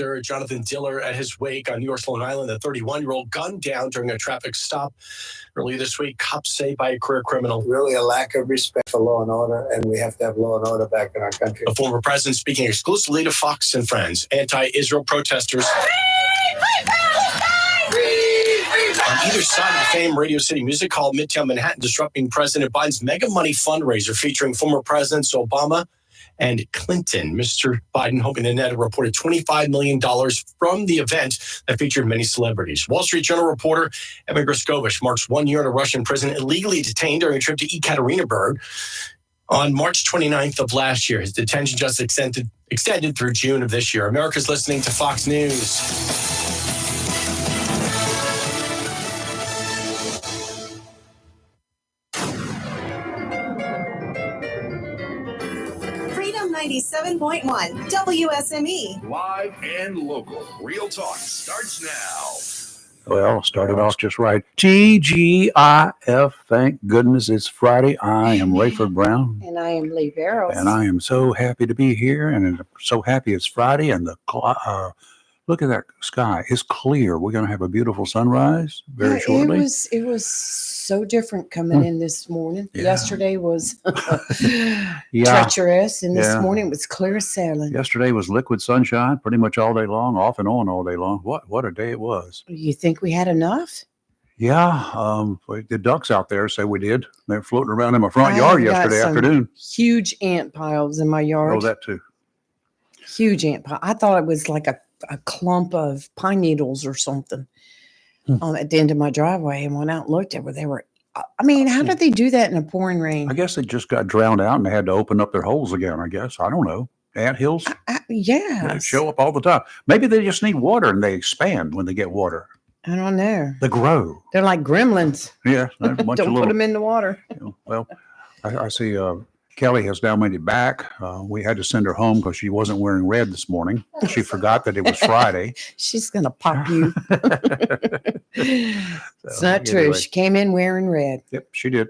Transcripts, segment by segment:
officer Jonathan Diller at his wake on New York's Long Island. The 31-year-old gunned down during a traffic stop earlier this week. Cops say by a career criminal. Really a lack of respect for law and order, and we have to have law and order back in our country. The former president speaking exclusively to Fox and Friends. Anti-Israel protesters on either side of the famed Radio City Music Hall, Midtown Manhattan, disrupting President Biden's mega money fundraiser featuring former presidents Obama and Clinton. Mr. Biden hoping to net a reported $25 million from the event that featured many celebrities. Wall Street Journal reporter Evan Grishkovich marks 1 year in a Russian prison, illegally detained during a trip to Ekaterinburg on March 29th of last year. His detention just extended through June of this year. America's listening to Fox News. Freedom 97.1 WSME. Live and local. Real talk starts now. Well, started off just right. TGIF. Thank goodness it's Friday. I am Rayford Brown. And I am Lee Barrows. And I am so happy to be here. And so happy it's Friday. And look at that sky. It's clear. We're going to have a beautiful sunrise very shortly. It was so different coming in this morning. Yeah. Yesterday was treacherous, and this morning was clear as sailing. Yesterday was liquid sunshine pretty much all day long, off and on all day long. What a day it was. You think we had enough? Yeah. The ducks out there say we did. They're floating around in my front yard yesterday afternoon. Huge ant piles in my yard. Oh, that too. Huge ant pile. I thought it was like a clump of pine needles or something at the end of my driveway, and went out and looked at where they were. I mean, how did they do that in a pouring rain? I guess they just got drowned out and they had to open up their holes again, I guess. I don't know. Ant hills? Yeah. They show up all the time. Maybe they just need water and they expand when they get water. I don't know. They grow. They're like gremlins. Yeah. Don't put them in the water. Well, I see Kelly has now made it back. We had to send her home because she wasn't wearing red this morning. She forgot that it was Friday. She's going to pop you. It's not true. Anyway. She came in wearing red. Yep, she did.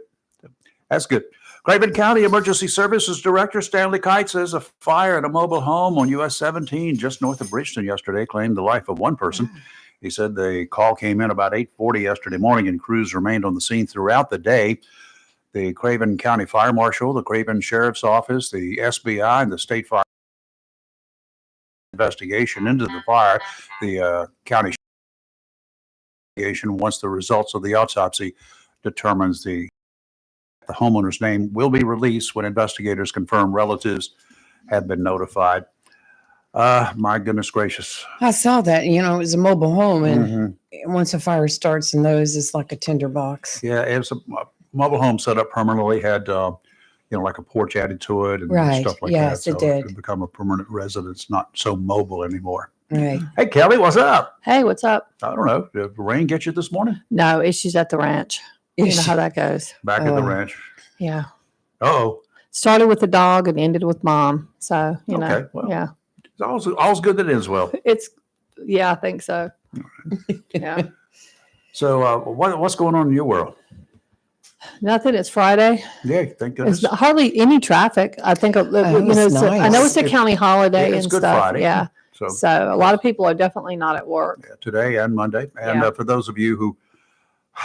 That's good. Craven County Emergency Services Director Stanley Kite says a fire at a mobile home on US 17 just north of Bridgeton yesterday claimed the life of one person. He said the call came in about 8:40 yesterday morning and crews remained on the scene throughout the day. The Craven County Fire Marshal, the Craven Sheriff's Office, the SBI, and the State Fire investigation into the fire. The county investigation, once the results of the autopsy determines the homeowner's name, will be released when investigators confirm relatives have been notified. My goodness gracious. I saw that. It was a mobile home, and once a fire starts in those, it's like a tinderbox. Yeah, it was a mobile home set up permanently, had like a porch added to it and stuff like that. Yes, it did. It become a permanent residence, not so mobile anymore. Right. Hey, Kelly, what's up? Hey, what's up? I don't know. Did the rain get you this morning? No, issues at the ranch. You know how that goes. Back at the ranch. Yeah. Uh-oh. Started with the dog and ended with mom. So, Okay, well, yeah. It's all's good that ends well. I think so. Yeah. So what's going on in your world? Nothing. It's Friday. Yeah, thank goodness. It's hardly any traffic. I think, it's I know it's a county holiday It's and Good stuff. Friday. Yeah. So a lot of people are definitely not at work. today and Monday. And for those of you who,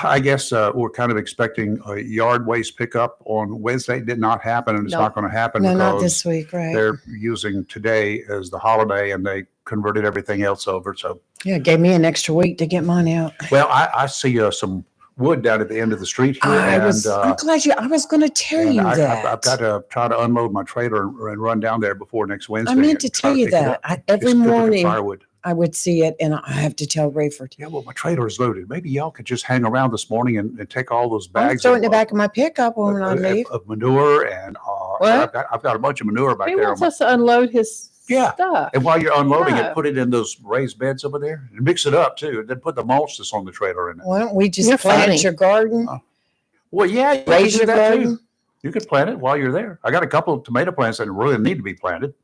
I guess, were kind of expecting a yard waste pickup on Wednesday, did not happen, and it's not going to happen No, because not this week, right? they're using today as the holiday, and they converted everything else over. So Yeah, it gave me an extra week to get mine out. well, I see some wood down at the end of the street here, I'm glad I was going to tell you that. I've got to try to unload my trailer and run down there before next Wednesday. I meant to and try tell you pick it that. up. Every Just 'cause of the morning firewood. I would see it, and I have to tell Rayford. Yeah, well, my trailer is loaded. Maybe y'all could just hang around this morning and take all those I'm bags throwing it in the back of my pickup when I leave. of manure, and What? I've got a bunch of manure back He there. wants us to unload his stuff. And while you're unloading Yeah. it, put it in those raised beds over there and mix it up too. And then put the mulch that's on the trailer in it. Why don't we just You're plant funny. your garden? Well, yeah, you Raise can do your that too. garden? You could plant it while you're there. I got a couple of tomato plants that really need to be planted.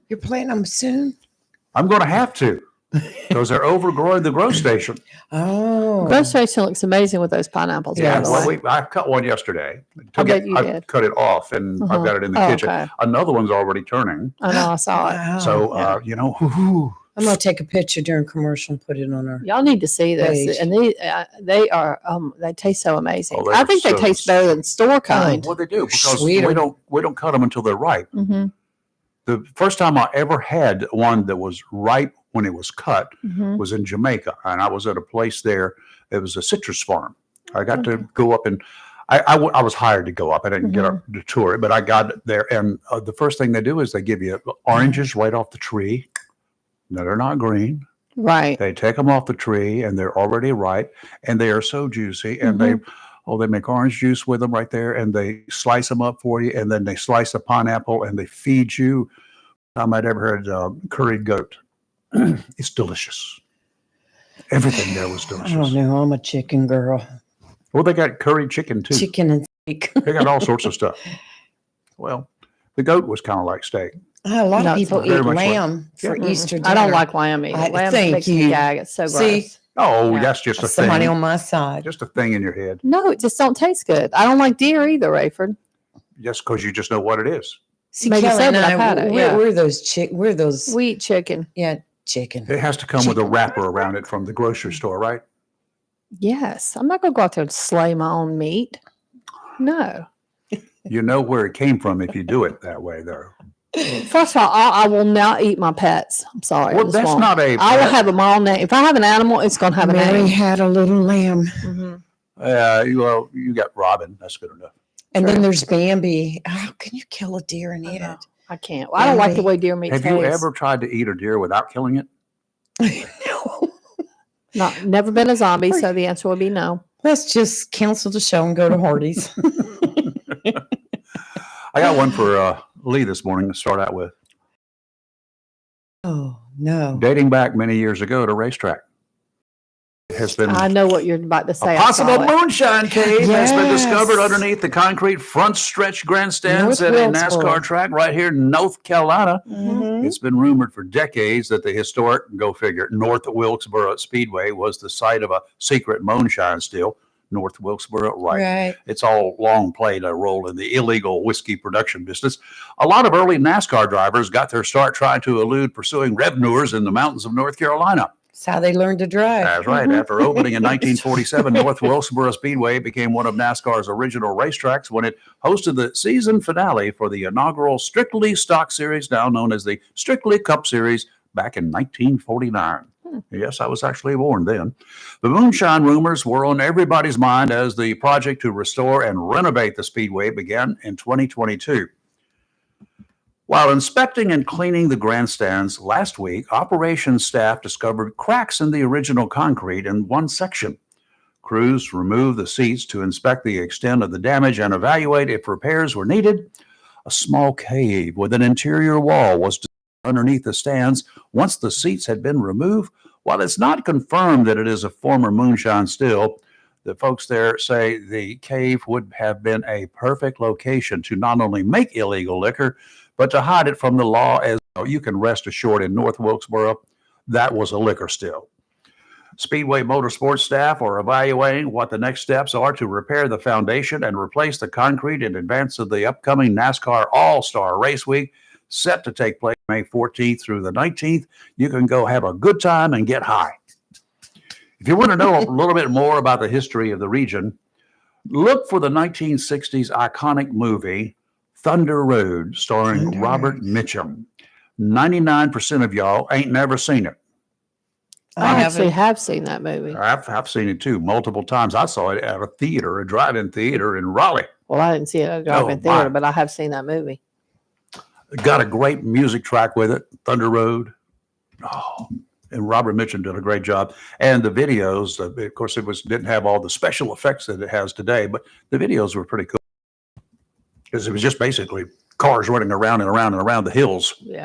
You're planting them soon? I'm going to have to because they're overgrowing the grow station. Oh. Grow station looks amazing with those pineapples. by Yes. the way. Well, I cut one yesterday. I bet you I did. cut it off, and I've got it in the kitchen. Okay. Another one's already turning. I know, I saw it. Wow. So, Yeah. whoo, I'm gonna take a picture during commercial and put it on our. Y'all need to see this, Page. and they are they taste so amazing. Oh, they I are think they so taste better than store kind. Well, they do because Sweeter. we don't cut them until they're ripe. Mm-hmm. The first time I ever had one that was ripe when it was cut Mm-hmm. was in Jamaica, and I was at a place there. It was a citrus farm. I got to go up and I was hired to go up. I didn't get up to tour it, but I got there. And the first thing they do is they give you oranges right off the tree. No, they're not green. Right. They take them off the tree and they're already ripe and they are so juicy. And they make orange juice with them right there and they slice them up for you. And then they slice a pineapple and they feed you. I might ever had curried goat. It's delicious. Everything there was I don't delicious. know. I'm a chicken girl. Well, they got curried chicken too. Chicken and steak. They got all sorts of stuff. Well, the goat was kind of like steak. A lot No, of it's people very eat much like- lamb for Mm-mm. Easter dinner. I don't like lamb either. Lamb thank makes me you. gag. It's so See? gross. Oh, Yeah. that's just a Somebody thing. on my side. Just a thing in your head. No, it just don't taste good. I don't like deer either, Rayford. Just because you just know what it is. See, Maybe Kelly so, and but I, I've had it, we're, yeah. we're those we're those We eat chicken. chicken. It has to come with a wrapper around it from the grocery store, right? Yes. I'm not going to go out there and slay my own meat. No. You know where it came from if you do it that way, though. First of all, I will not eat my pets. I'm sorry. I Well, just that's won't. not a. I will have them all name. If I have an animal, it's going to have a Mary name. had a little lamb, Mhm. Well, you got Robin. That's good enough. and Sure. then there's Bambi. How can you kill a deer and I eat know. it? I can't. Well, I don't like the way deer meat Have tastes. you ever tried to eat a deer without killing it? No. Never been a zombie, so the answer would be no. Let's just cancel the show and go to Hardee's. I got one for Lee this morning to start out with. Oh no! Dating back many years ago to racetrack. It has been I know what you're about to say. a I possible saw it. moonshine cave has been discovered Yes. underneath the concrete front stretch grandstands North at a Wilkesboro. NASCAR track right here in North Carolina. Mhm. It's been rumored for decades that the historic, go figure, North Wilkesboro Speedway was the site of a secret moonshine still. North Wilkesboro, right. It's all long played a role in the illegal whiskey production business. A lot of early NASCAR drivers got their start trying to elude pursuing revenuers in the mountains of North Carolina. That's how they learned to drive. That's right. After opening in 1947, North Wilkesboro Speedway became one of NASCAR's original racetracks when it hosted the season finale for the inaugural Strictly Stock Series, now known as the Strictly Cup Series, back in 1949. Yes, I was actually born then. The moonshine rumors were on everybody's mind as the project to restore and renovate the speedway began in 2022. While inspecting and cleaning the grandstands last week, operations staff discovered cracks in the original concrete in one section. Crews removed the seats to inspect the extent of the damage and evaluate if repairs were needed. A small cave with an interior wall was underneath the stands once the seats had been removed. While it's not confirmed that it is a former moonshine still, the folks there say the cave would have been a perfect location to not only make illegal liquor, but to hide it from the law. As you can rest assured in North Wilkesboro, that was a liquor still. Speedway Motorsports staff are evaluating what the next steps are to repair the foundation and replace the concrete in advance of the upcoming NASCAR All-Star Race Week, set to take place May 14th through the 19th. You can go have a good time and get high. If you want to know a little bit more about the history of the region, look for the 1960s iconic movie Thunder Road, starring Thunder Robert Mitchum. 99% of y'all ain't never seen it. I actually have seen that movie. I've seen it too, multiple times. I saw it at a theater, a drive-in theater in Raleigh. Well, I didn't see it at a drive-in Oh, my. theater, but I have seen that movie. Got a great music track with it, Thunder Road. Oh, and Robert Mitchum did a great job. And the videos, of course, didn't have all the special effects that it has today, but the videos were pretty cool because it was just basically cars running around and around and around the hills. Yeah.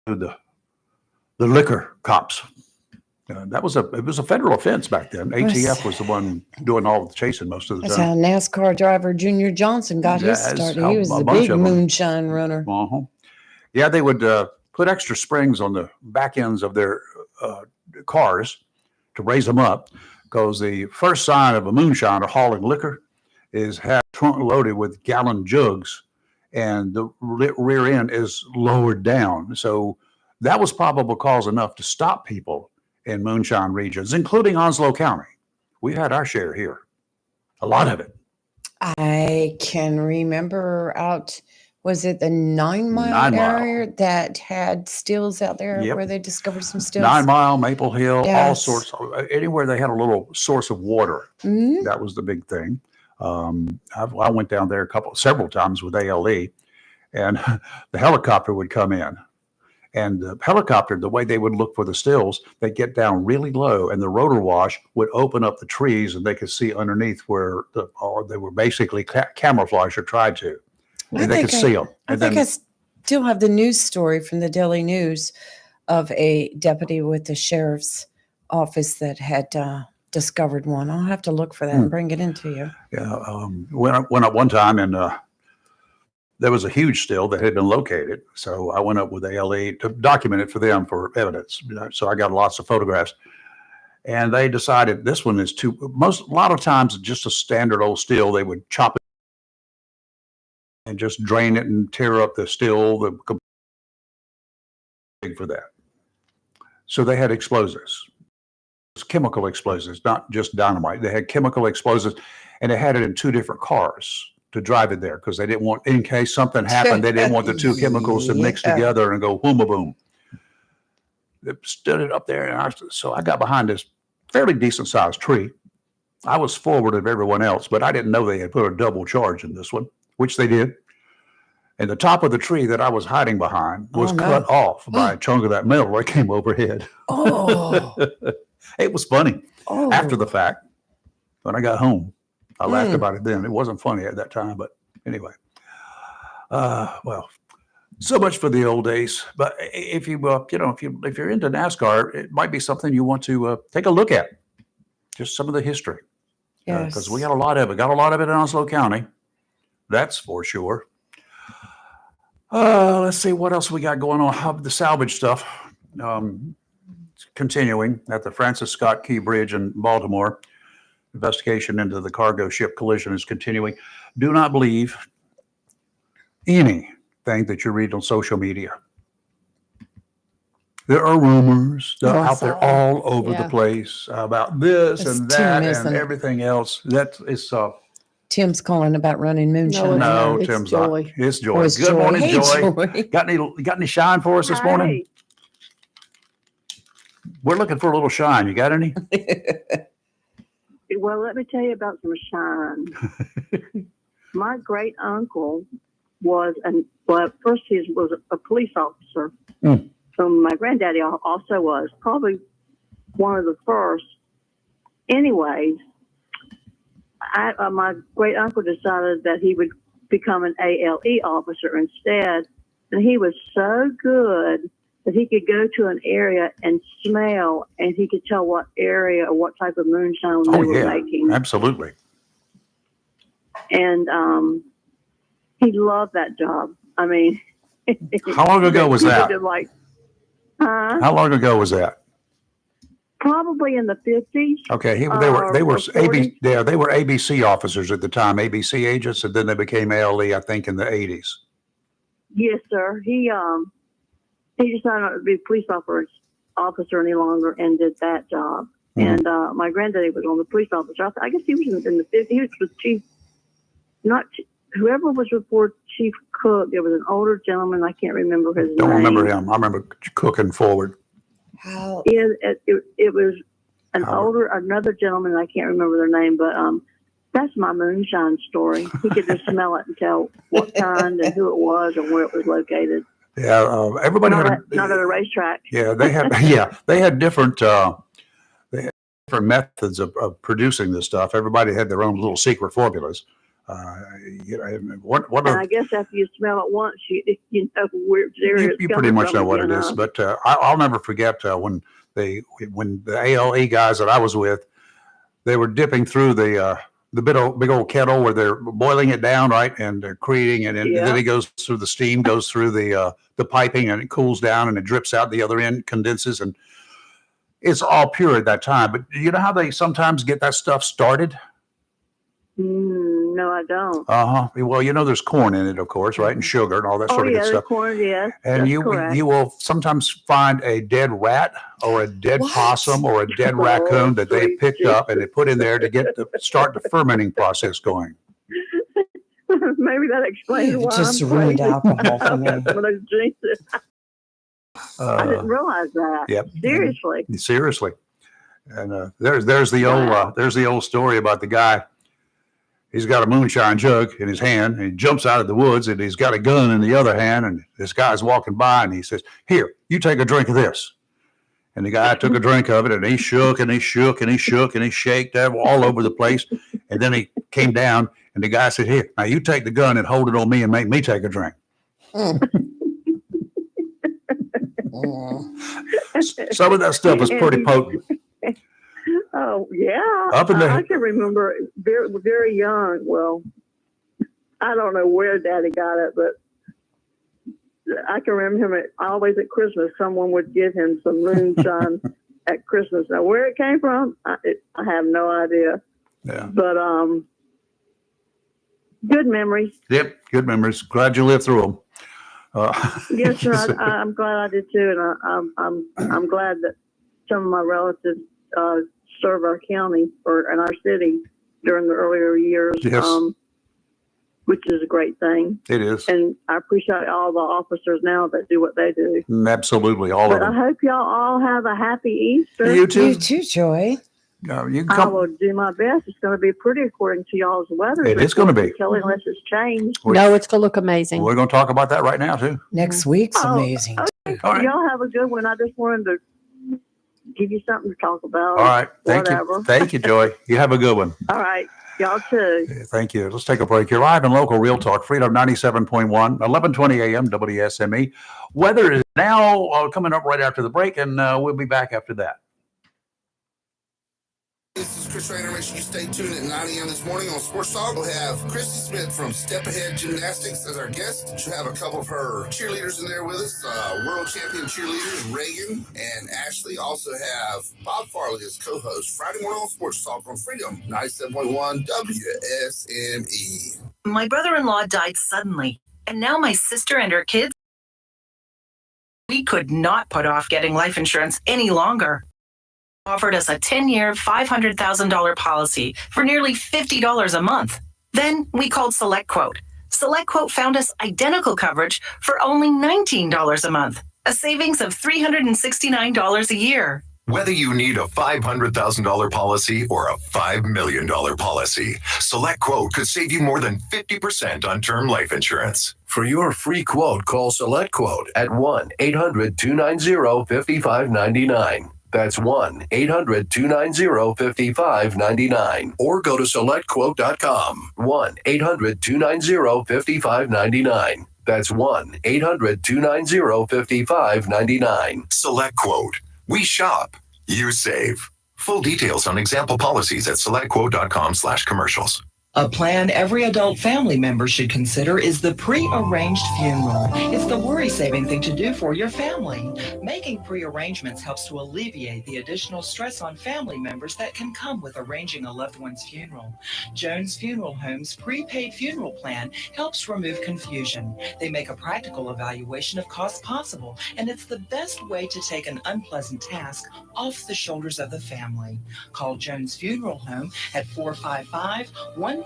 The liquor cops. It was a federal offense back then. ATF was the one doing all the chasing most of the That's time. how NASCAR driver Junior Johnson got his Yes, start. how He was a a bunch big of 'em. moonshine runner. Uh-huh. Yeah, they would put extra springs on the back ends of their cars to raise them up, because the first sign of a moonshiner hauling liquor is have trunk loaded with gallon jugs, and the rear end is lowered down. So that was probable cause enough to stop people in moonshine regions, including Onslow County. We had our share here, a lot of it. I can remember was it the 9 Mile 9 Mile. area that had stills out there Yep. where they discovered some stills? 9 Mile, Maple Hill, all Yes. sorts. Anywhere they had a little source of water, Mhm. that was the big thing. I went down there several times with ALE, and the helicopter would come in. And the helicopter, the way they would look for the stills, they'd get down really low, and the rotor wash would open up the trees, and they could see underneath where they were basically camouflaged or tried to. I And they think could see them. I think I still have the news story from the Daily News of a deputy with the sheriff's office that had discovered one. I'll have to look for that and bring it into you. Yeah, went up one time, and there was a huge still that had been located. So I went up with ALE to document it for them for evidence. So I got lots of photographs, and they decided this one is a lot of times just a standard old still. They would chop it and just drain it and tear up the still. For that. So they had explosives. Chemical explosives, not just dynamite. They had chemical explosives, and they had it in 2 different cars to drive it there because they didn't want, in case something happened, they didn't want the 2 chemicals to mix Yeah. together and go boom, boom. They stood it up there, and so I got behind this fairly decent sized tree. I was forward of everyone else, but I didn't know they had put a double charge in this one, which they did. And the top of the tree that I was hiding behind was Oh, no. cut off by a chunk of that metal that came overhead. Oh, It was funny oh. after the fact. When I got home, I laughed Mm. about it then. It wasn't funny at that time, but anyway. Well, so much for the old days. But if you, if you're into NASCAR, it might be something you want to take a look at. Just some of the history, because we Yes. got a lot of it. Got a lot of it in Onslow County. That's for sure. Let's see what else we got going on. How the salvage stuff continuing at the Francis Scott Key Bridge in Baltimore. Investigation into the cargo ship collision is continuing. Do not believe anything that you read on social media. There are rumors that are out there all over the Yeah. place about this It's and Tim, that isn't and it? everything else. That is Tim's calling about running moonshine. no, It's Tim's Joy. not. It's Oh, Joy. it's Good morning, Hey, Joy. Got any shine for us this morning? We're looking for a little shine. You got any? Well, let me tell you about some shine. My great uncle was, first he was a police officer. Mm. So my granddaddy also was probably one of the first. Anyways, my great uncle decided that he would become an ALE officer instead, and he was so good that he could go to an area and smell, and he could tell what area or what type of moonshine they were making. Absolutely. And he loved that job. I mean, How long ago was people that? did like, huh? How long ago was that? Probably in the 50s. Okay, they were or 40s. they were ABC officers at the time, ABC agents, and then they became ALE, I think, in the 80s. Yes, sir. He decided not to be a police officer any longer and did that job. Mhm. And my granddaddy was on the police officer. I guess he was in the 50s. He was with chief, whoever was report Chief Cook. There was an older gentleman. I can't remember his name. Don't remember him. I remember cooking forward. How? It was Howard. another gentleman. I can't remember their name, but that's my moonshine story. He could just smell it and tell what kind and who it was and where it was located. Yeah, everybody Not had at a racetrack. yeah, they had they had different methods of producing this stuff. Everybody had their own little secret formulas. What And are I guess after you smell it once, you know where it's you coming pretty much from know what it again, is. huh? But I'll never forget when the ALE guys that I was with, they were dipping through the big old kettle where they're boiling it down, right, and they're creating it, and Yeah. then it goes through the steam, goes through the piping, and it cools down, and it drips out the other end, condenses, and it's all pure at that time. But you know how they sometimes get that stuff started? No, I don't. Well, there's corn in it, of course, right? And sugar and all that sort of good the stuff. corn, yes. And that's you correct. you will sometimes find a dead rat or a dead What? possum or a dead Oh, raccoon that they sweet picked up and they put in there to start the fermenting process going. Maybe that explains why Just I'm ruined crazy. alcohol for me. Some of those jinxes. I didn't realize that. Yep. Seriously. Seriously. And there's the old story about the guy. He's got a moonshine jug in his hand, and he jumps out of the woods, and he's got a gun in the other hand, and this guy's walking by, and he says, "Here, you take a drink of this." And the guy took a drink of it, and he shook, and he shook, and he shook, and he shaked all over the place. And then he came down, and the guy said, "Here, now you take the gun and hold it on me and make me take a drink." Some of that stuff was pretty potent. Oh, yeah. I can remember very, very young. Well, I don't know where Daddy got it, but I can remember him always at Christmas. Someone would give him some moonshine at Christmas. Now, where it came from, I have no idea. Yeah. But good memories. Yep. Good memories. Glad you lived through them. Yes, sir. I'm glad I did too, and I'm glad that some of my relatives serve our county and our city during the earlier years. Yes. Which is a great thing. It is. And I appreciate all the officers now that do what they do. Absolutely. All But of I them. hope y'all all have a happy Easter. You too. You too, Joy. You can I come. will do my best. It's going to be pretty according to y'all's weather. It is gonna be. Kelly, unless it's changed. No, it's going to look amazing. We're going to talk about that right now, too. Next week's Oh, amazing. All right. Y'all have a good one. I just wanted to give you something to talk about. All right. Thank Whatever. you. Thank you, Joy. You have a good one. All right. Y'all too. Thank you. Let's take a break. You're live and local Real Talk, Freedom 97.1, 1120 a.m. WSME. Weather is now coming up right after the break, and we'll be back after that. This is Chris Rainer. Make sure you stay tuned at 9 a.m. this morning on Sports Talk. We'll have Christy Smith from Step Ahead Gymnastics as our guest. She'll have a couple of her cheerleaders in there with us. World champion cheerleaders Reagan and Ashley. Also have Bob Farley as co-host. Friday morning on Sports Talk on Freedom 97.1 WSME. My brother-in-law died suddenly, and now my sister and her kids. We could not put off getting life insurance any longer. Offered us a 10-year, $500,000 policy for nearly $50 a month. Then we called SelectQuote. SelectQuote found us identical coverage for only $19 a month, a savings of $369 a year. Whether you need a $500,000 policy or a $5 million policy, SelectQuote could save you more than 50% on term life insurance. For your free quote, call SelectQuote at 1-800-290-5599. That's 1-800-290-5599. Or go to SelectQuote.com. 1-800-290-5599. That's 1-800-290-5599. SelectQuote. We shop. You save. Full details on example policies at SelectQuote.com/commercials. A plan every adult family member should consider is the pre-arranged funeral. It's the worry-saving thing to do for your family. Making pre-arrangements helps to alleviate the additional stress on family members that can come with arranging a loved one's funeral. Jones Funeral Home's prepaid funeral plan helps remove confusion. They make a practical evaluation of costs possible, and it's the best way to take an unpleasant task off the shoulders of the family. Call Jones Funeral Home at 455-1281.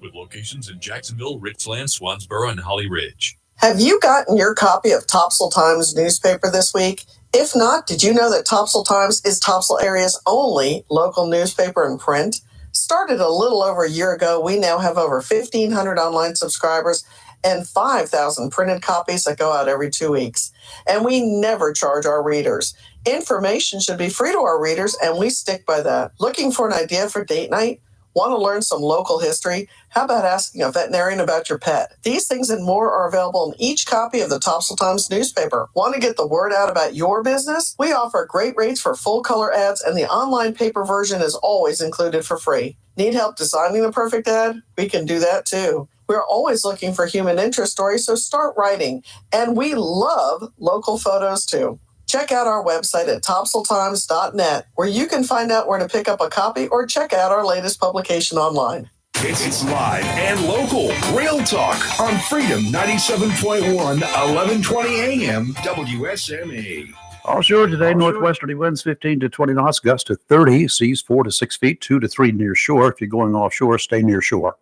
With locations in Jacksonville, Richland, Swansboro, and Holly Ridge. Have you gotten your copy of Topsail Times newspaper this week? If not, did you know that Topsail Times is Topsail area's only local newspaper in print? Started a little over a year ago, we now have over 1,500 online subscribers and 5,000 printed copies that go out every 2 weeks. And we never charge our readers. Information should be free to our readers, and we stick by that. Looking for an idea for date night? Want to learn some local history? How about asking a veterinarian about your pet? These things and more are available in each copy of the Topsail Times newspaper. Want to get the word out about your business? We offer great rates for full color ads, and the online paper version is always included for free. Need help designing the perfect ad? We can do that too. We're always looking for human interest stories, so start writing. And we love local photos too. Check out our website at topsailtimes.net, where you can find out where to pick up a copy or check out our latest publication online. It's live and local. Real talk on Freedom 97.1, 1120 AM, WSME. Offshore today, northwesterly winds 15 to 20 knots, gusts to 30, seas 4 to 6 feet, 2 to 3 near shore. If you're going offshore, stay near shore.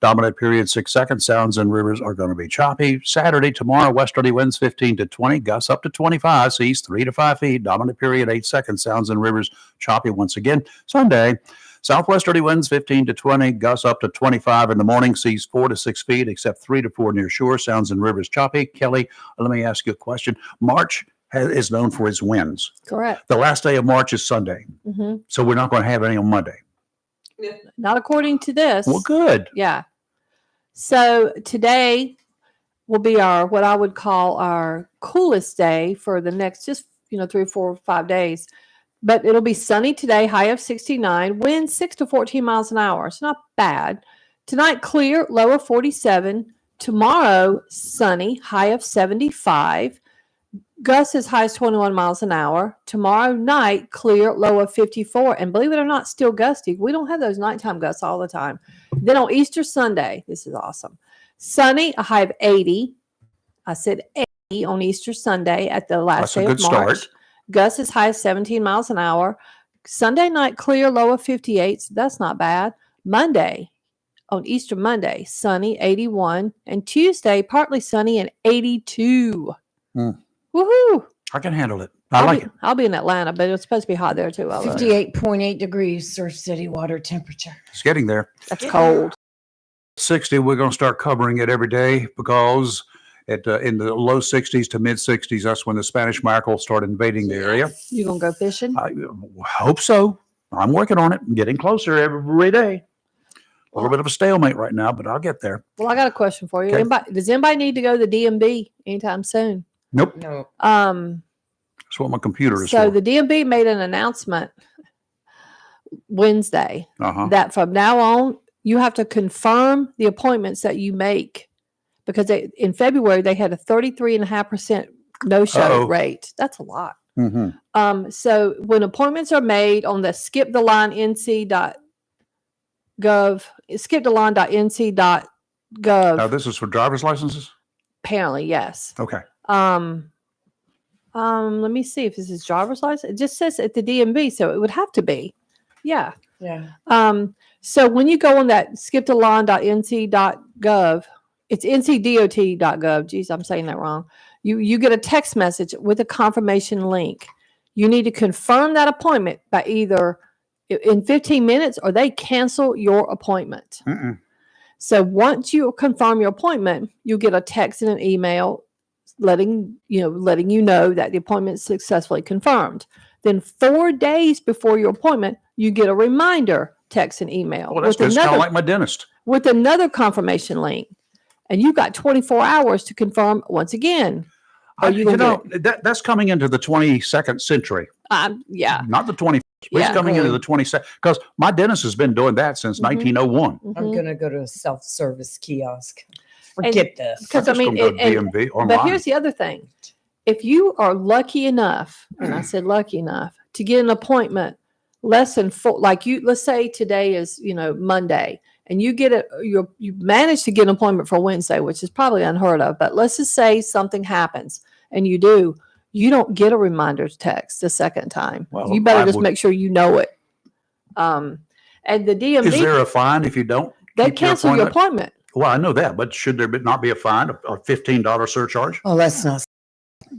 Dominant period 6 seconds. Sounds and rivers are going to be choppy. Saturday, tomorrow, westerly winds 15 to 20, gusts up to 25, seas 3 to 5 feet. Dominant period 8 seconds. Sounds and rivers choppy once again. Sunday, southwesterly winds 15 to 20, gusts up to 25 in the morning, seas 4 to 6 feet, except 3 to 4 near shore. Sounds and rivers choppy. Kelly, let me ask you a question. March is known for its winds. Correct. The last day of March is Sunday. Mm-hmm. So we're not going to have any on Monday. Not according to this. Well, good. Yeah. So today will be our, what I would call our coolest day for the next just, 3, 4, 5 days. But it'll be sunny today, high of 69, wind 6 to 14 miles an hour. It's not bad. Tonight, clear, low of 47. Tomorrow, sunny, high of 75. Gusts as high as 21 miles an hour. Tomorrow night, clear, low of 54. And believe it or not, still gusty. We don't have those nighttime gusts all the time. Then on Easter Sunday, this is awesome. Sunny, a high of 80. I said 80 on Easter Sunday at the last day of March. Start. Gusts as high as 17 miles an hour. Sunday night, clear, low of 58. So that's not bad. Monday, on Easter Monday, sunny, 81. And Tuesday, partly sunny and 82. Woohoo! I can handle it. I like it. I'll be in Atlanta, but it's supposed to be hot there too. 58.8 degrees surf city water temperature. It's getting there. That's cold. 60, we're going to start covering it every day because in the low 60s to mid 60s, that's when the Spanish mackerel start invading the area. You going to go fishing? I hope so. I'm working on it. I'm getting closer every day. A little bit of a stalemate right now, but I'll get there. Well, I got a question for you. Okay. Does anybody need to go to the DMV anytime soon? Nope. No. That's what my computer is So for. the DMV made an announcement Wednesday that from now on, you have to confirm the appointments that you make because in February, they had a 33.5% no-show rate. That's a lot. Mm-hmm. So when appointments are made on the skiptheline.nc.gov. Now, this is for driver's licenses? Apparently, yes. Okay. Let me see if this is driver's license. It just says at the DMV, so it would have to be. Yeah. Yeah. So when you go on that skiptheline.nc.gov, it's ncdot.gov. Geez, I'm saying that wrong. You get a text message with a confirmation link. You need to confirm that appointment by either in 15 minutes or they cancel your appointment. Mm-mm. So once you confirm your appointment, you get a text and an email letting you know that the appointment is successfully confirmed. Then 4 days before your appointment, you get a reminder text and email. Well, that's kind of like my dentist. With another confirmation link. And you've got 24 hours to confirm once again. That's coming into the 22nd century. Yeah. Not the 21st. It's coming into the 22nd. Because my dentist has been doing that since 1901. I'm going to go to a self-service kiosk. Forget this. Because DMV online. But here's the other thing. If you are lucky enough, and I said lucky enough, to get an appointment less than let's say today is, Monday, and you get it, you manage to get an appointment for Wednesday, which is probably unheard of, but let's just say something happens and you don't get a reminder text the second time. Well, you better just make sure you know it. And the DMV, is there a fine if you don't? They cancel your appointment. Well, I know that, but should there not be a fine, a $15 surcurcharge? Oh, that's not.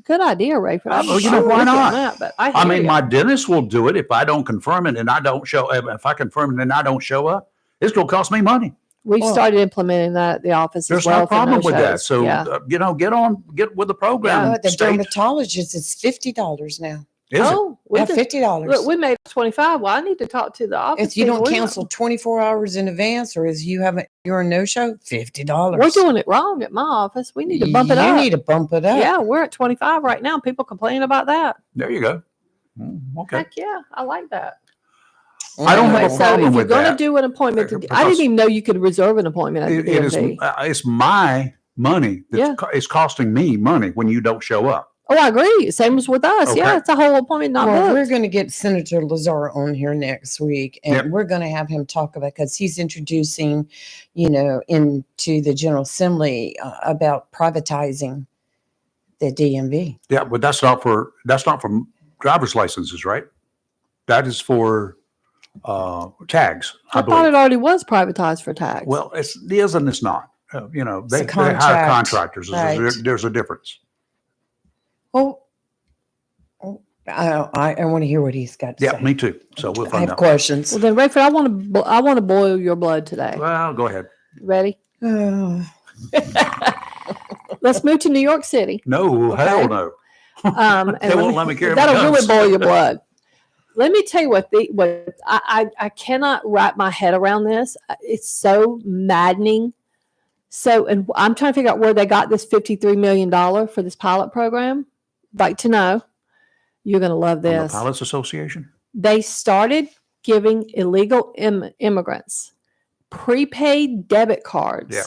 Good idea, Rayford. Why not? That, but I mean, my dentist will do it if I don't confirm it and I don't show. If I confirm it and I don't show up, it's going to cost me money. We've started implementing that at the office. There's as well no problem with that. So yeah. Get with the program. The dermatologist is $50 now. Is it? We $50. Look, we made $25. Well, I need to talk to the office. If you don't cancel 24 hours in advance, or you're a no-show, $50. We're doing it wrong at my office. We need to bump it up. You need to bump it up. Yeah, we're at 25 right now. People complain about that. There you go. Okay. Heck yeah, I like that. I don't have a problem with that. If you're going to do an appointment, I didn't even know you could reserve an appointment at the DMV. It's my money. It's costing me money when you don't show up. Oh, I agree. Same as with us. Okay. Yeah, it's a whole appointment not Well, booked. we're going to get Senator Lazar on here next week, and Yep. we're going to have him talk about, because he's introducing, into the General Assembly about privatizing the DMV. Yeah, but that's not for driver's licenses, right? That is for tags, I I thought believe. it already was privatized for tax. Well, it is and it's not. They hire contract, contractors. right. There's a difference. Well, I want to hear what he's got to Yeah, say. me too. So we'll I find have out. questions. Well, then, Rayford, I want to boil your blood today. Well, go ahead. Ready? Oh, Let's move to New York City. No, Okay. hell no. And They won't let me carry my that'll really guns. boil your blood. Let me tell you what I cannot wrap my head around this. It's so maddening. So, and I'm trying to figure out where they got this $53 million for this pilot program. I'd like to know. You're going to love From the this. Pilots Association? They started giving illegal immigrants prepaid debit cards Yeah.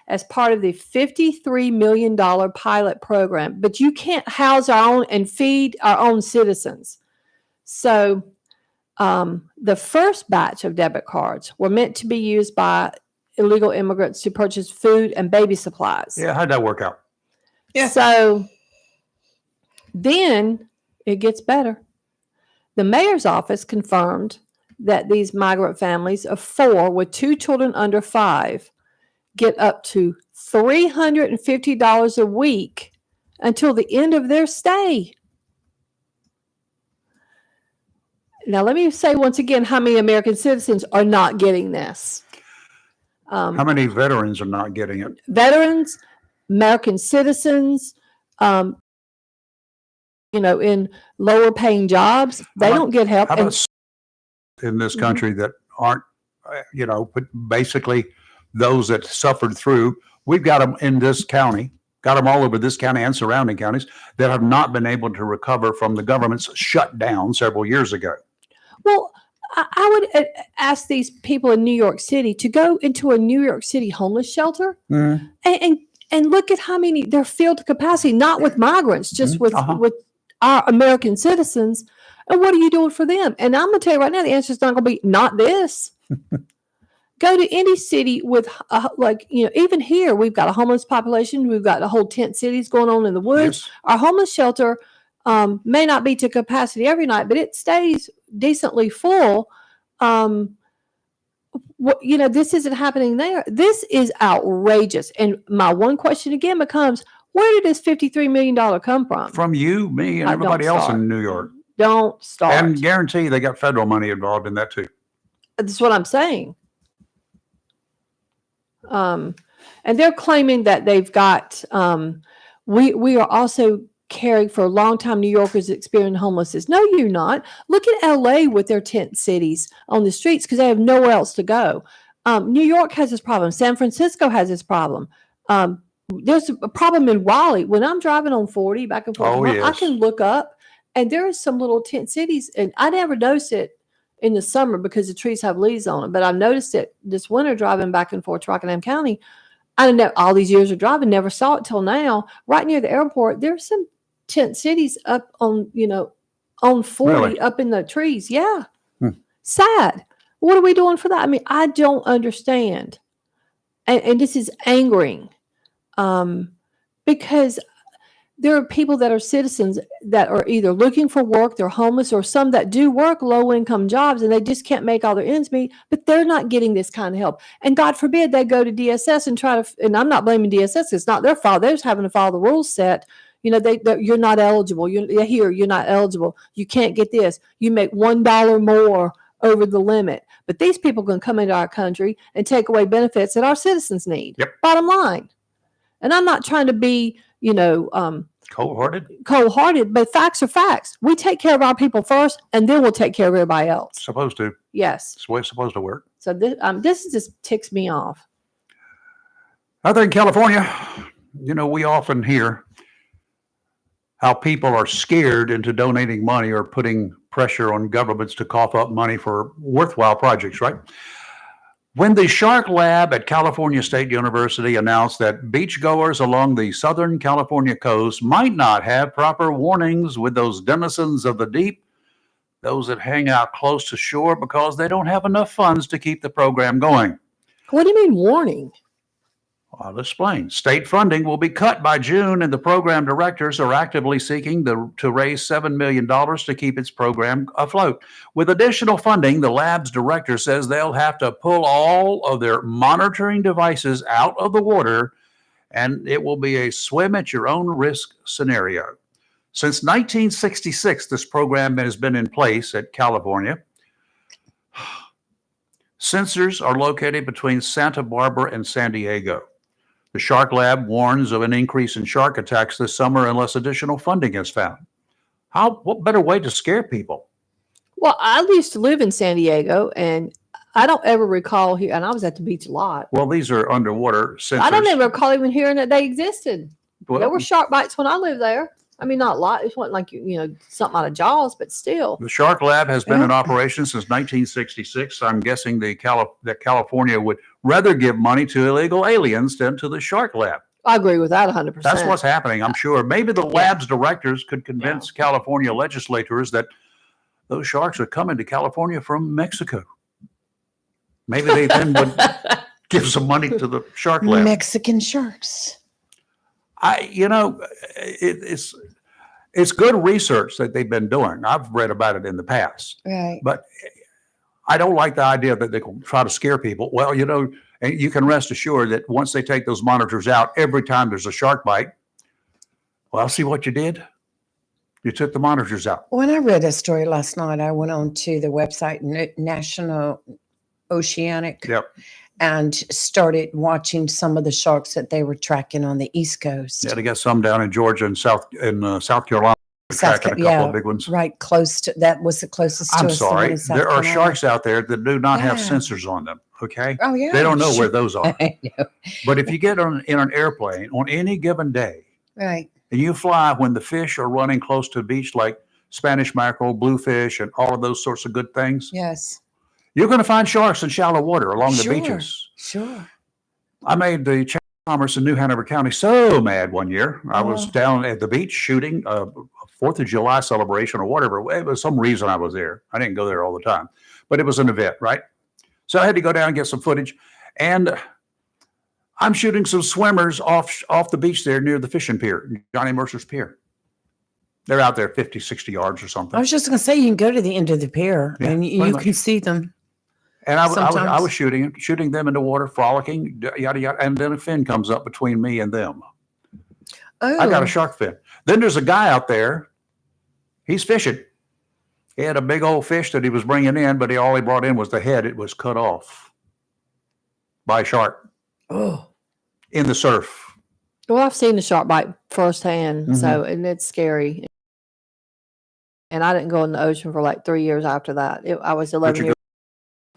as part of the $53 million pilot program. But you can't house our own and feed our own citizens. So the first batch of debit cards were meant to be used by illegal immigrants to purchase food and baby supplies. Yeah, how'd that work out? Yeah. So then it gets better. The mayor's office confirmed that these migrant families of 4 with 2 children under 5 get up to $350 a week until the end of their stay. Now, let me say once again how many American citizens are not getting this. How many veterans are not getting it? Veterans, American citizens, in lower paying jobs, they How don't get help. How And- about in this country that aren't, but basically those that suffered through, we've got them in this county, got them all over this county and surrounding counties that have not been able to recover from the government's shutdown several years ago. Well, I would ask these people in New York City to go into a New York City homeless shelter and look at how many they're filled to capacity, not with migrants, just with our American citizens. And what are you doing for them? And I'm going to tell you right now, the answer is not going to be not this. Go to any city with even here, we've got a homeless population. We've got the whole tent cities going on in the woods. Yes. Our homeless shelter may not be to capacity every night, but it stays decently full. This isn't happening there. This is outrageous. And my one question again becomes, where did this $53 million come from? From you, me, and Don't everybody else start. in New York. Don't start. And guarantee they got federal money involved in that too. That's what I'm saying. And they're claiming that they've got, we are also caring for longtime New Yorkers experiencing homelessness. No, you're not. Look at LA with their tent cities on the streets because they have nowhere else to go. New York has this problem. San Francisco has this problem. There's a problem in Raleigh. When I'm driving on 40 back and forth, I yes. can look up and there are some little tent cities, and I never noticed it in the summer because the trees have leaves on them. But I've noticed it this winter driving back and forth to Rockingham County. I don't know, all these years of driving, never saw it till now. Right near the airport, there's some tent cities up on 40 Really? up in the trees. Yeah. Sad. What are we doing for that? I mean, I don't understand. And this is angering because there are people that are citizens that are either looking for work, they're homeless, or some that do work low income jobs and they just can't make all their ends meet, but they're not getting this kind of help. And God forbid they go to DSS and try to, and I'm not blaming DSS, it's not their fault. They're just having to follow the rules set. You're not eligible. You're not eligible. You can't get this. You make $1 more over the limit. But these people can come into our country and take away benefits that our citizens need. Yep. Bottom line. And I'm not trying to be, cold-hearted, but facts are facts. We take care of our people first, and then we'll take care of everybody else. supposed to. Yes. It's the way it's supposed to work. So this just ticks me off. Out there in California, we often hear how people are scared into donating money or putting pressure on governments to cough up money for worthwhile projects, right? When the Shark Lab at California State University announced that beachgoers along the Southern California coast might not have proper warnings with those denizens of the deep, those that hang out close to shore because they don't have enough funds to keep the program going. What do you mean warning? I'll explain. State funding will be cut by June, and the program directors are actively seeking to raise $7 million to keep its program afloat. With additional funding, the lab's director says they'll have to pull all of their monitoring devices out of the water, and it will be a swim at your own risk scenario. Since 1966, this program has been in place at California. Sensors are located between Santa Barbara and San Diego. The Shark Lab warns of an increase in shark attacks this summer unless additional funding is found. What better way to scare people? Well, I used to live in San Diego, and I don't ever recall here, and I was at the beach a lot. Well, these are underwater sensors. I don't ever recall even hearing that they existed. Well, there were shark bites when I lived there. I mean, not a lot. It wasn't like, something out of Jaws, but still. The Shark Lab has been in operation since 1966. I'm guessing that California would rather give money to illegal aliens than to the Shark Lab. I agree with that 100%. That's what's happening, I'm sure. Maybe the lab's directors could convince California legislators that those sharks are coming to California from Mexico. Maybe they then would give some money to the Shark Lab. Mexican sharks. It's good research that they've been doing. I've read about it in the past. Right. But I don't like the idea that they can try to scare people. Well, and you can rest assured that once they take those monitors out, every time there's a shark bite, well, see what you did? You took the monitors out. When I read a story last night, I went on to the website National Oceanic. Yep. And started watching some of the sharks that they were tracking on the East Coast. Yeah, they got some down in Georgia and South Carolina. Tracking a couple of big ones. Right, close to that was the closest to I'm us. The one sorry. in South There are Carolina. sharks out there that do not have Yeah. sensors on them. Okay. Oh yeah. They don't know sure. where those are. I know. But if you get in an airplane on any given day Right. and you fly when the fish are running close to the beach, like Spanish mackerel, bluefish, and all of those sorts of good things, Yes. you're going to find sharks in shallow water along the Sure. beaches. Sure. I made the Chamber of Commerce in New Hanover County so mad one year. I was down at the beach shooting a 4th of July celebration or whatever. It was some reason I was there. I didn't go there all the time, but it was an event, right? So I had to go down and get some footage. And I'm shooting some swimmers off the beach there near the fishing pier, Johnny Mercer's Pier. They're out there 50, 60 yards or something. I was just going to say you can go to the end of the pier Yeah, and pretty you much. can see them. And I was Sometimes. shooting them in the water, frolicking, yada, yada. And then a fin comes up between me and them. Oh. I got a shark fin. Then there's a guy out there. He's fishing. He had a big old fish that he was bringing in, but all he brought in was the head. It was cut off by a shark Oh. in the surf. Well, I've seen the shark bite firsthand, Mhm. and it's scary. And I didn't go in the ocean for like 3 years after that. I was 11 you years.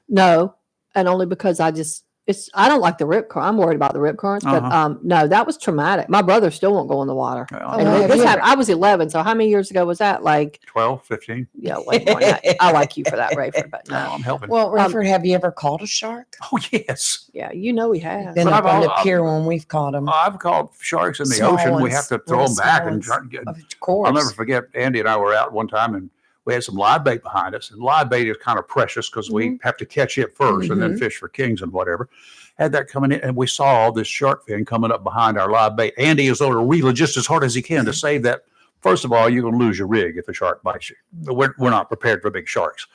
No, and only because I don't like the rip current. I'm worried about the rip currents, but no, that was traumatic. My brother still won't go in the water. Oh, And have this you happened, I was 11, so how many years ago was that? Like, 12, 15. yeah, wait, I like you for that, Rayford, but No, no. I'm helping. Well, Rayford, have you ever caught a shark? Oh, yes. Yeah, we have. Been But up I've on the al- pier when we've caught them. I've caught sharks in the Small ocean. We ones, have to throw little them back small and ones. try to get. Of course. I'll never forget. Andy and I were out one time and we had some live bait behind us. And live bait is kind of precious because we have to catch it 1st and then fish for kings and whatever. Had that coming in, and we saw this shark fin coming up behind our live bait. Andy is over to reel it just as hard as he can to save that. First of all, you're going to lose your rig if a shark bites you. We're not prepared for big sharks.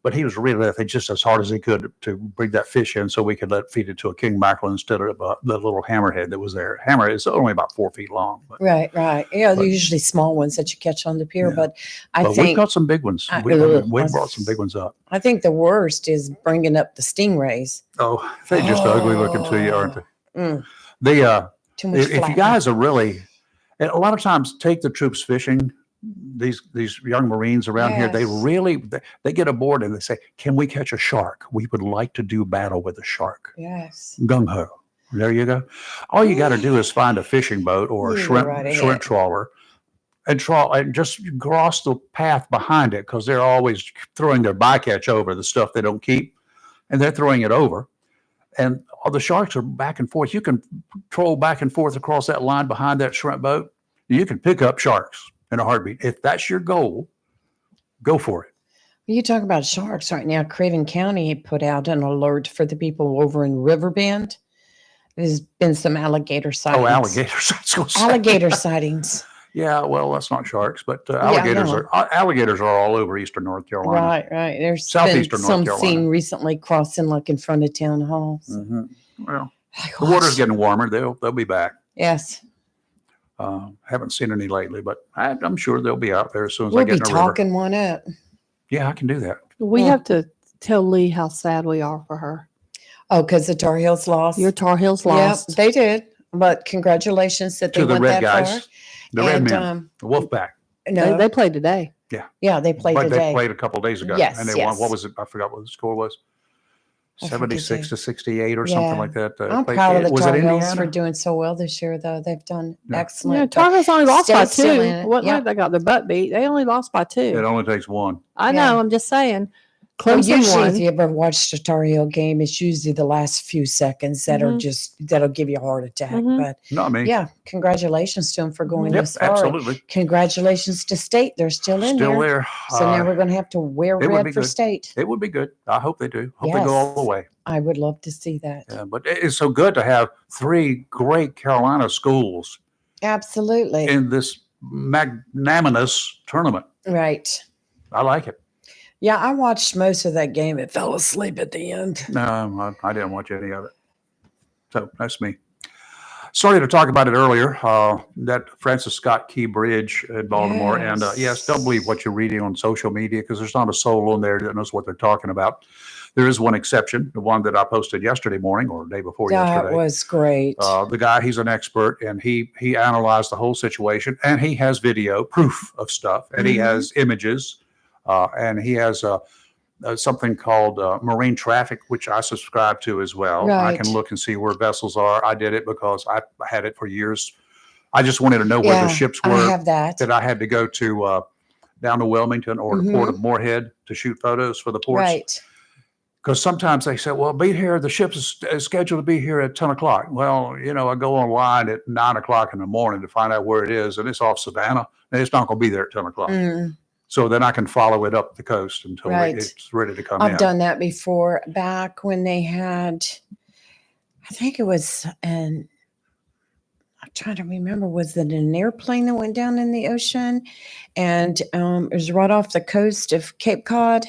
But he was reeling it just as hard as he could to bring that fish in so we could feed it to a king mackerel instead of the little hammerhead that was there. Hammerhead is only about 4 feet long. But, Right. Yeah, they're usually small ones that you catch on the pier, Yeah. but I but we've think got some big ones. I- We've brought some big ones up. I think the worst is bringing up the stingrays. Oh, they're just ugly looking to you, aren't they? Mm, The too much if you flat. guys are really, and a lot of times take the troops fishing. These young Marines around here, they get aboard and they say, "Can we catch a shark? We would like to do battle with a shark." Yes. Gung ho. There you go. All you got to do is find a fishing boat or a Yeah, shrimp right ahead. shrimp trawler, and just cross the path behind it because they're always throwing their bycatch over the stuff they don't keep, and they're throwing it over. and all the sharks are back and forth. You can troll back and forth across that line behind that shrimp boat. You can pick up sharks in a heartbeat. If that's your goal, go for it. You talk about sharks right now. Craven County put out an alert for the people over in Riverbend. There's been some alligator sightings. Oh, alligators. I was gonna say. Alligator sightings. Yeah, well, that's not sharks, but Yeah, I know. alligators are all over eastern North Carolina. Right, right. There's Southeastern been North some Carolina. seen recently crossing like in front of town halls. Mhm. Well, Like, the water's what? getting warmer. They'll be back. Yes. Haven't seen any lately, but I'm sure they'll be out there as soon as I We'll get be in the river. talking one up. Yeah, I can do that. We Yeah. have to tell Lee how sad we are for her. Oh, because the Tar Heels lost. Your Tar Heels Yep, lost. they did. But congratulations that they To the went red that guys, far. the red And, men, the Wolfpack. No, They played today. yeah, they played But today. they played a couple days ago, Yes, and they won. yes. What was it? I forgot what the score was. I forget 76 too. to 68 or something Yeah. like that. I'm Played- proud of the was Tar it Heels for Indiana? doing so well this year, though. They've done Yeah. excellent. Yeah, but Tar Heels only lost by State's still in two. it. It wasn't Yep. like they got their butt beat. They only lost by It two. only takes one. I Yeah. know. I'm just saying. Well, Clemson usually, won. if you ever watched a Tar Heel game, it's usually the last few seconds that are Mhm. just that'll give you a heart attack. Mhm. But Not me. yeah, congratulations to them for going Yep, this far. absolutely. Congratulations to State; they're still in Still there. there. So now we're going to have to wear it would be red for good. State. It would be good. I hope they do. Hope they go all the Yes. way. I would love to see that. Yeah, but it's so good to have three great Carolina schools Absolutely. in this magnanimous tournament. Right. I like it. Yeah, I watched most of that game. It fell asleep at the end. No, I didn't watch any of it. So that's me. Started to talk about it earlier. That Francis Scott Key Bridge in Baltimore, and yes, don't believe what you're reading on social media because there's not a soul on there that knows what they're talking about. There is one exception, the one that I posted yesterday morning or the day before That yesterday. was great. The guy, he's an expert, and he analyzed the whole situation, and he has video proof of stuff, and he has images, and he has something called marine traffic, which I subscribe to as well. I Right. can look and see where vessels are. I did it because I had it for years. I just wanted to know where the ships I were have that. I had to go to down to Wilmington or the port of Moorhead to shoot photos for the ports. Right. Because sometimes they say, well, be here, the ship is scheduled to be here at 10 o'clock. Well, I go online at 9 o'clock in the morning to find out where it is, and it's off Savannah, and it's not going to be there at 10 o'clock. Mm, So then I can follow it up the coast until Right. it's ready to come I've in. done that before back when they had, I think it was I'm trying to remember, was it an airplane that went down in the ocean? And it was right off the coast of Cape Cod.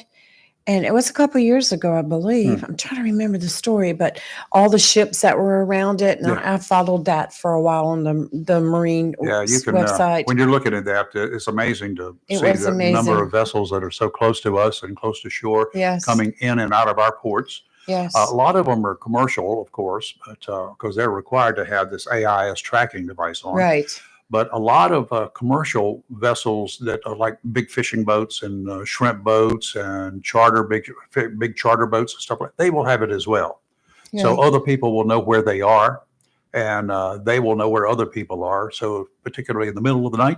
And it was a couple years ago, I believe. I'm trying to remember the story, but all the ships that were around it, and Yeah. I followed that for a while on the Marine Yeah, you can, website. when you're looking at that, it's amazing to It see was the number amazing. of vessels that are so close to us and close to shore Yes. coming in and out of our ports. Yes. A lot of them are commercial, of course, but because they're required to have this AIS tracking device on. Right. But a lot of commercial vessels that are like big fishing boats and shrimp boats and big charter boats and stuff like that, they will have it as well. So Yeah. other people will know where they are, and they will know where other people are. So particularly in the middle of the night,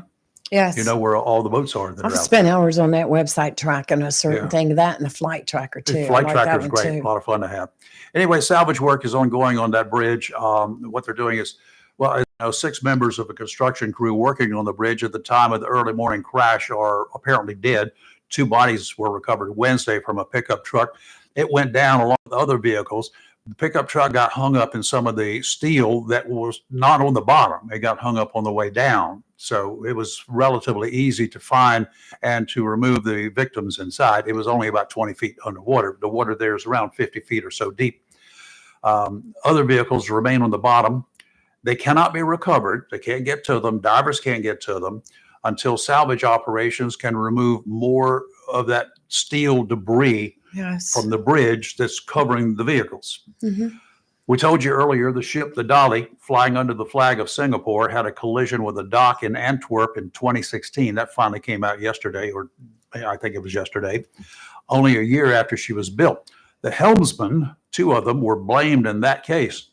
Yes. you know where all the boats are that I've are out spent hours on that website tracking a certain Yeah. thing, that and the flight tracker The too. I flight like that tracker is one great. too. A lot of fun to have. Anyway, salvage work is ongoing on that bridge. What they're doing is, well, 6 members of a construction crew working on the bridge at the time of the early morning crash are apparently dead. 2 bodies were recovered Wednesday from a pickup truck. It went down along with other vehicles. The pickup truck got hung up in some of the steel that was not on the bottom. It got hung up on the way down. So it was relatively easy to find and to remove the victims inside. It was only about 20 feet underwater. The water there is around 50 feet or so deep. Other vehicles remain on the bottom. They cannot be recovered. They can't get to them. Divers can't get to them until salvage operations can remove more of that steel debris Yes. from the bridge that's covering the vehicles. Mhm. We told you earlier the ship, the Dolly, flying under the flag of Singapore, had a collision with a dock in Antwerp in 2016. That finally came out yesterday, or I think it was yesterday, only a year after she was built. The helmsmen, 2 of them, were blamed in that case.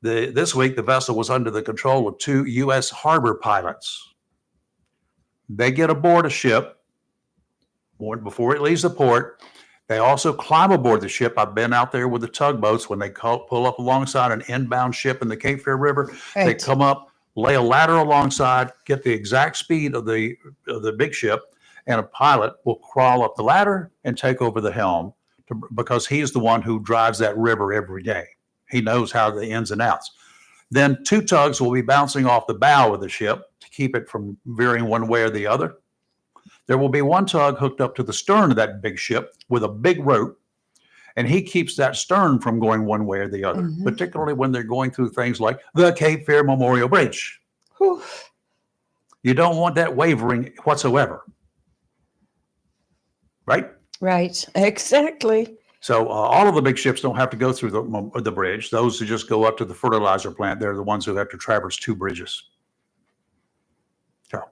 This week, the vessel was under the control of 2 U.S. harbor pilots. They get aboard a ship before it leaves the port. They also climb aboard the ship. I've been out there with the tugboats when they pull up alongside an inbound ship in the Cape Fear River. They Right. come up, lay a ladder alongside, get the exact speed of the big ship, and a pilot will crawl up the ladder and take over the helm because he's the one who drives that river every day. He knows how the ins and outs. Then 2 tugs will be bouncing off the bow of the ship to keep it from veering one way or the other. There will be 1 tug hooked up to the stern of that big ship with a big rope, and he keeps that stern from going one way or the other, particularly when they're going through things like the Cape Fear Memorial Bridge. Whew. You don't want that wavering whatsoever. Right? Right. Exactly. So all of the big ships don't have to go through the bridge. Those who just go up to the fertilizer plant, they're the ones who have to traverse 2 bridges. So,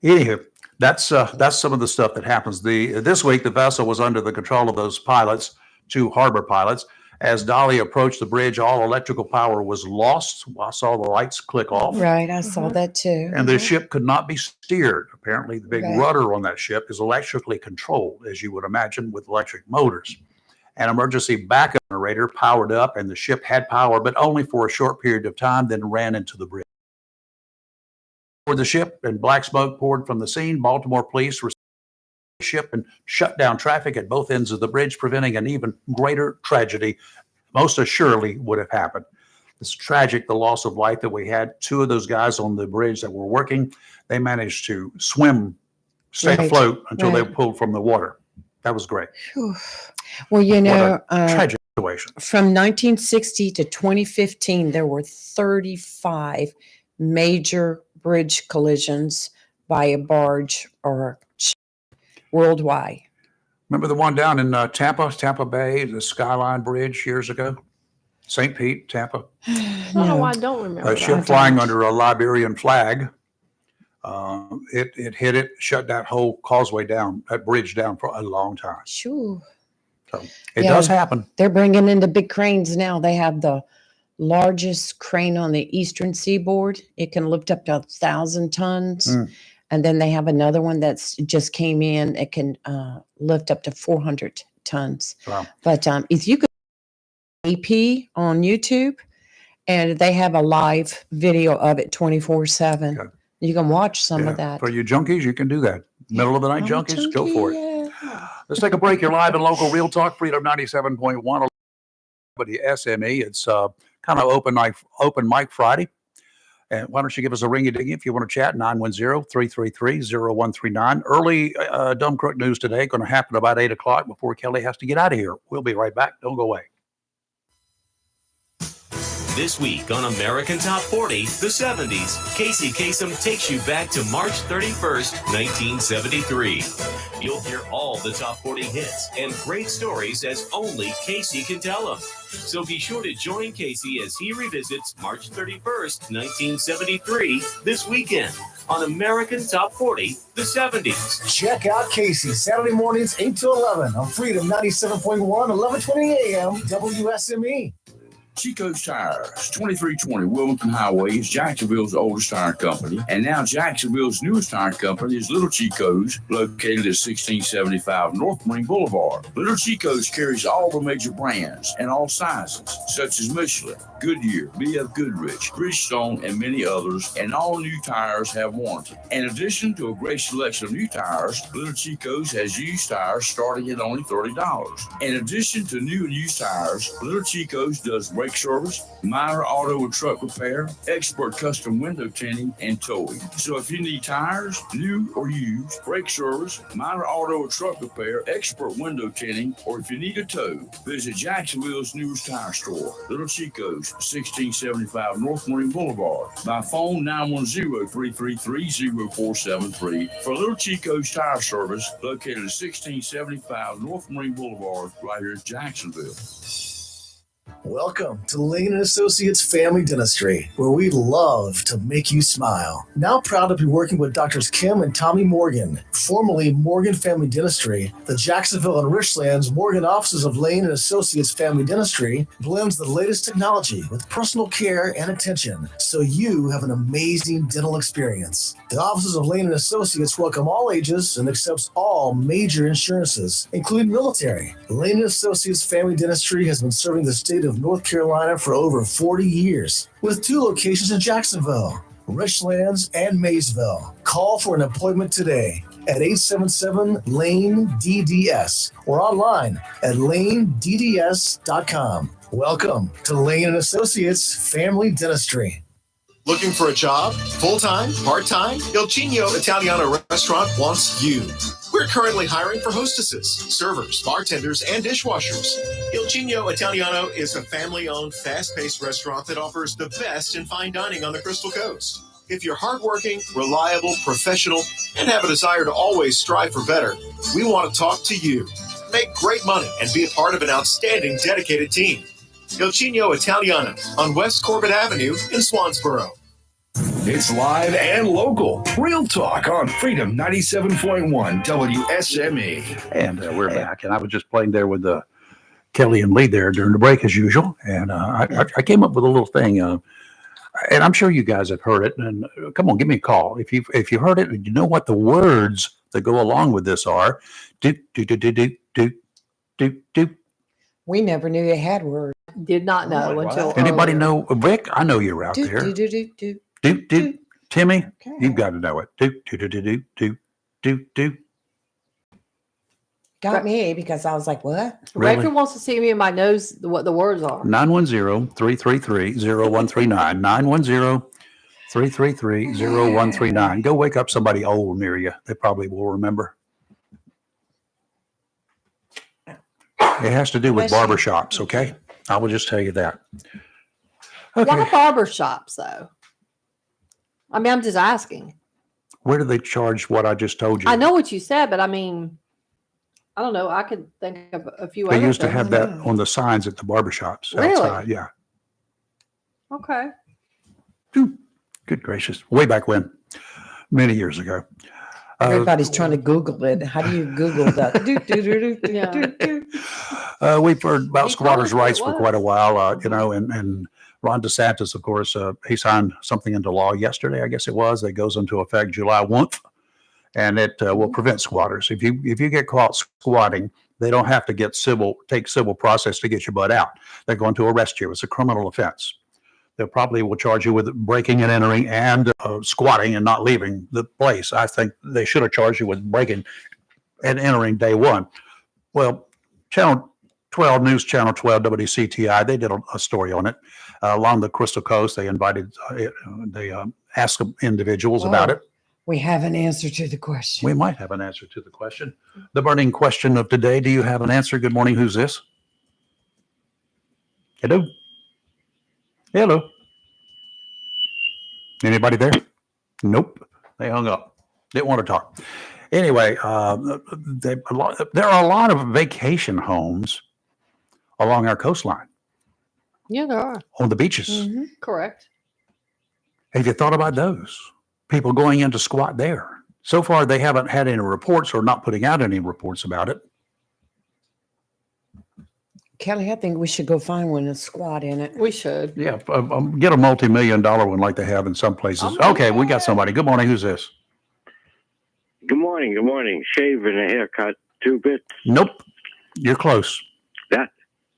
anywho, that's some of the stuff that happens. This week, the vessel was under the control of those pilots, 2 harbor pilots. As Dolly approached the bridge, all electrical power was lost. I saw the lights click off. Right. I saw that too. And the ship could not be steered. Apparently, the big Right. rudder on that ship is electrically controlled, as you would imagine, with electric motors. An emergency backup generator powered up, and the ship had power, but only for a short period of time, then ran into the bridge. For the ship, and black smoke poured from the scene, Baltimore police received the ship and shut down traffic at both ends of the bridge, preventing an even greater tragedy most assuredly would have happened. It's tragic, the loss of life that we had. 2 of those guys on the bridge that were working, they managed to swim, stay Right, afloat until they right. were pulled from the water. That was great. Whew. Well, you What know, a tragic situation. from 1960 to 2015, there were 35 major bridge collisions by a barge or ship worldwide. Remember the one down in Tampa Bay, the Skyline Bridge years ago? St. Pete, Tampa. I don't know why I don't remember A that. ship flying under a Liberian flag. It hit it, shut that whole causeway down, that bridge down for a long time. Sure. So it Yeah. does happen. They're bringing in the big cranes now. They have the largest crane on the eastern seaboard. It can lift up to 1,000 tons. Mm. And then they have another one that's just came in. It can lift up to 400 tons. Wow. But if you go to AP on YouTube, and they have a live video of it 24/7. Okay. You can watch some Yeah. of that. For you junkies, you can do that. Middle of the night I'm a junkies, go for it. junkie, Let's take a break. You're live and local, Real Talk, Freedom 97.1. But the SME, it's kind of open mic Friday. And why don't you give us a ring-a-ding if you want to chat, 910-333-0139. Early Dumb Crook News today, going to happen about 8 o'clock before Kelly has to get out of here. We'll be right back. Don't go away. This week on American Top 40, the 70s, Casey Kasem takes you back to March 31st, 1973. You'll hear all the top 40 hits and great stories as only Casey can tell them. So be sure to join Casey as he revisits March 31st, 1973 this weekend on American Top 40, the 70s. Check out Casey Saturday mornings 8 to 11 on Freedom 97.1, 1120 AM, WSME. Chico's Tires, 2320 Wilmington Highway, is Jacksonville's oldest tire company. And now Jacksonville's newest tire company is Little Chico's, located at 1675 North Marine Boulevard. Little Chico's carries all the major brands and all sizes, such as Michelin, Goodyear, B.F. Goodrich, Bridgestone, and many others, and all new tires have warranty. In addition to a great selection of new tires, Little Chico's has used tires starting at only $30. In addition to new and used tires, Little Chico's does brake service, minor auto and truck repair, expert custom window tinting, and towing. So if you need tires, new or used, brake service, minor auto or truck repair, expert window tinting, or if you need a tow, visit Jacksonville's newest tire store, Little Chico's, 1675 North Marine Boulevard. By phone, 910-333-0473 for Little Chico's Tire Service, located at 1675 North Marine Boulevard, right here in Jacksonville. Welcome to Lane & Associates Family Dentistry, where we love to make you smile. Now proud to be working with Doctors Kim and Tommy Morgan, formerly Morgan Family Dentistry. The Jacksonville and Richlands Morgan offices of Lane & Associates Family Dentistry blends the latest technology with personal care and attention, so you have an amazing dental experience. The offices of Lane & Associates welcome all ages and accepts all major insurances, including military. Lane & Associates Family Dentistry has been serving the state of North Carolina for over 40 years, with 2 locations in Jacksonville, Richlands, and Maysville. Call for an appointment today at 877-LANE-DDS or online at lanedds.com. Welcome to Lane & Associates Family Dentistry. Looking for a job? Full-time? Part-time? Il Cigno Italiano Restaurant wants you. We're currently hiring for hostesses, servers, bartenders, and dishwashers. Il Cigno Italiano is a family-owned, fast-paced restaurant that offers the best in fine dining on the Crystal Coast. If you're hardworking, reliable, professional, and have a desire to always strive for better, we want to talk to you. Make great money and be a part of an outstanding, dedicated team. Il Cigno Italiano on West Corbett Avenue in Swansboro. It's live and local. Real talk on Freedom 97.1 WSME. And we're back. And I was just playing there with Kelly and Lee there during the break as usual. And I came up with a little thing. And I'm sure you guys have heard it. And come on, give me a call. If you heard it and you know what the words that go along with this are. Do, do, do, do, do, do, do, do. We never knew they had words. Did not know until Anybody earlier. know? Rick, I know you're out Do, there. do, do, do, do. Do, do. Timmy, Okay. you've got to know it. Do, do, do, do, do, do, do, do. Got me because I was like, what? Really? Rachel wants to see me in my nose what the words are. 910-333-0139. 910-333-0139. Go wake up somebody old near you. They probably will remember. It has to do with Bless you. barbershops, okay? I will just tell you that. Why Okay. barber shops though? I mean, I'm just asking. Where do they charge what I just told you? I know what you said, but I mean, I don't know. I could think of a few They other used to things. have that on the signs at the barbershops Really? outside. Yeah. Okay. Good gracious. Way back when, many years ago. Everybody's trying to Google it. How do you Google that? Do, do, do, do, do, Yeah. do, do. We've heard about He squatters' told us rights it for was. quite a while, and Ron DeSantis, of course, he signed something into law yesterday, I guess it was, that goes into effect July 1st, and it will prevent squatters. If you get caught squatting, they don't have to take civil process to get your butt out. They're going to arrest you. It's a criminal offense. They probably will charge you with breaking and entering and squatting and not leaving the place. I think they should have charged you with breaking and entering day one. Well, Channel 12 News, Channel 12 WCTI, they did a story on it along the Crystal Coast. They invited, they asked individuals about it. We have an answer to the question. We might have an answer to the question. The burning question of today. Do you have an answer? Good morning. Who's this? Hello. Hello. Anybody there? Nope. They hung up. Didn't want to talk. Anyway, there are a lot of vacation homes along our coastline, Yeah, there are. on the beaches. Mm-hmm. Correct. Have you thought about those? People going in to squat there. So far, they haven't had any reports or not putting out any reports about it. Kelly, I think we should go find one and squat in it. We should. Yeah, get a multi-million-dollar one like they have in some places. Okay, we got somebody. Good morning. Who's this? Good morning. Good morning. Shave and a haircut, 2 bits. Nope. You're close.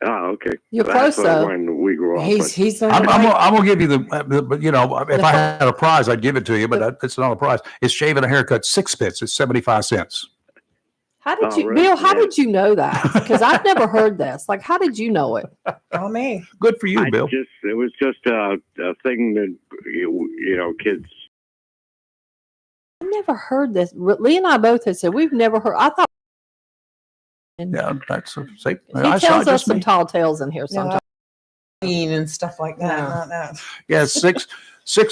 Okay. You're That's close, what I though. wanted to wiggle off. He's on I'm the right. going to give you but you know, if I had a prize, I'd give it to you, but it's not a prize. It's shave and a haircut, 6 bits. It's 75 cents. How did Oh, you, really? Bill? How Yeah. did you know that? Because I've never heard this. Like, how did you know it? Oh, me. Good for you, Bill. It was just a thing that, you know, kids. I never heard this. Lee and I both had said we've never heard. I thought Yeah, that's a safe. he tells us some tall tales in here sometimes. And stuff like that. Yeah. Not that. Yeah, six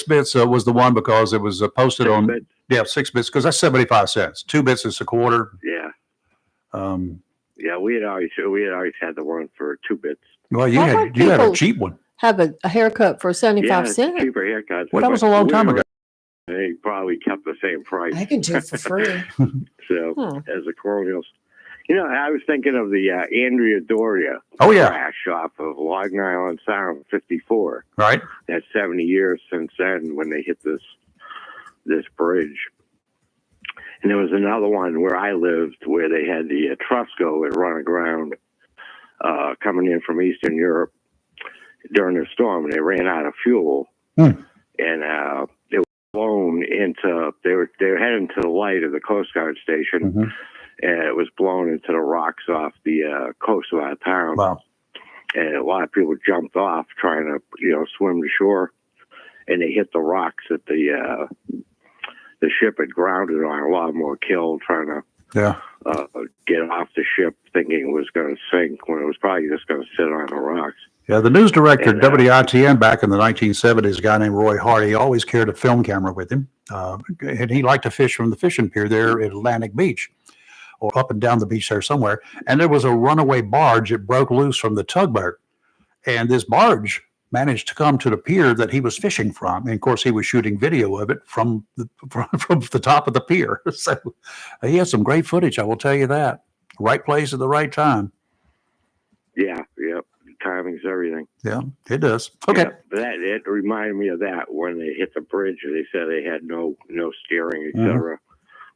bits was the one because it was posted on. 6 bits. Yeah, 6 bits because that's 75 cents. 2 bits is a quarter. Yeah. Yeah, we had always had the one for 2 bits. Well, you Why had don't you had a people cheap one. Have a haircut for 75 Yeah, cents. cheaper haircuts. Well, that was a but long we time were- ago. They probably kept the same price. I can do it for free. So as the Colonials, I was thinking of the Andrea Doria crash off of Long Island Sound 54. Right. That's 70 years since then when they hit this bridge. And there was another one where I lived where they had the Etrusco that run aground coming in from Eastern Europe during the storm, and they ran out of fuel. And they were blown into, they were heading to the light of the Coast Guard station, and it was blown into the rocks off the coast of our town. Wow. And a lot of people jumped off trying to, swim to shore, and they hit the rocks that the ship had grounded on. A lot more killed trying to get off the ship, thinking it was going to sink when it was probably just going to sit on the rocks. Yeah, the news director at WITN back in the 1970s, a guy named Roy Hardy, always carried a film camera with him. And he liked to fish from the fishing pier there at Atlantic Beach, or up and down the beach there somewhere. And there was a runaway barge that broke loose from the tugboat. And this barge managed to come to the pier that he was fishing from. And of course, he was shooting video of it from the top of the pier. So he had some great footage, I will tell you that. Right place at the right time. Yeah. Timing's everything. Yeah, it does. Okay. Yeah, it reminded me of that when they hit the bridge. They said they had no steering, etc.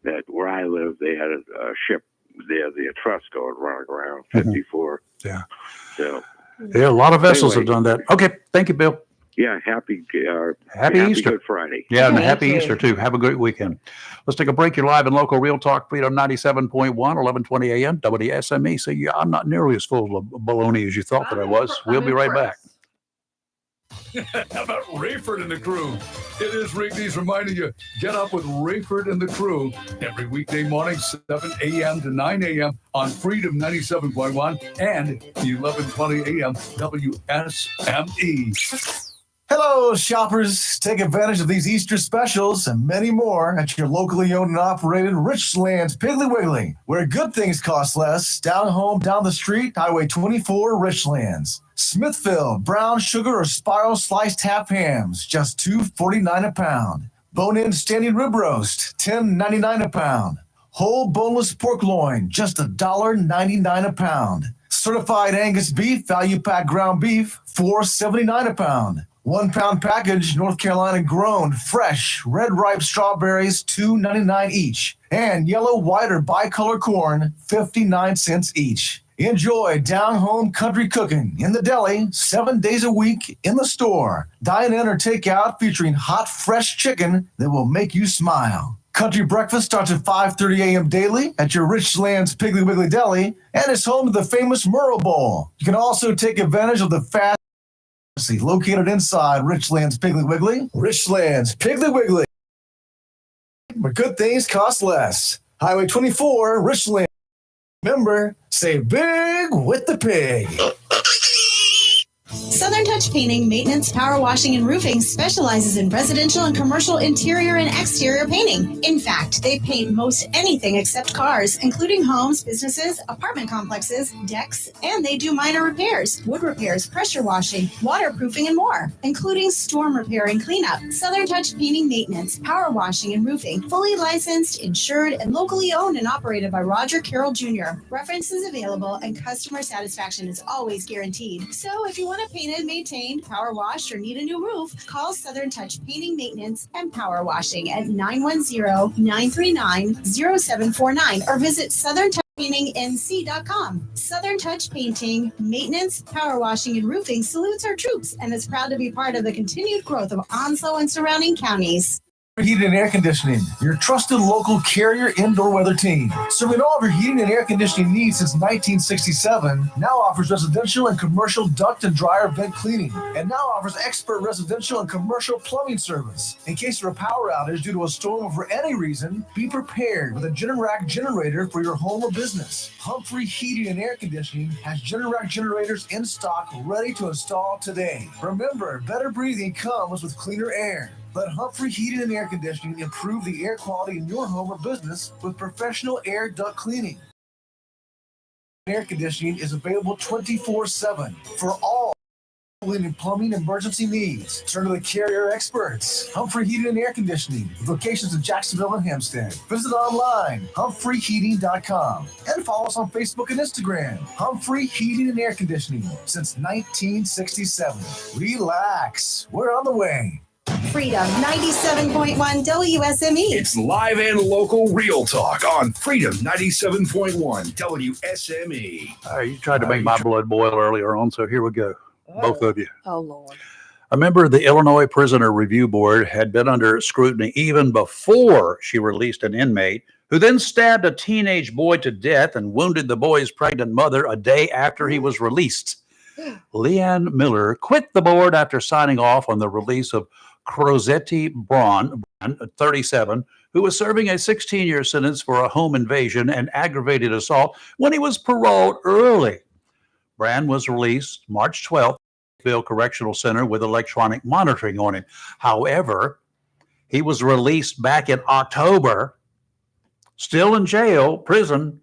That where I live, they had a ship there, the Etrusco, had run aground 54. Yeah. So. Yeah, a lot of vessels Anyway. have done that. Okay, thank you, Bill. Yeah, happy Easter. Good Friday. Yeah, and Thank happy you. Easter too. Have a great weekend. Let's take a break. You're live and local Real Talk Freedom 97.1, 1120 a.m. WSME. So yeah, I'm not nearly as full of baloney as you thought that I was. We'll be right back. How about Rayford and the crew? It is Rick Dees reminding you, get up with Rayford and the crew every weekday morning, 7 a.m. to 9 a.m. on Freedom 97.1 and 1120 a.m. WSME. Hello, shoppers. Take advantage of these Easter specials and many more at your locally owned and operated Richlands Piggly Wiggly, where good things cost less. Down home, down the street, Highway 24, Richlands. Smithfield, brown sugar or spiral sliced half hams, just $2.49 a pound. Bone-in standing rib roast, $10.99 a pound. Whole boneless pork loin, just $1.99 a pound. Certified Angus beef, value pack ground beef, $4.79 a pound. 1 pound package, North Carolina grown, fresh, red ripe strawberries, $2.99 each. And yellow, white, or bicolor corn, 59 cents each. Enjoy down-home country cooking in the deli 7 days a week in the store. Dine in or take out featuring hot, fresh chicken that will make you smile. Country breakfast starts at 5:30 a.m. daily at your Richlands Piggly Wiggly Deli and is home to the famous Merle Bowl. You can also take advantage of the fast located inside Richlands Piggly Wiggly. Richlands Piggly Wiggly, where good things cost less. Highway 24, Richlands. Remember, save big with the pig. Southern Touch Painting, Maintenance, Power Washing, and Roofing specializes in residential and commercial interior and exterior painting. In fact, they paint most anything except cars, including homes, businesses, apartment complexes, decks, and they do minor repairs, wood repairs, pressure washing, waterproofing, and more, including storm repair and cleanup. Southern Touch Painting, Maintenance, Power Washing, and Roofing, fully licensed, insured, and locally owned and operated by Roger Carroll Jr. References available and customer satisfaction is always guaranteed. So if you want to paint it, maintained, power washed, or need a new roof, call Southern Touch Painting, Maintenance, and Power Washing at 910-939-0749 or visit southerntouchpaintingnc.com. Southern Touch Painting, Maintenance, Power Washing, and Roofing salutes our troops and is proud to be part of the continued growth of Onslow and surrounding counties. Heating and Air Conditioning, your trusted local Carrier indoor weather team. Serving all of your heating and air conditioning needs since 1967, now offers residential and commercial duct and dryer vent cleaning, and now offers expert residential and commercial plumbing service. In case of a power outage due to a storm or for any reason, be prepared with a Generac generator for your home or business. Humphrey Heating and Air Conditioning has Generac generators in stock ready to install today. Remember, better breathing comes with cleaner air. Let Humphrey Heating and Air Conditioning improve the air quality in your home or business with professional air duct cleaning. Air conditioning is available 24/7 for all and plumbing emergency needs. Turn to the Carrier experts. Humphrey Heating and Air Conditioning, with locations in Jacksonville and Hampstead. Visit online, humphreyheating.com, and follow us on Facebook and Instagram. Humphrey Heating and Air Conditioning since 1967. Relax, we're on the way. Freedom 97.1 WSME. It's live and local real talk on Freedom 97.1 WSME. You tried to make my blood boil earlier on, so here we go. Both of you. Oh, Lord. A member of the Illinois Prisoner Review Board had been under scrutiny even before she released an inmate who then stabbed a teenage boy to death and wounded the boy's pregnant mother a day after he was released. Leanne Miller quit the board after signing off on the release of Crosetti Braun, 37, who was serving a 16-year sentence for a home invasion and aggravated assault when he was paroled early. Brand was released March 12th at Ville Correctional Center with electronic monitoring on him. However, he was released back in October, still in prison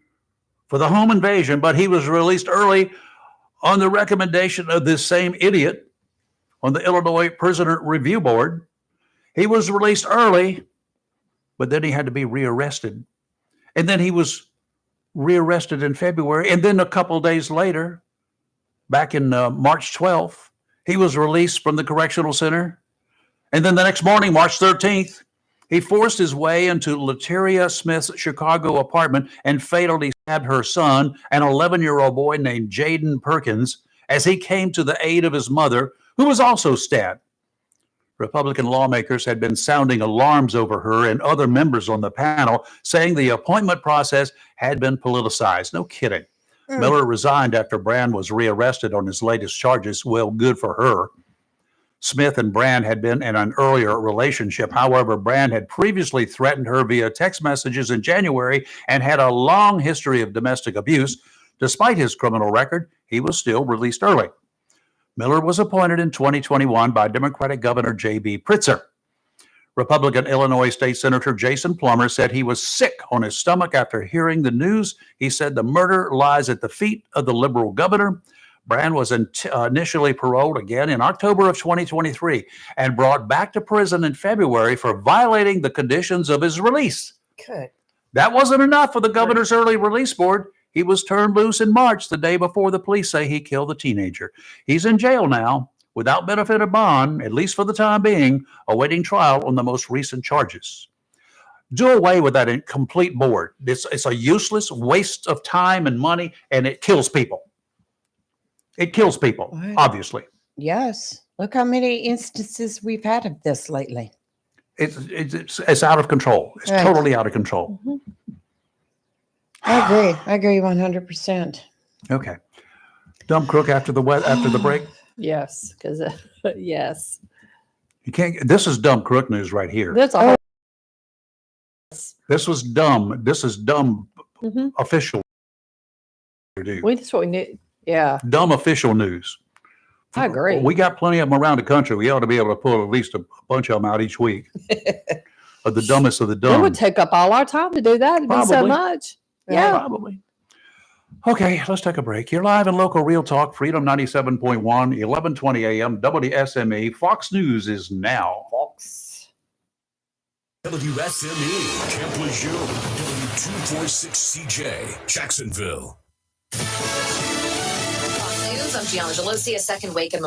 for the home invasion, but he was released early on the recommendation of this same idiot on the Illinois Prisoner Review Board. He was released early, but then he had to be rearrested. And then he was rearrested in February. And then a couple days later, back in March 12th, he was released from the correctional center. And then the next morning, March 13th, he forced his way into Lateria Smith's Chicago apartment and fatally stabbed her son, an 11-year-old boy named Jaden Perkins, as he came to the aid of his mother, who was also stabbed. Republican lawmakers had been sounding alarms over her and other members on the panel, saying the appointment process had been politicized. No kidding. Miller resigned after Brand was rearrested on his latest charges. Well, good for her. Smith and Brand had been in an earlier relationship. However, Brand had previously threatened her via text messages in January and had a long history of domestic abuse. Despite his criminal record, he was still released early. Miller was appointed in 2021 by Democratic Governor J.B. Pritzker. Republican Illinois State Senator Jason Plummer said he was sick on his stomach after hearing the news. He said the murder lies at the feet of the liberal governor. Brand was initially paroled again in October of 2023 and brought back to prison in February for violating the conditions of his release. Good. That wasn't enough for the governor's early release board. He was turned loose in March, the day before the police say he killed the teenager. He's in jail now without benefit of bond, at least for the time being, awaiting trial on the most recent charges. Do away with that incomplete board. It's a useless waste of time and money, and it kills people. It kills people, Wow. obviously. Yes. Look how many instances we've had of this lately. It's out of control. It's Right. totally out of control. I agree 100%. Okay. Dumb crook after the break. Yes, because yes. You can't. This is dumb crook news right here. That's all. This was dumb. This is dumb official news. That's what we need. Yeah, Dumb official news. I agree. We got plenty of them around the country. We ought to be able to pull at least a bunch of them out each week. Of the dumbest of the It dumb. would take up all our time to do that. It'd be so Probably. much. Yeah. Probably. Okay, let's take a break. You're live in local real talk, Freedom 97.1, 1120 AM, WSME. Fox News is now. Fox. WSME, Camp Lejeune, W246CJ, Jacksonville. Fox News, I'm Gianna Gelosi. A second wake and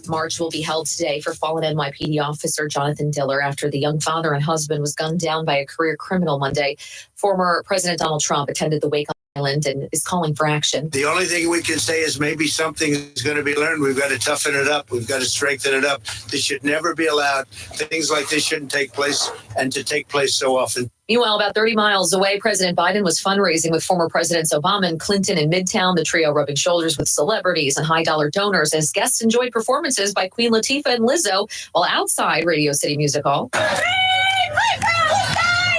march will be held today for fallen NYPD officer Jonathan Diller after the young father and husband was gunned down by a career criminal Monday. Former President Donald Trump attended the wake on Island and is calling for action. The only thing we can say is maybe something is going to be learned. We've got to toughen it up. We've got to strengthen it up. This should never be allowed. Things like this shouldn't take place, and to take place so often. Meanwhile, about 30 miles away, President Biden was fundraising with former Presidents Obama and Clinton in Midtown, the trio rubbing shoulders with celebrities and high-dollar donors as guests enjoyed performances by Queen Latifah and Lizzo, while outside Radio City Music Hall,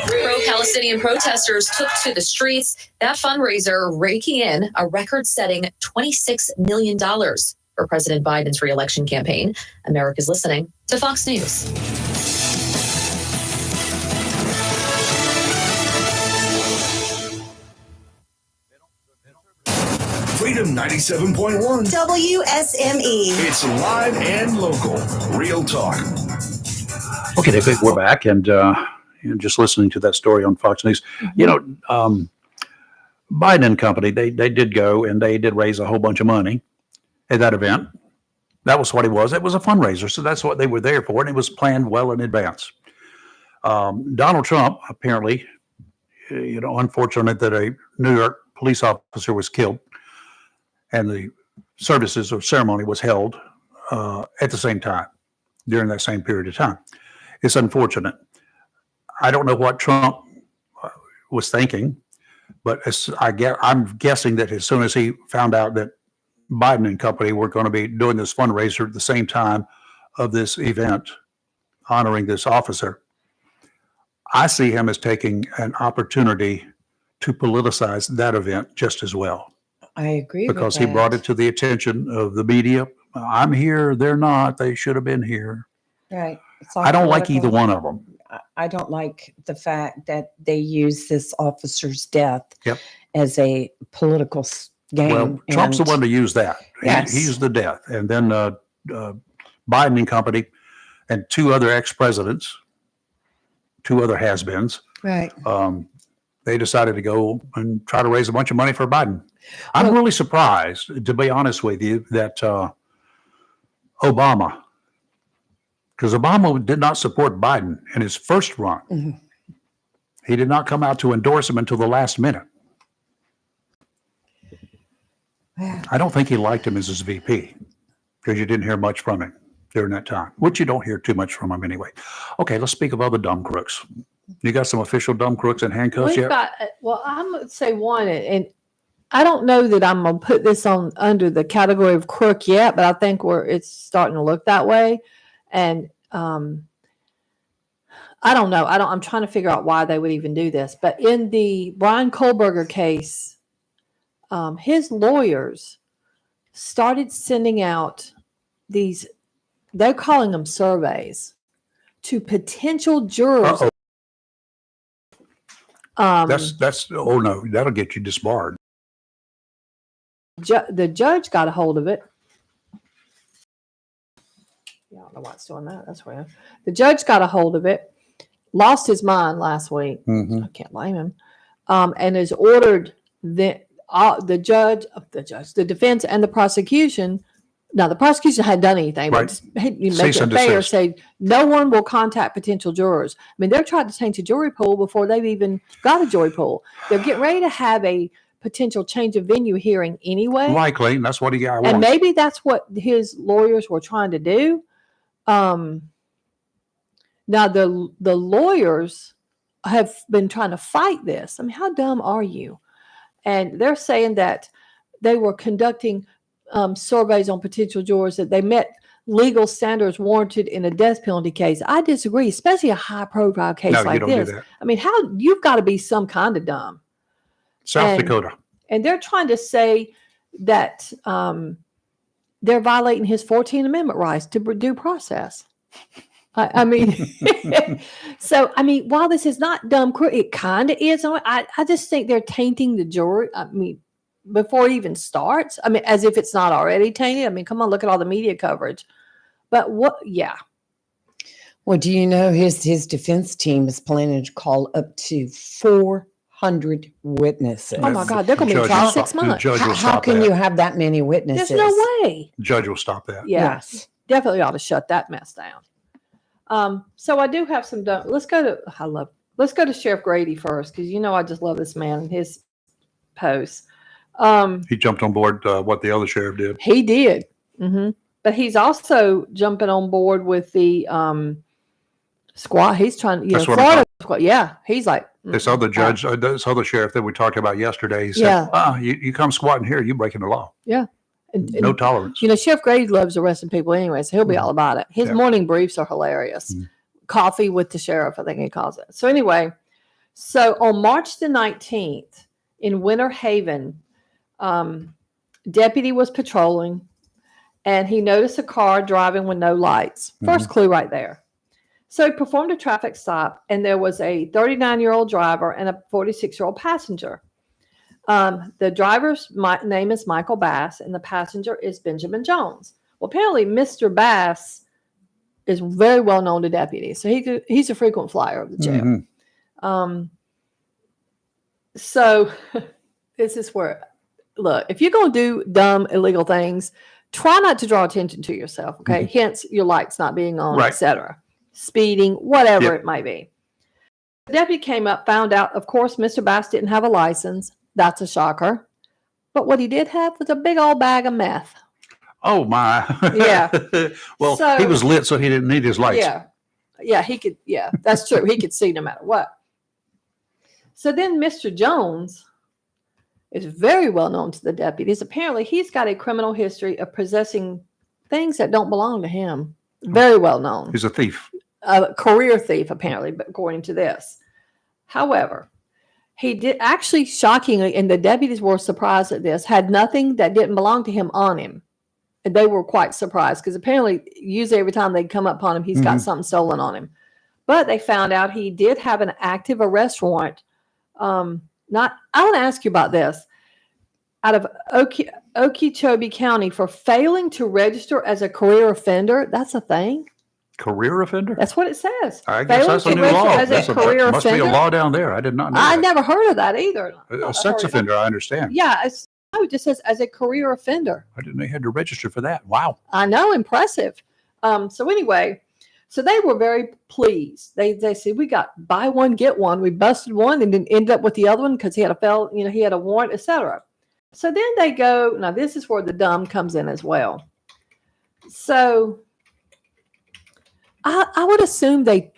pro-Palestinian protesters took to the streets. That fundraiser raking in a record-setting $26 million for President Biden's re-election campaign. America's listening to Fox News. Freedom 97.1. WSME. It's live and local. Real talk. Okay, David, we're back and just listening to that story on Fox News. You know, Biden and company, they did go and they did raise a whole bunch of money at that event. That was what it was. It was a fundraiser, so that's what they were there for, and it was planned well in advance. Donald Trump, apparently, unfortunate that a New York police officer was killed and the services or ceremony was held at the same time during that same period of time. It's unfortunate. I don't know what Trump was thinking, but I'm guessing that as soon as he found out that Biden and company were going to be doing this fundraiser at the same time of this event honoring this officer, I see him as taking an opportunity to politicize that event just as well. I agree because with he brought it to the attention of the media. I'm here, they're not, they should have been here. Right. It's I don't like either political. one of them. I don't like the fact that they use this officer's death Yep. as a political game. Well, Trump's the one to use that. Yes. He's the death. And then Biden and company and two other ex-presidents, two other has-beens, Right. they decided to go and try to raise a bunch of money for Biden. I'm really surprised, to be honest with you, that Obama, because Obama did not support Biden in his first run. Mm-hmm. He did not come out to endorse him until the last minute. I don't think he liked him as his VP because you didn't hear much from him during that time, which you don't hear too much from him anyway. Okay, let's speak of other dumb crooks. You got some official dumb crooks in handcuffs We've yet? got, well, I'm going to say one, and I don't know that I'm going to put this on under the category of crook yet, but I think it's starting to look that way. And I don't know. I'm trying to figure out why they would even do this. But in the Brian Kohlberger case, his lawyers started sending out these, they're calling them surveys, to potential jurors. That's oh no, that'll get you disbarred. The judge got a hold of it. Yeah, I don't know why it's doing that. That's weird. The judge got a hold of it, lost his mind last week. Mhm. I can't blame him. And has ordered the defense and the prosecution. Now, the prosecution hadn't done anything, Right. but you make Cease it and fair, desist. say no one will contact potential jurors. I mean, they're trying to change the jury pool before they've even got a jury pool. They're getting ready to have a potential change of venue hearing anyway. Likely, and that's what he got. And maybe that's what his lawyers were trying to do. Now the lawyers have been trying to fight this. I mean, how dumb are you? And they're saying that they were conducting surveys on potential jurors, that they met legal standards warranted in a death penalty case. I disagree, especially a high profile case No, you like don't do this. that. I mean, you've got to be some kind of dumb. South Dakota. And they're trying to say that they're violating his 14th Amendment rights to due process. I mean, so, I mean, while this is not dumb, it kind of is. I just think they're tainting the jury. I mean, before it even starts. I mean, as if it's not already tainted. I mean, come on, look at all the media coverage. But yeah. Well, do you know his defense team is planning to call up to 400 witnesses? Oh my God, they're going to be in trial 6 months. How can you have that many witnesses? There's no way. The judge will stop that. Yes. Definitely ought to shut that mess down. So I do have some. Let's go to Sheriff Grady first, because I just love this man and his posts. He jumped on board what the other sheriff did. He did, but he's also jumping on board with the squad. He's trying, That's what I'm Florida squad. Yeah, he's like This other judge, this other sheriff that we talked about yesterday, he said, you come squatting here, you're breaking the law. Yeah. No tolerance. Sheriff Grady loves arresting people anyway, so he'll be all about it. His morning briefs are hilarious. Coffee with the sheriff, I think he calls it. So anyway, on March the 19th in Winter Haven, deputy was patrolling and he noticed a car driving with no lights. First clue right there. So he performed a traffic stop and there was a 39-year-old driver and a 46-year-old passenger. The driver's name is Michael Bass, and the passenger is Benjamin Jones. Well, apparently, Mr. Bass is very well known to deputies, so he's a frequent flyer of the jail. So this is where, look, if you're going to do dumb, illegal things, try not to draw attention to yourself, okay? Hence your lights not being on, Right. etc. Speeding, whatever it might be. The deputy came up, found out, of course, Mr. Bass didn't have a license. That's a shocker. But what he did have was a big old bag of meth. Oh, my. Yeah. Well, So- he was lit, so he didn't need his lights. Yeah. Yeah, he could. Yeah, that's true. He could see no matter what. So then Mr. Jones is very well known to the deputies. Apparently, he's got a criminal history of possessing things that don't belong to him. Very well known. He's a thief. A career thief, apparently, but according to this. However, he did actually, shockingly, and the deputies were surprised at this, had nothing that didn't belong to him on him. And they were quite surprised because apparently, usually every time they'd come upon him, he's got something stolen on him. But they found out he did have an active arrest warrant. I want to ask you about this. Out of Okeechobee County for failing to register as a career offender. That's a thing. Career offender? That's what it says. I guess that's a new law. That's career must be offender. a law down there. I did not know I that. never heard of that either. A sex offender, I understand. Yeah, it just says as a career offender. I didn't know you had to register for that. Wow. I know, impressive. So anyway, so they were very pleased. They said, we got buy one, get one. We busted one and then ended up with the other one because he had he had a warrant, etc. So then they go, now this is where the dumb comes in as well. So I would assume they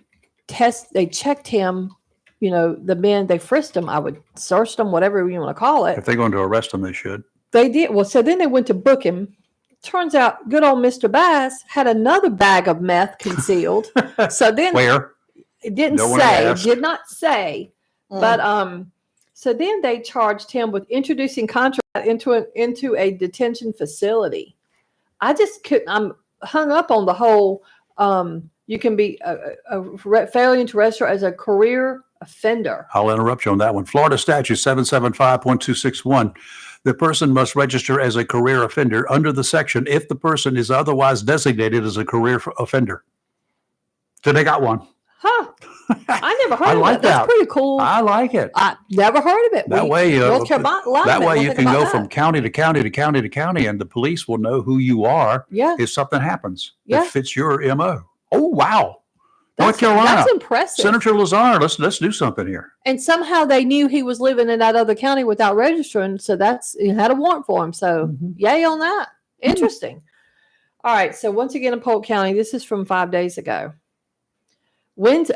checked him, the men, they frisked him. I would search them, whatever you want to call it. If they're going to arrest him, they should. They did. Well, so then they went to book him. Turns out good old Mr. Bass had another bag of meth concealed. So then Where? It didn't No one say, asked. did not say. But so then they charged him with introducing contraband into a detention facility. I just couldn't. I'm hung up on the whole. You can be failing to register as a career offender. I'll interrupt you on that one. Florida statute 775.261. The person must register as a career offender under the section if the person is otherwise designated as a career offender. So they got one. Huh. I never heard I of like it. That's that. pretty cool. I like it. I never heard of it. That way, North Carolina, that way you think can about go that. from county to county to county to county, and the police will know who you are Yeah. if something happens Yeah. that fits your MO. Oh, wow. North Carolina. That's impressive. Senator Lazar, let's do something here. And somehow they knew he was living in that other county without registering. So he had a warrant for him. So yay on that. Interesting. All right. So once again in Polk County, this is from 5 days ago. Last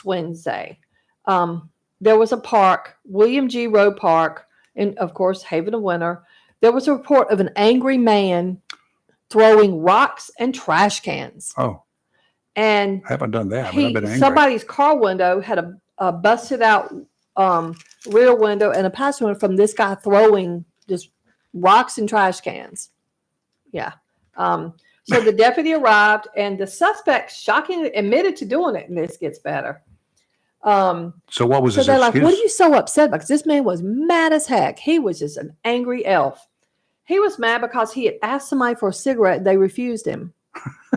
Wednesday, there was a park, William G. Rowe Park, in, of course, Haven of Winter. There was a report of an angry man throwing rocks and trash cans. Oh. And I haven't done that, but I've been angry. somebody's car window had a busted out rear window and a passenger window from this guy throwing just rocks and trash cans. Yeah. So the deputy arrived and the suspect shockingly admitted to doing it. And this gets better. So what was So his they're like, excuse? what are you so upset about? Because this man was mad as heck. He was just an angry elf. He was mad because he had asked somebody for a cigarette and they refused him.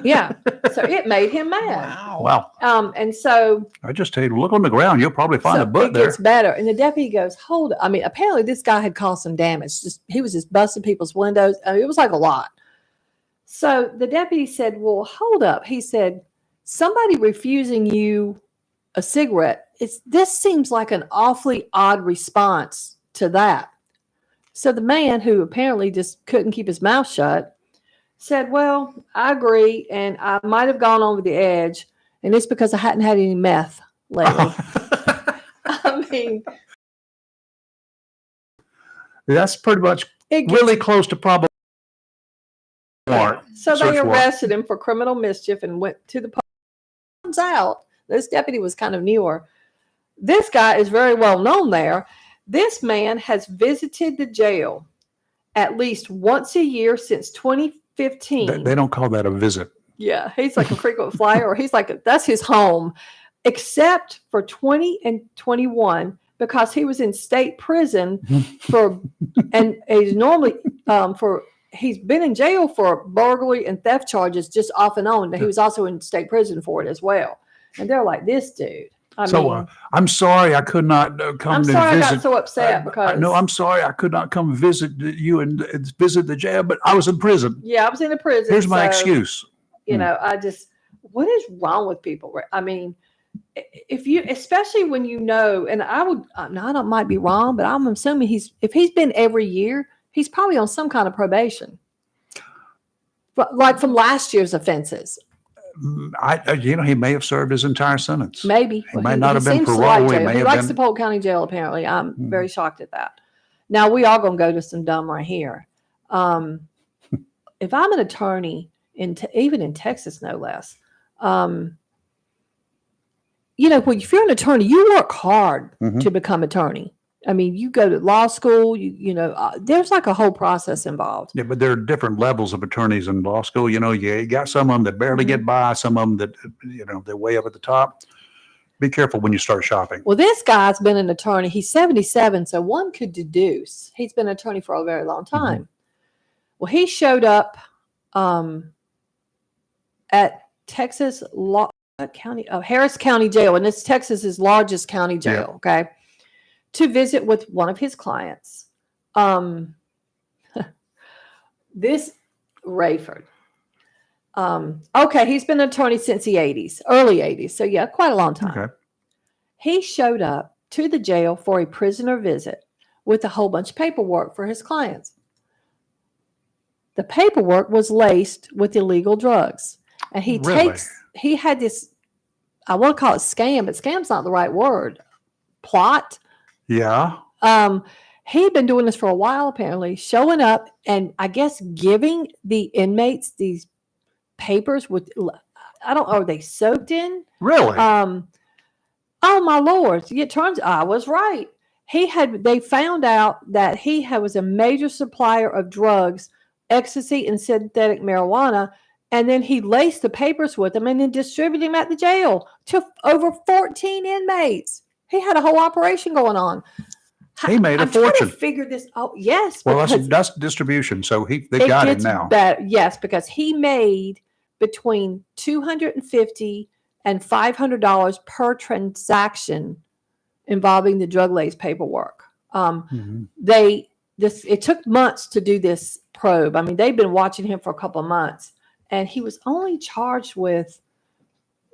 Yeah. So it made him mad. Wow. And so I just tell you, look on the ground. You'll probably find a butt it there. gets better. And the deputy goes, hold it. I mean, apparently this guy had caused some damage. He was just busting people's windows. I mean, it was like a lot. So the deputy said, well, hold up. He said, somebody refusing you a cigarette, this seems like an awfully odd response to that. So the man, who apparently just couldn't keep his mouth shut, said, well, I agree, and I might have gone over the edge, and it's because I hadn't had any meth lately. I mean, That's pretty much really close to probably. so they Search warrant. arrested him for criminal mischief and went to the police. Turns out this deputy was kind of newer. This guy is very well known there. This man has visited the jail at least once a year since 2015. They don't call that a visit. Yeah, he's like a frequent flyer, or he's like, that's his home. Except for 20 and 21, because he was in state prison for, and he's normally he's been in jail for burglary and theft charges just off and on. He was also in state prison for it as well. And they're like, this dude. I mean, I'm sorry I could not come I'm to sorry visit. I got so upset because. No, I'm sorry I could not come visit you and visit the jail, but I was in prison. Yeah, I was in a prison. Here's my so, excuse. You know, what is wrong with people? I mean, if you, especially when you know, and I might be wrong, but I'm assuming if he's been every year, he's probably on some kind of probation. But like from last year's offenses. He may have served his entire sentence. Maybe. He might not have been seems to paroled. Like he likes the Polk County Jail, apparently. I'm very shocked at that. Now, we are going to go to some dumb right here. If I'm an attorney, even in Texas, no less, if you're an attorney, you work hard to become attorney. I mean, you go to law school, there's like a whole process involved. Yeah, but there are different levels of attorneys in law school. You got some of them that barely get by, some of them that, they're way up at the top. Be careful when you start shopping. Well, this guy's been an attorney. He's 77, so one could deduce he's been an attorney for a very long time. Well, he showed up at Texas Harris County Jail, and it's Texas's largest county jail, okay, to visit with one of his clients. This Rayford. Okay, he's been an attorney since the early 80s. So yeah, quite a long time. Okay. He showed up to the jail for a prisoner visit with a whole bunch of paperwork for his clients. The paperwork was laced with illegal drugs. And he had this, I want to call it scam, but scam's not the right word. Plot. Yeah. He'd been doing this for a while, apparently, showing up and I guess giving the inmates these papers with, are they soaked in? Really? Oh my Lord. It turns I was right. They found out that he was a major supplier of drugs, ecstasy and synthetic marijuana. And then he laced the papers with them and then distributed them at the jail to over 14 inmates. He had a whole operation going on. He made a fortune. I'm trying to figure this out. Yes. Well, that's distribution. So they got it now. Yes, because he made between $250 and $500 per transaction involving the drug laced paperwork. It took months to do this probe. I mean, they've been watching him for a couple of months, and he was only charged with.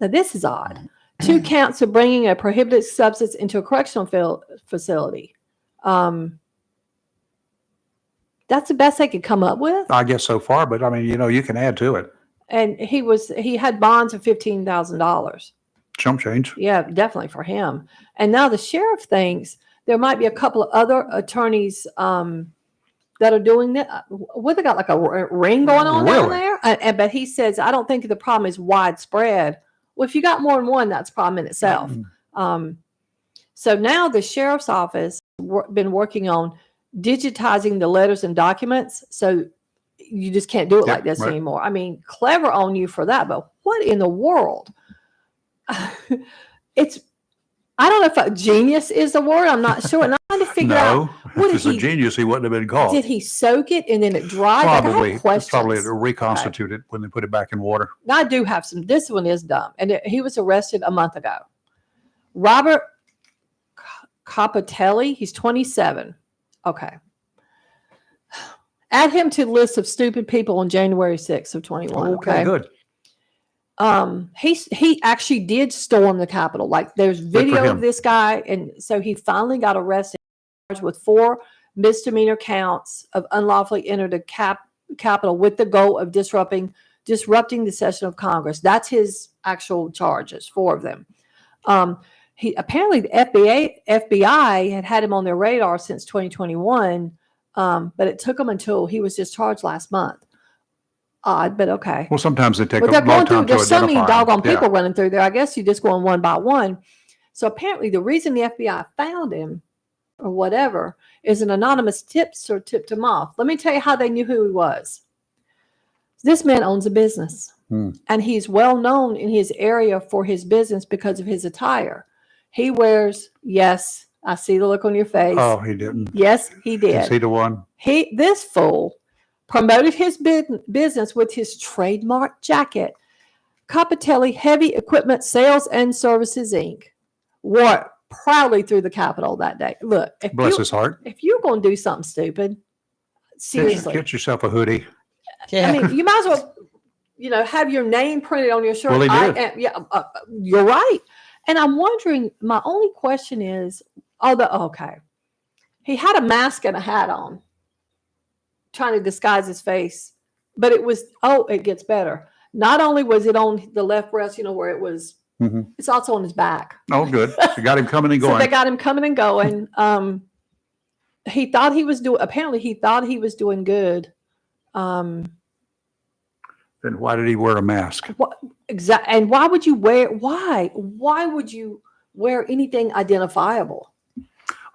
Now, this is odd. 2 counts of bringing a prohibited substance into a correctional facility. That's the best they could come up with. I guess so far, but I mean, you can add to it. And he had bonds of $15,000. Chump change. Yeah, definitely for him. And now the sheriff thinks there might be a couple of other attorneys that are doing that. What, they got like a ring going on down there? But he says, I don't think the problem is widespread. Well, if you got more than one, that's a problem in itself. So now the sheriff's office been working on digitizing the letters and documents. So you just can't do it like this anymore. I mean, clever on you for that, but what in the world? I don't know if genius is the word. I'm not sure. And I'm trying to figure out. If it's a genius, he wouldn't have been caught. Did he soak it and then it dried? Probably reconstitute it when they put it back in water. I do have some. This one is dumb. And he was arrested a month ago. Robert Capitelli, he's 27. Okay. Add him to the list of stupid people on January 6th of 21. Okay, good. He actually did storm the Capitol. Like there's video of this guy, and so he finally got arrested with 4 misdemeanor counts of unlawfully entered the Capitol with the goal of disrupting the session of Congress. That's his actual charges, 4 of them. He apparently the FBI had him on their radar since 2021, but it took him until he was discharged last month. Odd, but okay. Well, sometimes they take a long time to identify. There's so many doggone people running through there. I guess you just go on one by one. So apparently the reason the FBI found him or whatever is an anonymous tipster tipped him off. Let me tell you how they knew who he was. This man owns a business, and he's well known in his area for his business because of his attire. He wears, yes, I see the look on your face. Oh, he didn't. Yes, he did. Is he the one? This fool promoted his business with his trademark jacket. Capitelli Heavy Equipment Sales and Services Inc. wore it proudly through the Capitol that day. Look, Bless his heart. if you're going to do something stupid, seriously, Get yourself a hoodie. I mean, you might as well, have your name printed on your shirt. Well, he did. You're right. And I'm wondering, my only question is, he had a mask and a hat on, trying to disguise his face, but it gets better. Not only was it on the left breast, where it was, it's also on his back. Oh, good. So got him coming and So going. they got him coming and going. He thought he was doing good. Then why did he wear a mask? Exactly. And why would you wear anything identifiable?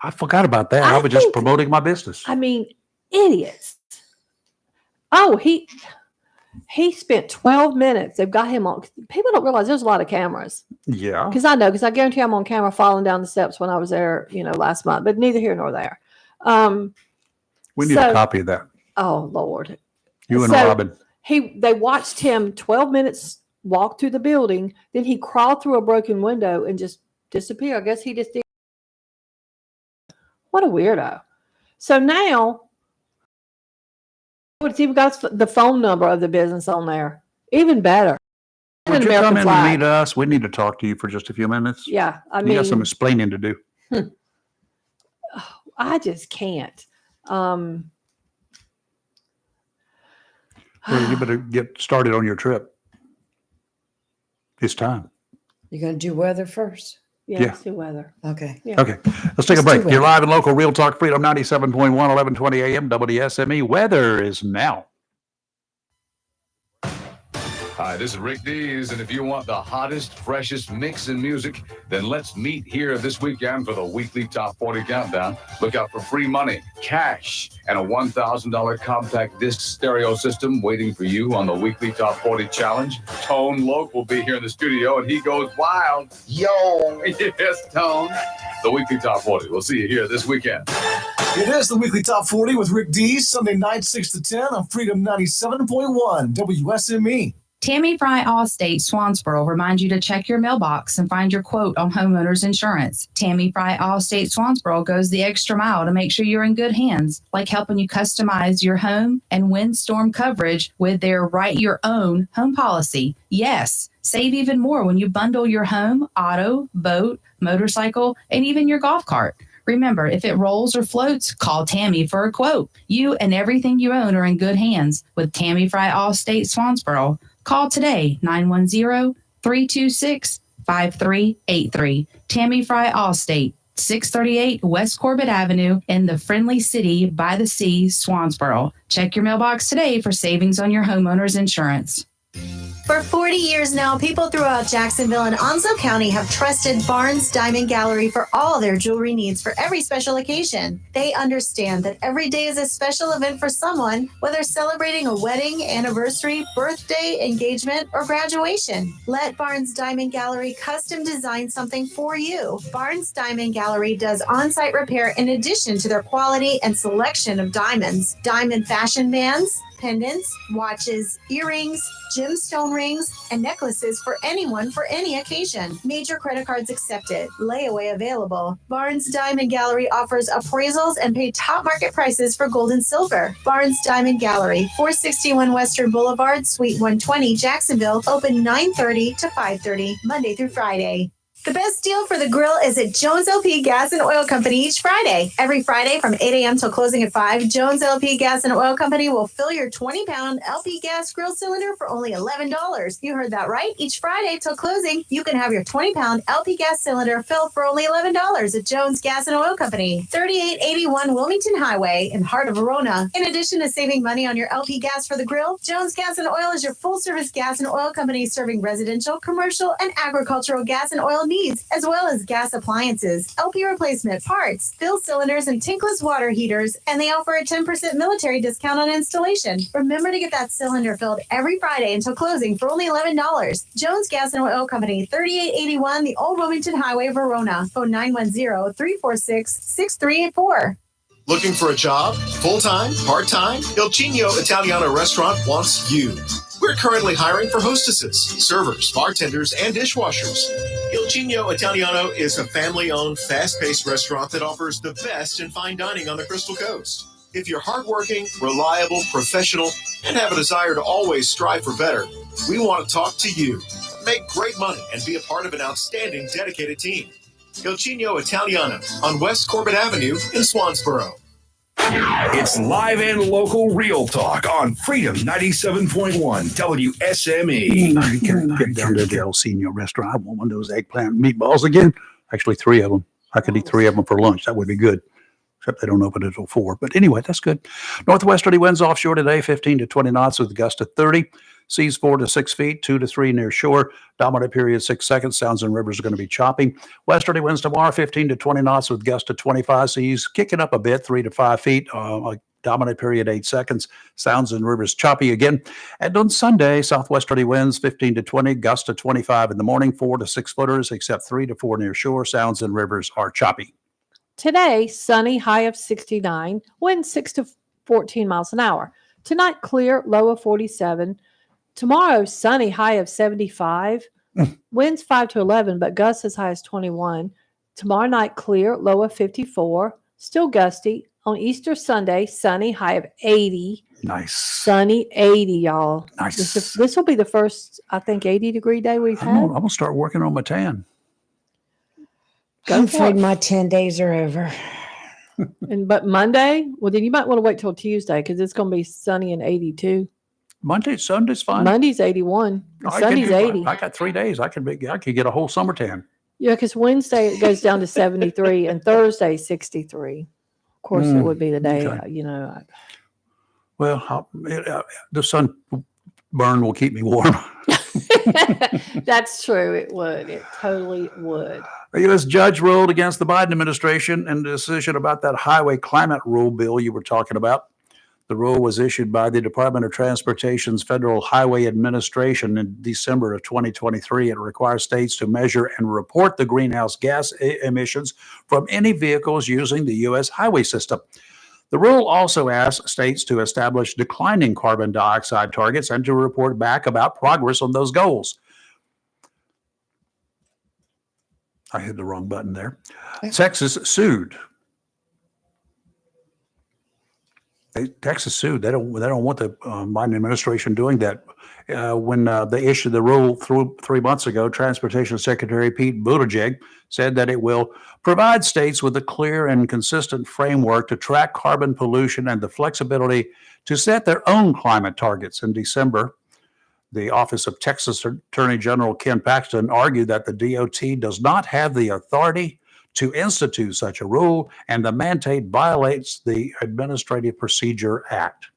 I forgot about that. I was just promoting my business. I mean, idiots. Oh, he spent 12 minutes. They've got him on. People don't realize there's a lot of cameras. Yeah. Because I guarantee I'm on camera falling down the steps when I was there, last month, but neither here nor there. We need a copy of that. Oh, Lord. You and Robin. They watched him 12 minutes walk through the building. Then he crawled through a broken window and just disappeared. I guess he just did. What a weirdo. So now, it's even got the phone number of the business on there. Even better. Would you come in and meet us? We need to talk to you for just a few minutes. Yeah. You got some explaining to do. I just can't. Well, you better get started on your trip. It's time. You're going to do weather first? Yeah, Yeah. let's do weather. Okay. Yeah. Okay, let's take a Let's break. do You're weather. live and local, Real Talk Freedom 97.1, 1120 AM, WSME. Weather is now. Hi, this is Rick Dees, and if you want the hottest, freshest mix in music, then let's meet here this weekend for the weekly Top 40 Countdown. Look out for free money, cash, and a $1,000 compact disc stereo system waiting for you on the weekly Top 40 Challenge. Tone Loc will be here in the studio, and he goes wild. Yo! Yes, Tone. The weekly Top 40. We'll see you here this weekend. It is the weekly Top 40 with Rick D, Sunday night, 6 to 10 on Freedom 97.1 WSME. Tammy Fry Allstate Swansboro reminds you to check your mailbox and find your quote on homeowners insurance. Tammy Fry Allstate Swansboro goes the extra mile to make sure you're in good hands, like helping you customize your home and windstorm coverage with their Write Your Own home policy. Yes, save even more when you bundle your home, auto, boat, motorcycle, and even your golf cart. Remember, if it rolls or floats, call Tammy for a quote. You and everything you own are in good hands with Tammy Fry Allstate Swansboro. Call today, 910-326-5383. Tammy Fry Allstate, 638 West Corbett Avenue in the friendly city by the sea, Swansboro. Check your mailbox today for savings on your homeowner's insurance. For 40 years now, people throughout Jacksonville and Onslow County have trusted Barnes Diamond Gallery for all their jewelry needs for every special occasion. They understand that every day is a special event for someone, whether celebrating a wedding, anniversary, birthday, engagement, or graduation. Let Barnes Diamond Gallery custom design something for you. Barnes Diamond Gallery does on-site repair in addition to their quality and selection of diamonds, diamond fashion bands, pendants, watches, earrings, gemstone rings, and necklaces for anyone for any occasion. Major credit cards accepted. Layaway available. Barnes Diamond Gallery offers appraisals and pay top market prices for gold and silver. Barnes Diamond Gallery, 461 Western Boulevard, Suite 120, Jacksonville, open 9:30 to 5:30, Monday through Friday. The best deal for the grill is at Jones LP Gas and Oil Company each Friday. Every Friday from 8 a.m. till closing at 5, Jones LP Gas and Oil Company will fill your 20-pound LP gas grill cylinder for only $11. You heard that right. Each Friday till closing, you can have your 20-pound LP gas cylinder filled for only $11 at Jones Gas and Oil Company, 3881 Wilmington Highway in heart of Verona. In addition to saving money on your LP gas for the grill, Jones Gas and Oil is your full-service gas and oil company serving residential, commercial, and agricultural gas and oil needs needs, as well as gas appliances, LP replacement parts, fill cylinders, and tankless water heaters. And they offer a 10% military discount on installation. Remember to get that cylinder filled every Friday until closing for only $11. Jones Gas and Oil Company, 3881 the Old Wilmington Highway, Verona. Phone 910-346-6384. Looking for a job? Full-time? Part-time? Il Cigno Italiano Restaurant wants you. We're currently hiring for hostesses, servers, bartenders, and dishwashers. Il Cigno Italiano is a family-owned, fast-paced restaurant that offers the best in fine dining on the Crystal Coast. If you're hardworking, reliable, professional, and have a desire to always strive for better, we want to talk to you. Make great money and be a part of an outstanding, dedicated team. Il Cigno Italiano on West Corbett Avenue in Swansboro. It's live and local real talk on Freedom 97.1 WSME. Get down to the El Senior restaurant. I want one of those eggplant meatballs again. Actually, 3 of them. I could eat 3 of them for lunch. That would be good. Except they don't open until 4. But anyway, that's good. Northwesterly winds offshore today, 15 to 20 knots with a gust of 30. Seas 4 to 6 feet, 2 to 3 near shore. Dominant period 6 seconds. Sounds and rivers are going to be choppy. Westerly winds tomorrow, 15 to 20 knots with gust of 25. Seas kicking up a bit, 3 to 5 feet. Dominant period 8 seconds. Sounds and rivers choppy again. And on Sunday, southwesterly winds 15 to 20, gust of 25 in the morning, 4 to 6 footers, except 3 to 4 near shore. Sounds and rivers are choppy. Today, sunny, high of 69, wind 6 to 14 miles an hour. Tonight, clear, low of 47. Tomorrow, sunny, high of 75. Winds 5 to 11, but gusts as high as 21. Tomorrow night, clear, low of 54. Still gusty. On Easter Sunday, sunny, high of 80. Nice. Sunny, 80, y'all. Nice. This will be the first, I think, 80-degree day we've had. I'm going to start working on my tan. I'm afraid my 10 days are over. But Monday, well, then you might want to wait till Tuesday because it's going to be sunny and 82. Sunday's fine. Monday's 81. Sunday's 80. I got 3 days. I could get a whole summer tan. Yeah, because Wednesday it goes down to 73 and Thursday 63. Of course, it would be the day, Okay. Well, the sun burn will keep me warm. That's true. It would. It totally would. A U.S. judge ruled against the Biden administration in the decision about that highway climate rule bill you were talking about. The rule was issued by the Department of Transportation's Federal Highway Administration in December of 2023. It requires states to measure and report the greenhouse gas emissions from any vehicles using the U.S. highway system. The rule also asks states to establish declining carbon dioxide targets and to report back about progress on those goals. I hit the wrong button there. Texas sued. Texas sued. They don't want the Biden administration doing that. When they issued the rule 3 months ago, Transportation Secretary Pete Buttigieg said that it will provide states with a clear and consistent framework to track carbon pollution and the flexibility to set their own climate targets. In December, the Office of Texas Attorney General Ken Paxton argued that the DOT does not have the authority to institute such a rule, and the mandate violates the Administrative Procedure Act.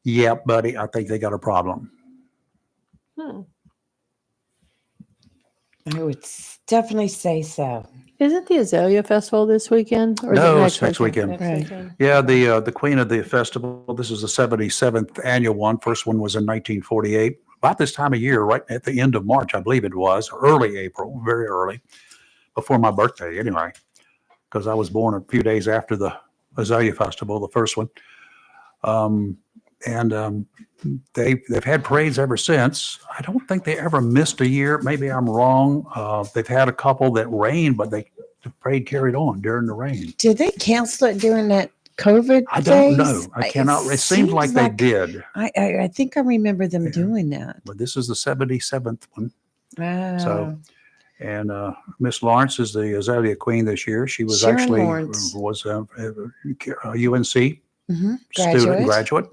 Yeah, buddy, I think they got a problem. I would definitely say so. Isn't the Azalea Festival this weekend? Or No, is it's next weekend. Yeah, the queen of the festival, this is the 77th annual one. First one was in 1948. About this time of year, right at the end of March, I believe it was, early April, very early, before my birthday anyway, because I was born a few days after the Azalea Festival, the first one. They've had parades ever since. I don't think they ever missed a year. Maybe I'm wrong. They've had a couple that rained, but the parade carried on during the rain. Did they cancel it during that COVID I don't know. phase? I cannot. It seems like they did. I think I remember them doing that. But this is the 77th one. Wow. So, and Miss Lawrence is the Azalea Queen this year. She was Sharon actually Lawrence. was a UNC Graduate. graduate,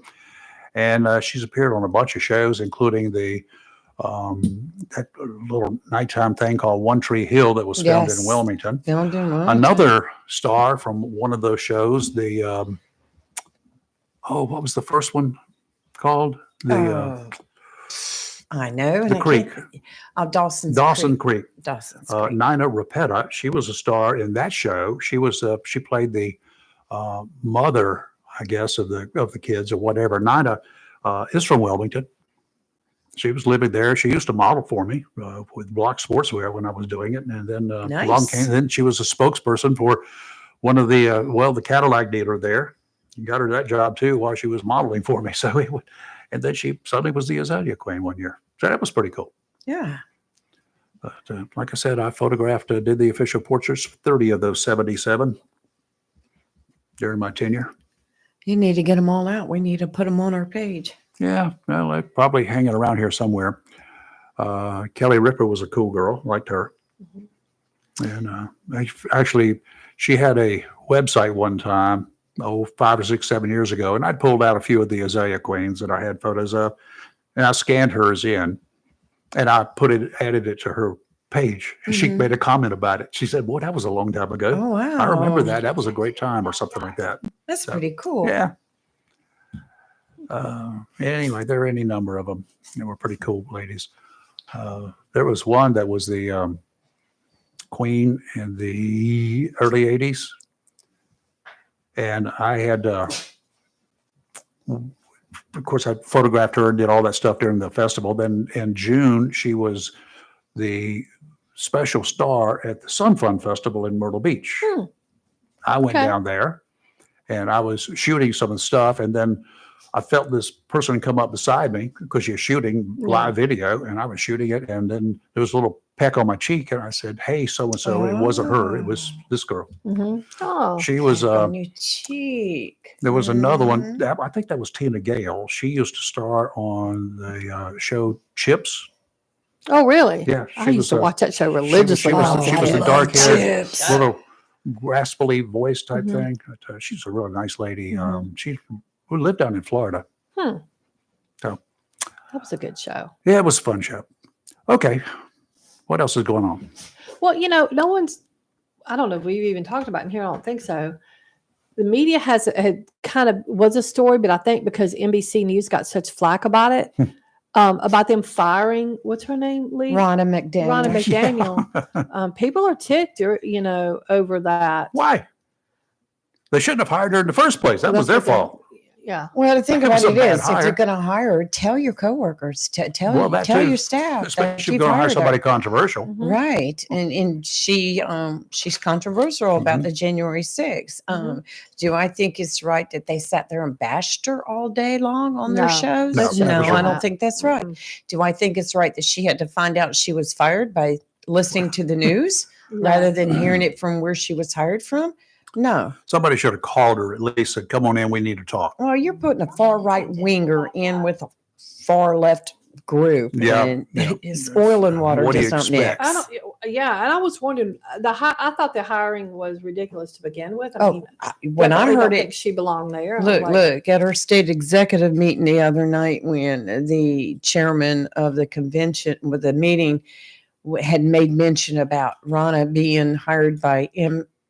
and she's appeared on a bunch of shows, including the that little nighttime thing called One Tree Hill that was filmed in Wilmington. Filmed in Wilmington. Another star from one of those shows, the what was the first one called? The I know. The Creek. Dawson Creek. Dawson's Creek. Nina Rapetta, she was a star in that show. She was she played the mother, I guess, of the kids or whatever. Nina is from Wilmington. She was living there. She used to model for me with Block Sportswear when I was doing it, and then along came. Then she was a spokesperson for one of the the Cadillac dealer there. Got her that job too while she was modeling for me. So and then she suddenly was the Azalea Queen one year. So that was pretty cool. Yeah. But like I said, I photographed, did the official portraits, 30 of those 77 during my tenure. You need to get them all out. We need to put them on our page. Yeah, well, they're probably hanging around here somewhere. Kelly Ripa was a cool girl, liked her. And actually, she had a website one time, 5 or 6, 7 years ago, and I pulled out a few of the Azalea Queens that I had photos of, and I scanned hers in, and I added it to her page. And she made a comment about it. She said, "Boy, that was a long time ago. Oh, wow. I remember that. That was a great time," or something like that. That's pretty cool. Yeah. Anyway, there are any number of them. They were pretty cool ladies. There was one that was the queen in the early 80s. And I had, of course, I photographed her and did all that stuff during the festival. Then in June, she was the special star at the Sun Fun Festival in Myrtle Beach. I went down there and I was shooting some of the stuff. And then I felt this person come up beside me because you're shooting live video, and I was shooting it. And then there was a little peck on my cheek, and I said, "Hey, so-and-so." It wasn't her. It was this girl. Oh, She was, on your cheek. there was another one. I think that was Tina Gale. She used to star on the show Chips. Oh, really? Yeah. I used to watch that show religiously. She was the dark-haired, Chips. little raspily voice type thing. But, she's a really nice lady. She lived down in Florida. So That was a good show. yeah, it was a fun show. Okay. What else is going on? Well, no one's, I don't know if we've even talked about it in here. I don't think so. The media had kind of was a story, but I think because NBC News got such flack about it, about them firing, what's her name, Lee? Rhonda McDaniel. Rhonda McDaniel. People are ticked, over that. Why? They shouldn't have hired her in the first place. That was their fault. Yeah. Well, the thing That about was a it bad is, if hire. you're going to hire her, tell your coworkers, tell that tell too. your staff, that Especially if you've you're going to hire hired somebody her. controversial. Right. And she's controversial about the January 6th. Do I think it's right that they sat there and bashed her all day long on their No. shows? No, No, never I don't should. think that's right. Do I think it's right that she had to find out she was fired by listening to the news rather than hearing it from where she was hired from? No. Somebody should have called her at least, said, "Come on in, we need to talk." Well, you're putting a far right winger in with a far left group. Yeah, And yeah. it's oil and water What do you just aren't expect? mixed. And I was wondering, I thought the hiring was ridiculous to begin with. When I definitely don't heard think it, she belonged there. I'm look, like, look at our state executive meeting the other night when the chairman of the convention with the meeting had made mention about Rana being hired by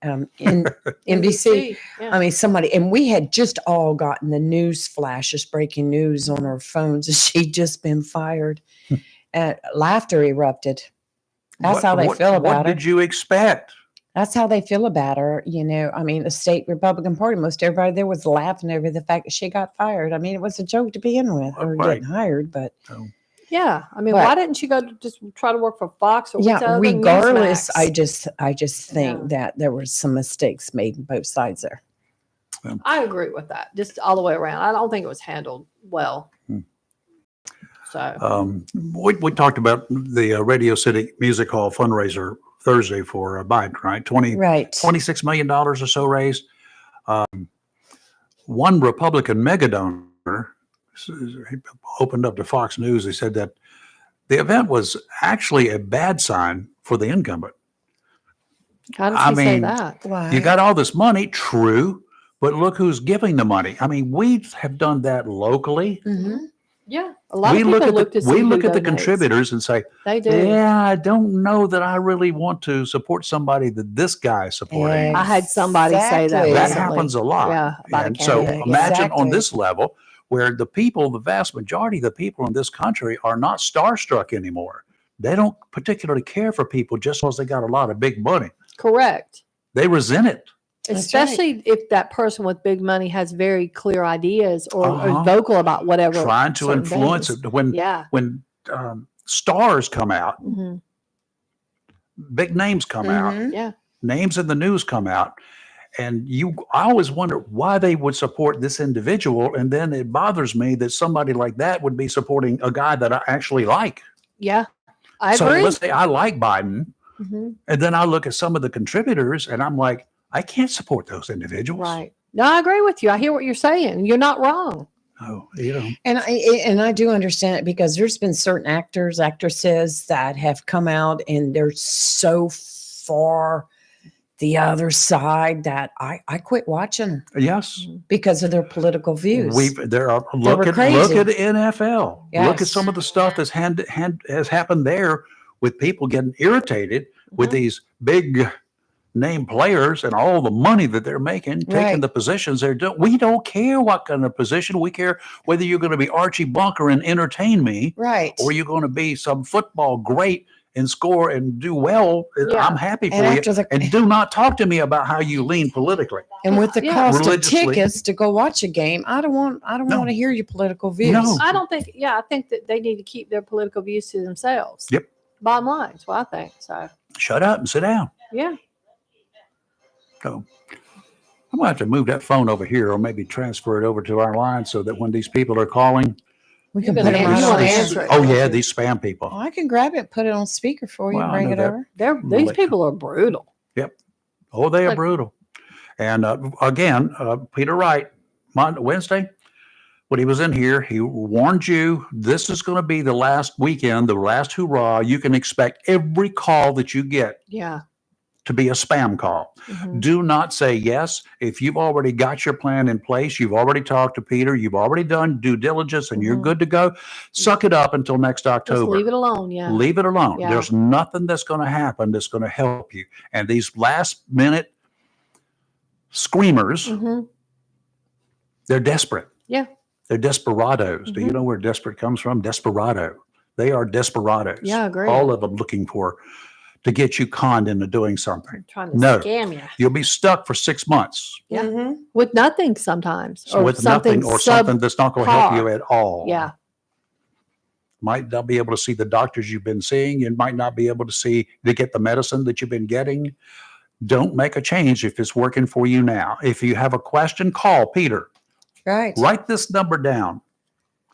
NBC. Yeah. I mean, somebody, and we had just all gotten the news flashes, breaking news on our phones that she'd just been fired. Laughter erupted. That's how they feel about What her. did you expect? That's how they feel about her. I mean, the state Republican Party, most everybody there was laughing over the fact that she got fired. I mean, it was a joke to begin with, or Right. getting hired, but yeah. I mean, But- why didn't she go to just try to work for Fox or what's the yeah, other, regardless, Newsmax? I just think that there were some mistakes made on both sides there. I agree with that. Just all the way around. I don't think it was handled well. So We talked about the Radio City Music Hall fundraiser Thursday for Biden, right? $26 million or so raised. One Republican mega donor opened up to Fox News. He said that the event was actually a bad sign for the incumbent. how does he say that? Why? You got all this money, true, but look who's giving the money. I mean, we have done that locally. Yeah. A lot We of look people at look to the see we who look at the donates. contributors and say, They do. "Yeah, I don't know that I really want to support somebody that this guy is supporting." I had somebody say that. Exactly. That recently. happens a lot. Yeah. About a And so candidate. imagine on Exactly. this level where the people, the vast majority of the people in this country are not starstruck anymore. They don't particularly care for people just because they got a lot of big money. Correct. They resent it. Especially if that person with big money has very clear ideas or Uh-huh. is vocal about whatever. Trying to certain influence things. it. When Yeah. stars come out, hmm big names come out, Yeah. names in the news come out, and I always wonder why they would support this individual, and then it bothers me that somebody like that would be supporting a guy that I actually like. Yeah. I So agree. let's say I like Biden, hmm and then I look at some of the contributors, and I'm like, I can't support those individuals. Right. No, I agree with you. I hear what you're saying. You're not wrong. Oh, you know. And I do understand it because there's been certain actors, actresses that have come out and they're so far the other side that I quit watching Yes. because of their political views. Look were at crazy. NFL. Look at Yes. some of the stuff that's has happened there with people getting irritated with Mm-hmm. these big name players and all the money that they're making, taking Right. the positions they're doing. We don't care what kind of position. We care whether you're going to be Archie Bunker and entertain me, Right. or you're going to be some football great and score and do well. Yeah. I'm happy for And you. after the- And do not talk to me about how you lean politically. And with the Yeah. cost of Religiously. tickets to go watch a game, I don't want to hear your political views. No. I don't think, I think that they need to keep their political views to themselves. Yep. Bottom line. That's what I think. So, Shut up and sit down. yeah. So I'm going to have to move that phone over here or maybe transfer it over to our line so that when these people are calling, We can You're put gonna it right on answer there. it. oh yeah, these spam people. Oh, I can grab it, put it on speaker for you, Well, I bring know it that. over. These Like- people are brutal. Yep. Oh, they are Like- brutal. And again, Peter Wright, Wednesday, when he was in here, he warned you this is going to be the last weekend, the last hurrah. You can expect every call that you get Yeah. to be a spam call. Mhm. Do not say yes. If you've already got your plan in place, you've already talked to Peter, you've already done due diligence, and you're Mhm. good to go, suck it up until next Just October. leave it alone. Yeah. Leave it alone. Yeah. There's nothing that's going to happen that's going to help you. And these last minute screamers, hmm they're desperate. Yeah. They're desperados. Do you Mhm. know where desperate comes from? Desperado. They are desperados. Yeah, I agree. All of them looking to get you conned into doing something. Trying to No. scam you. You'll be stuck for 6 months Yeah. With nothing sometimes. with nothing or something that's not going to help you subpar. at all. Yeah. Might not be able to see the doctors you've been seeing. You might not be able to get the medicine that you've been getting. Don't make a change if it's working for you now. If you have a question, call Peter. Right. Write this number down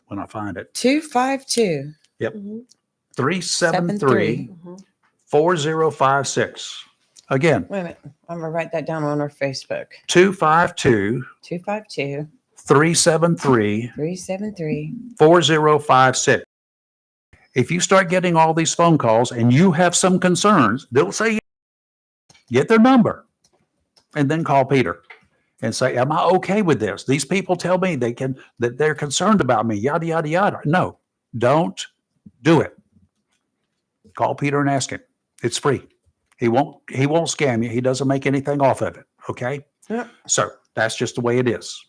when I find it. 252. Yep. Mhm. 373 Mhm. 4056. Again, Wait a minute. I'm going to write that down on our Facebook. 252 252 373 373. 4056. If you start getting all these phone calls and you have some concerns, they'll say, yes. Get their number and then call Peter and say, am I okay with this? These people tell me that they're concerned about me, yada, yada, yada. No, don't do it. Call Peter and ask him. It's free. He won't scam you. He doesn't make anything off of it. Okay. Yep. So that's just the way it is.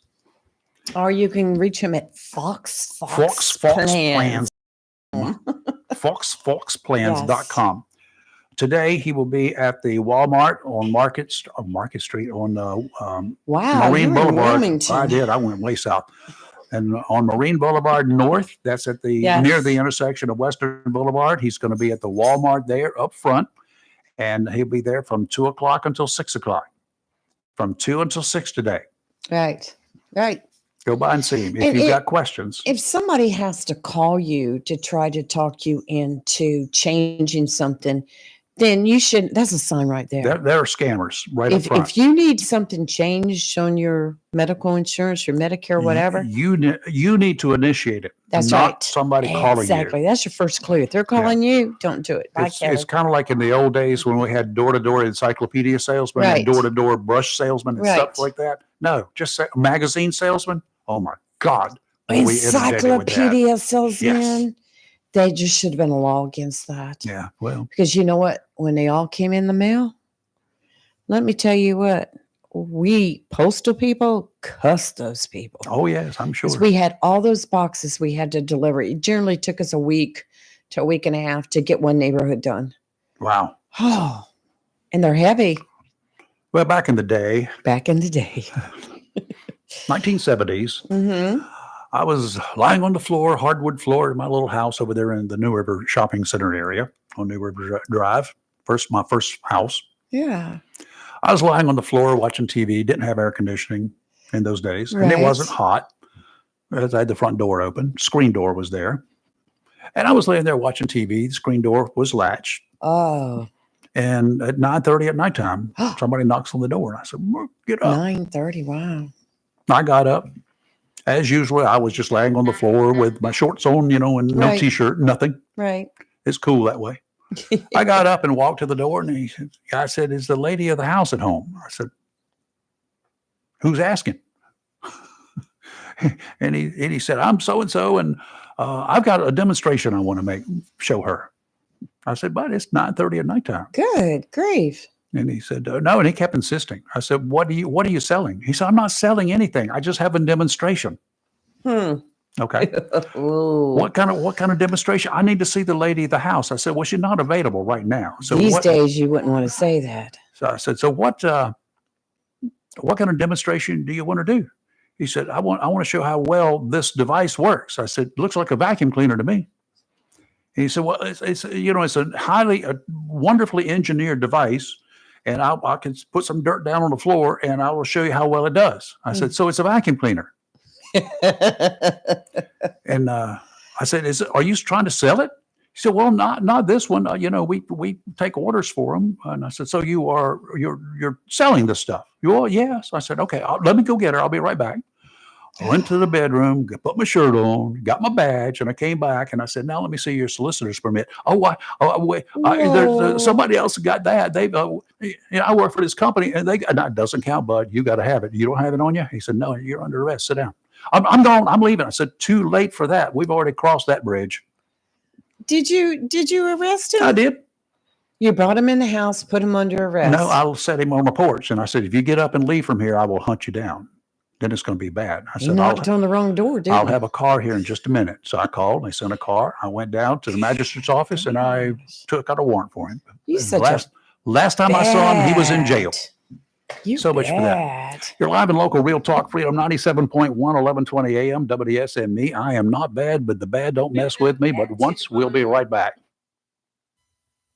Or you can reach him at Fox Fox Plans. FoxPlans.com. Today he will be at the Walmart on Market Street on Wow, Marine you're in Boulevard. Wilmington. I did. I went way south. And on Marine Boulevard North, that's at Yes. near the intersection of Western Boulevard. He's going to be at the Walmart there up front, and he'll be there from 2 o'clock until 6 o'clock. From 2 until 6 today. Right. Right. Go by and see him if And you've it- got questions. If somebody has to call you to try to talk you into changing something, then you should. That's a sign right there. They're scammers right up If front. you need something changed on your medical insurance, your Medicare, whatever, You need to initiate it. that's not right. somebody calling Exactly. you. That's your first clue. If they're calling you, don't do it. Bye, It's Kelly. kind of like in the old days when we had door-to-door encyclopedia salesmen and Right. door-to-door brush salesmen and Right. stuff like that. No, just say magazine salesman. Oh my God. were we inundated with that. Encyclopedia salesman. They just should have been a law against that. Yeah, well, Because you know what? When they all came in the mail, let me tell you what, we postal people cussed those people. Oh, yes, I'm sure. Because we had all those boxes we had to deliver. It generally took us a week to a week and a half to get one neighborhood done. Wow. Oh, and they're heavy. Well, back in the day, 1970s, Mm-hmm. I was lying on the floor, hardwood floor in my little house over there in the New River Shopping Center area on New River Drive. My first house. Yeah. I was lying on the floor watching TV, didn't have air conditioning in those days, and it Right. wasn't hot. As I had the front door open, screen door was there. And I was laying there watching TV. The screen door was latched. Oh. And at 9:30 at nighttime, somebody knocks on the door. And I said, get up. 9:30. Wow. I got up. As usual, I was just laying on the floor with my shorts on, and no Right. T-shirt, nothing. Right. It's cool that way. I got up and walked to the door, and the guy said, "Is the lady of the house at home?" I said, "Who's asking?" and he said, "I'm so-and-so, and I've got a demonstration I want to show her." I said, "But it's 9:30 at nighttime." Good grief. And he said, "No," and he kept insisting. I said, what are you selling?" He said, "I'm not selling anything. I just have a demonstration." Okay. What kind of demonstration? "I need to see the lady of the house." I said, "Well, she's not available right now." So These days, you wouldn't want to say that. So I said, "So what kind of demonstration do you want to do?" He said, I want to show how well this device works." I said, "Looks like a vacuum cleaner to me." He said, "Well, it's a wonderfully engineered device, and I can put some dirt down on the floor, and I will show you how well it does." I said, "So it's a vacuum cleaner?" And I said, "Are you trying to sell it?" He said, "Well, not this one. We take orders for them." And I said, "So you're selling this stuff?" "Well, yes." I said, "Okay, let me go get her. I'll be right back." I went to the bedroom, put my shirt on, got my badge, and I came back and I said, "Now let me see your solicitor's permit." Wait, there's somebody else got that. I work for this company, and that doesn't count, bud. You got to have it. You don't have it on you? He said, "No, you're under arrest. Sit down." I'm gone. I'm leaving. I said, "Too late for that. We've already crossed that bridge." Did you arrest him? I did. You brought him in the house, put him under arrest. No, I'll set him on the porch, and I said, "If you get up and leave from here, I will hunt you down. Then it's going to be bad." I You said, knocked on the wrong door, didn't I'll you? have a car here in just a minute." So I called. They sent a car. I went down to the magistrate's office, and I got a warrant for him. You such last time I saw him, he was in jail. So much for that. bad. You're live and local, Real Talk Freedom 97.1, 1120 AM, WSME. I am not bad, but the bad don't mess with me. But once, we'll be right back.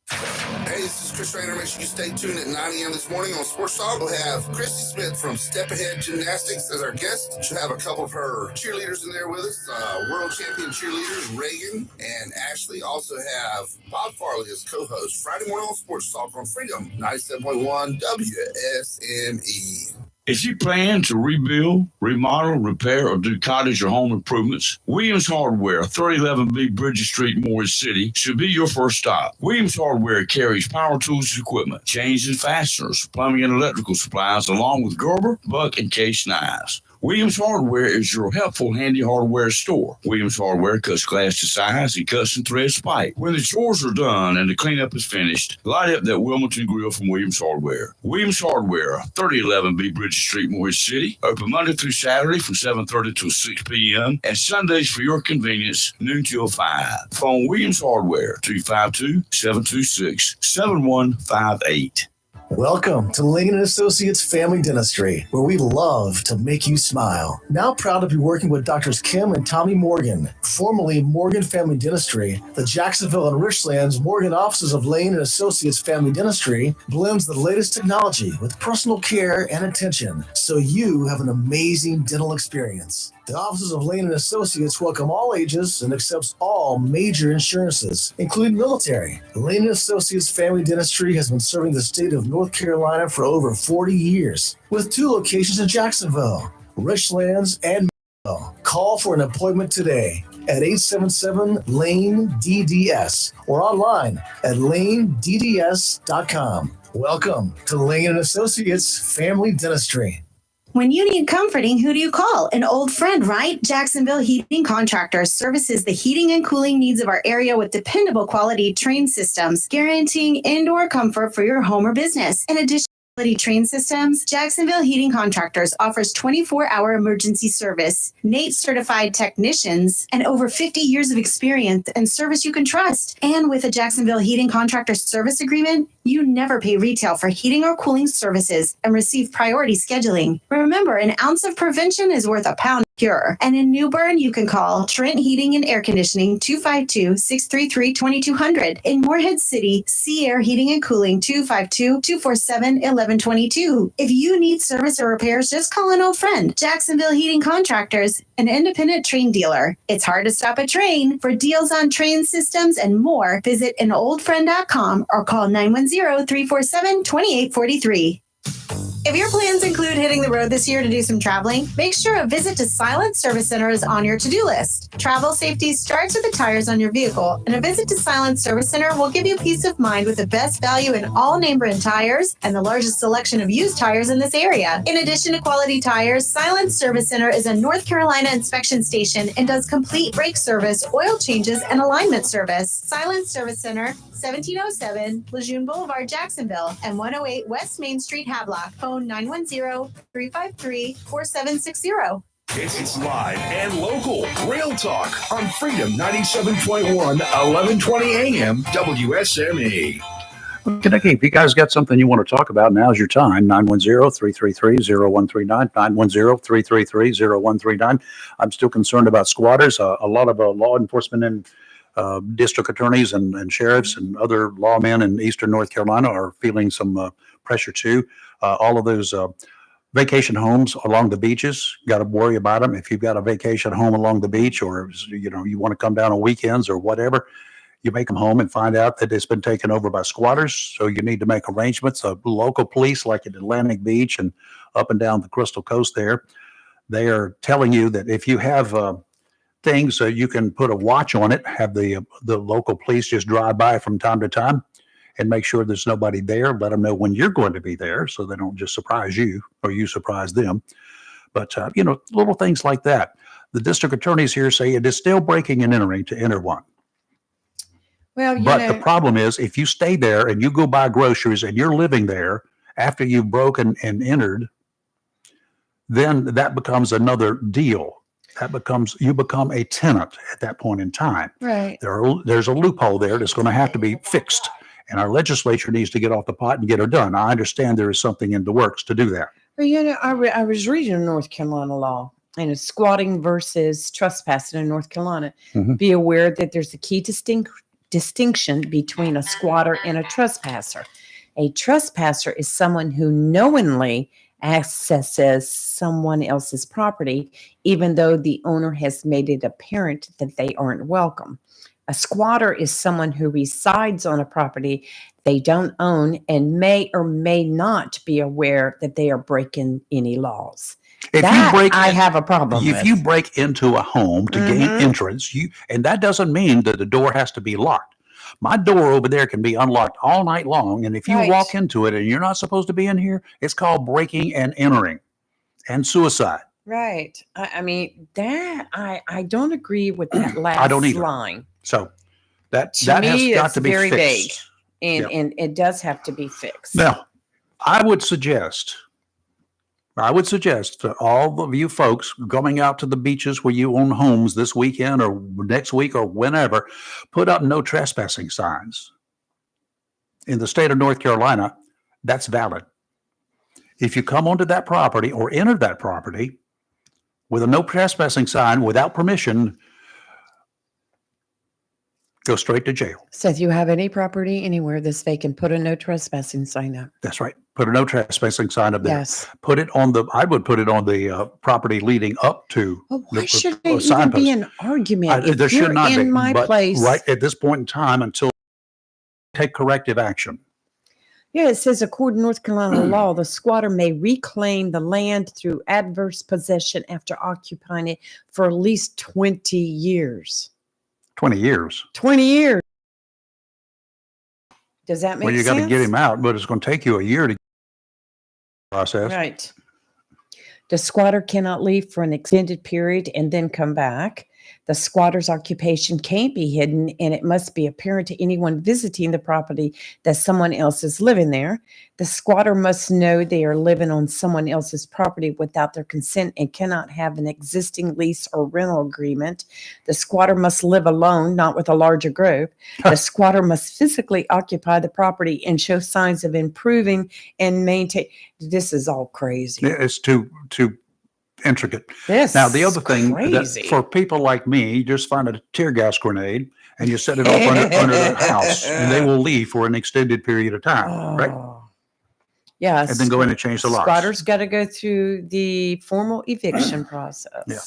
Hey, this is Chris Rader. Make sure you stay tuned at 9 a.m. this morning on Sports Talk. We'll have Christy Smith from Step Ahead Gymnastics as our guest. She'll have a couple of her cheerleaders in there with us. World champion cheerleaders Reagan and Ashley. Also have Bob Farley as co-host. Friday morning on Sports Talk on Freedom 97.1 WSME. If you plan to rebuild, remodel, repair, or do cottage or home improvements, Williams Hardware, 3011B Bridges Street, Morris City, should be your first stop. Williams Hardware carries power tools and equipment, chains and fasteners, plumbing and electrical supplies, along with Gerber, Buck, and Case knives. Williams Hardware is your helpful, handy hardware store. Williams Hardware cuts glass to size and cuts and threads pipe. When the chores are done and the cleanup is finished, light up that Wilmington grill from Williams Hardware. Williams Hardware, 3011B Bridges Street, Morris City. Open Monday through Saturday from 7:30 to 6 p.m. and Sundays for your convenience, noon till 5. Phone Williams Hardware, 252-726-7158. Welcome to Lincoln & Associates Family Dentistry, where we love to make you smile. Now proud to be working with Doctors Kim and Tommy Morgan, formerly Morgan Family Dentistry. The Jacksonville and Richlands Morgan offices of Lane & Associates Family Dentistry blends the latest technology with personal care and attention, so you have an amazing dental experience. The offices of Lane & Associates welcome all ages and accepts all major insurances, including military. Lane & Associates Family Dentistry has been serving the state of North Carolina for over 40 years, with 2 locations in Jacksonville, Richlands, and Maryville. Call for an appointment today at 877-LANE-DDS or online at lanedds.com. Welcome to Lane & Associates Family Dentistry. When you need comforting, who do you call? An old friend, right? Jacksonville Heating Contractors services the heating and cooling needs of our area with dependable quality trained systems, guaranteeing indoor comfort for your home or business. In addition, Train Systems, Jacksonville Heating Contractors offers 24-hour emergency service, NATE certified technicians, and over 50 years of experience and service you can trust. And with a Jacksonville Heating Contractors service agreement, you never pay retail for heating or cooling services and receive priority scheduling. Remember, an ounce of prevention is worth a pound of cure. And in New Bern, you can call Trent Heating and Air Conditioning 252-633-2200. In Morehead City, Sea Air Heating and Cooling 252-247-1122. If you need service or repairs, just call an old friend. Jacksonville Heating Contractors, an independent train dealer. It's hard to stop a train. For deals on train systems and more, visit anoldfriend.com or call 910-347-2843. If your plans include hitting the road this year to do some traveling, make sure a visit to Silent Service Center is on your to-do list. Travel safety starts with the tires on your vehicle, and a visit to Silent Service Center will give you peace of mind with the best value in all name brand tires and the largest selection of used tires in this area. In addition to quality tires, Silent Service Center is a North Carolina inspection station and does complete brake service, oil changes, and alignment service. Silent Service Center, 1707 Lejeune Boulevard, Jacksonville, and 108 West Main Street, Havelock. Phone 910-353-4760. It's live and local. Real Talk on Freedom 97.1, 1120 AM, WSME. Okay, if you guys got something you want to talk about, now's your time. 910-333-0139, 910-333-0139. I'm still concerned about squatters. A lot of law enforcement and district attorneys and sheriffs and other lawmen in eastern North Carolina are feeling some pressure too. All of those vacation homes along the beaches, got to worry about them. If you've got a vacation home along the beach, or you want to come down on weekends or whatever, you make them home and find out that it's been taken over by squatters. So you need to make arrangements. Local police, like at Atlantic Beach and up and down the Crystal Coast there, they are telling you that if you have things, you can put a watch on it, have the local police just drive by from time to time and make sure there's nobody there. Let them know when you're going to be there so they don't just surprise you or you surprise them. But, little things like that. The district attorneys here say it is still breaking and entering to enter one. Well, the problem is if you stay there and you go buy groceries and you're living there after you've broken and entered, then that becomes another deal. You become a tenant at that point in time. Right. There's a loophole there that's going to have to be fixed. And our legislature needs to get off the pot and get it done. I understand there is something in the works to do that. Well, I was reading a North Carolina law, and it's squatting versus trespassing in North Carolina. Mhm. Be aware that there's a key distinction between a squatter and a trespasser. A trespasser is someone who knowingly accesses someone else's property, even though the owner has made it apparent that they aren't welcome. A squatter is someone who resides on a property they don't own and may or may not be aware that they are breaking any laws. I have a problem If with. you break into a home to gain entrance, and that doesn't mean that the door has to be locked. My door over there can be unlocked all night long, and if you Right. walk into it and you're not supposed to be in here, it's called breaking and entering and suicide. Right. I mean, that I don't agree with that last I don't either. line. So that To has me, got it's to be very vague, fixed. and Yeah. and it does have to be fixed. Now, I would suggest to all of you folks going out to the beaches where you own homes this weekend or next week or whenever, put up no trespassing signs. In the state of North Carolina, that's valid. If you come onto that property or enter that property with a no trespassing sign without permission, go straight to jail. So if you have any property anywhere this vacant, put a no trespassing sign up. That's right. Put a no trespassing sign up there. Yes. I would put it on the property leading up to Well, why the should there even signpost. be an argument? If There you're should not in be, my but place, right at this point in time until take corrective action. yeah, it says according to North Carolina law, the squatter may reclaim the land through adverse possession after occupying it for at least 20 years. 20 years. 20 years. Does that make Well, you sense? got to get him out, but it's going to take you a year to process. Right. The squatter cannot leave for an extended period and then come back. The squatter's occupation can't be hidden, and it must be apparent to anyone visiting the property that someone else is living there. The squatter must know they are living on someone else's property without their consent and cannot have an existing lease or rental agreement. The squatter must live alone, not with a larger group. The squatter must physically occupy the property and show signs of improving and maintain. This is all crazy. It's too intricate. This Now, the other thing crazy. that for people like me, you just find a tear gas grenade and you set it off under the house, and they will leave for an extended period of time, right? Yes. And then go in and change the locks. Squatters got to go through the formal eviction process. Yeah.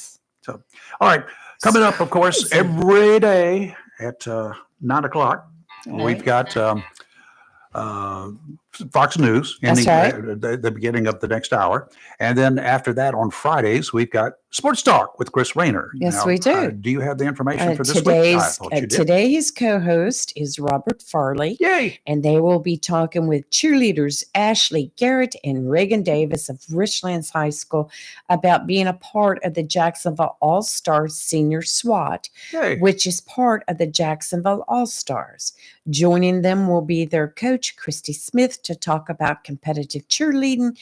So, all right. Coming up, of course, every day at 9 o'clock, we've got Fox News in the beginning of the next hour. And then after that, on Fridays, we've got Sports Talk with Chris Rayner. Yes, Now, we do. Do you have the information for this week? I thought you did. Today's co-host is Robert Farley. Yay! And they will be talking with cheerleaders Ashley Garrett and Reagan Davis of Richlands High School about being a part of the Jacksonville All-Stars Senior SWAT, Yay. which is part of the Jacksonville All-Stars. Joining them will be their coach, Christy Smith, to talk about competitive cheerleading.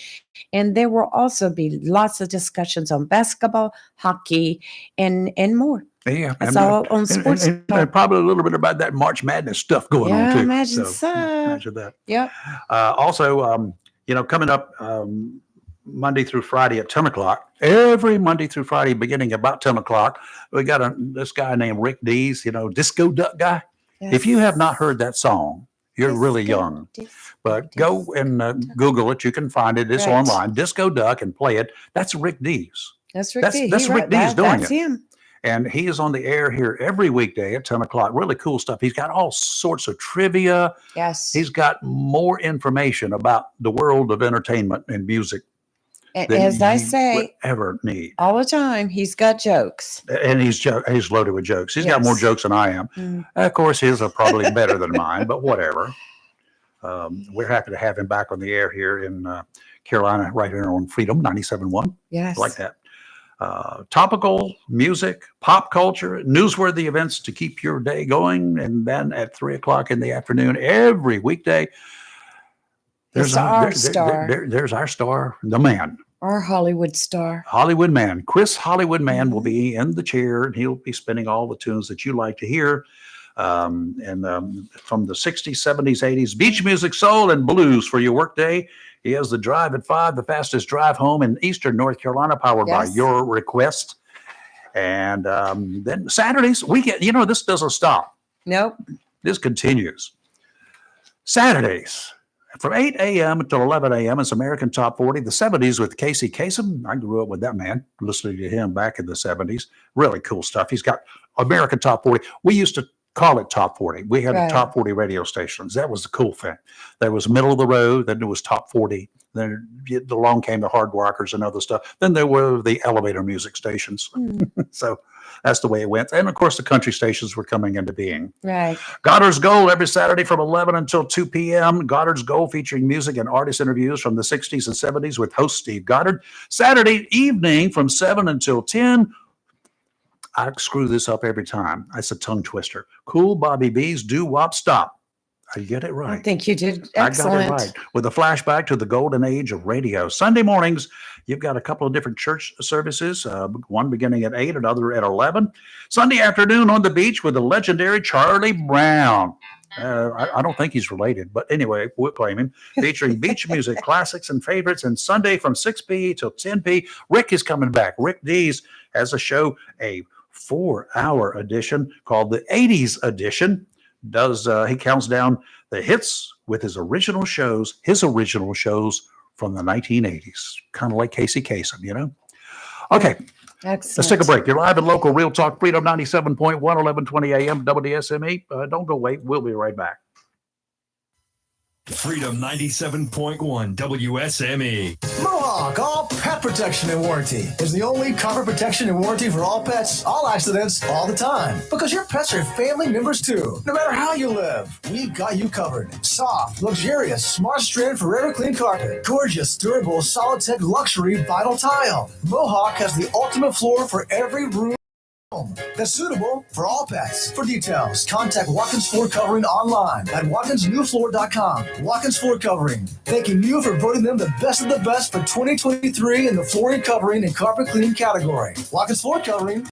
And there will also be lots of discussions on basketball, hockey, and more. Yeah, That's all on Sports and Talk. probably a little bit about that March Madness stuff going on too. Imagine so. Imagine that. Yep. Also, coming up Monday through Friday at 10 o'clock, every Monday through Friday, beginning about 10 o'clock, we got this guy named Rick Dees, Disco Duck guy. Yes. If you have not heard that song, you're really young. But go and Google it. You can find it. It's Right. online. Disco Duck, and play it. That's Rick Dees. That's Rick Dees. That's Rick Dees doing That's it. him. And he is on the air here every weekday at 10 o'clock. Really cool stuff. He's got all sorts of trivia. Yes. He's got more information about the world of entertainment and music And than as I you say would ever need. all the time, he's got jokes. And he's loaded with jokes. He's got more Yes. jokes than I am. Mm. Of course, his are probably better than mine, but whatever. We're happy to have him back on the air here in Carolina, right here on Freedom 97.1. Yes. Like that. Topical music, pop culture, newsworthy events to keep your day going. And then at 3 o'clock in the afternoon, every weekday, It's our star. There's our star, the man. Our Hollywood star. Hollywood Man. Chris Hollywood Man will be in the chair, and he'll be spinning all the tunes that you like to hear. From the 60s, 70s, 80s, beach music, soul, and blues for your workday. He has the Drive at 5, the fastest drive home in Eastern North Carolina, powered by Yes. your request. And then Saturdays, weekend, this doesn't stop. Nope. This continues. Saturdays, from 8 a.m. until 11 a.m., it's American Top 40, the 70s with Casey Kasem. I grew up with that man, listening to him back in the 70s. Really cool stuff. He's got American Top 40. We used to call it Top 40. We had Right. the Top 40 radio stations. That was the cool thing. There was middle of the road, then there was Top 40. Then along came the hard rockers and other stuff. Then there were the elevator music stations. So that's the way it went. And of course, the country stations were coming into being. Right. Goddard's Gold every Saturday from 11 until 2 p.m. Goddard's Gold featuring music and artist interviews from the 60s and 70s with host Steve Goddard. Saturday evening from 7 until 10. I screw this up every time. It's a tongue twister. Cool Bobby B's Do Wop Stop. I get it right. I think you did I excellent. got it right. With a flashback to the golden age of radio. Sunday mornings, you've got a couple of different church services, one beginning at 8, another at 11. Sunday afternoon on the beach with the legendary Charlie Brown. I don't think he's related, but anyway, we'll claim him. Featuring beach music, classics, and favorites. And Sunday from 6 p. till 10 p. Rick is coming back. Rick Dees has a show, a 4-hour edition called the 80s edition. He counts down the hits with his original shows from the 1980s, kind of like Casey Kasem, Okay, Excellent. let's take a break. You're live and local, Real Talk Freedom 97.1, 1120 a.m. WSME. Don't go away. We'll be right back. Freedom 97.1 WSME. Mohawk All Pet Protection and Warranty is the only cover protection and warranty for all pets, all accidents, all the time. Because your pets are family members too. No matter how you live, we've got you covered. Soft, luxurious, smart strand forever clean carpet. Gorgeous, durable, solid tech luxury vinyl tile. Mohawk has the ultimate floor for every room. home that's suitable for all pets. For details, contact Watkins Floor Covering online at watkinsnewfloor.com. Watkins Floor Covering, thanking you for voting them the best of the best for 2023 in the flooring covering and carpet cleaning category. Watkins Floor Covering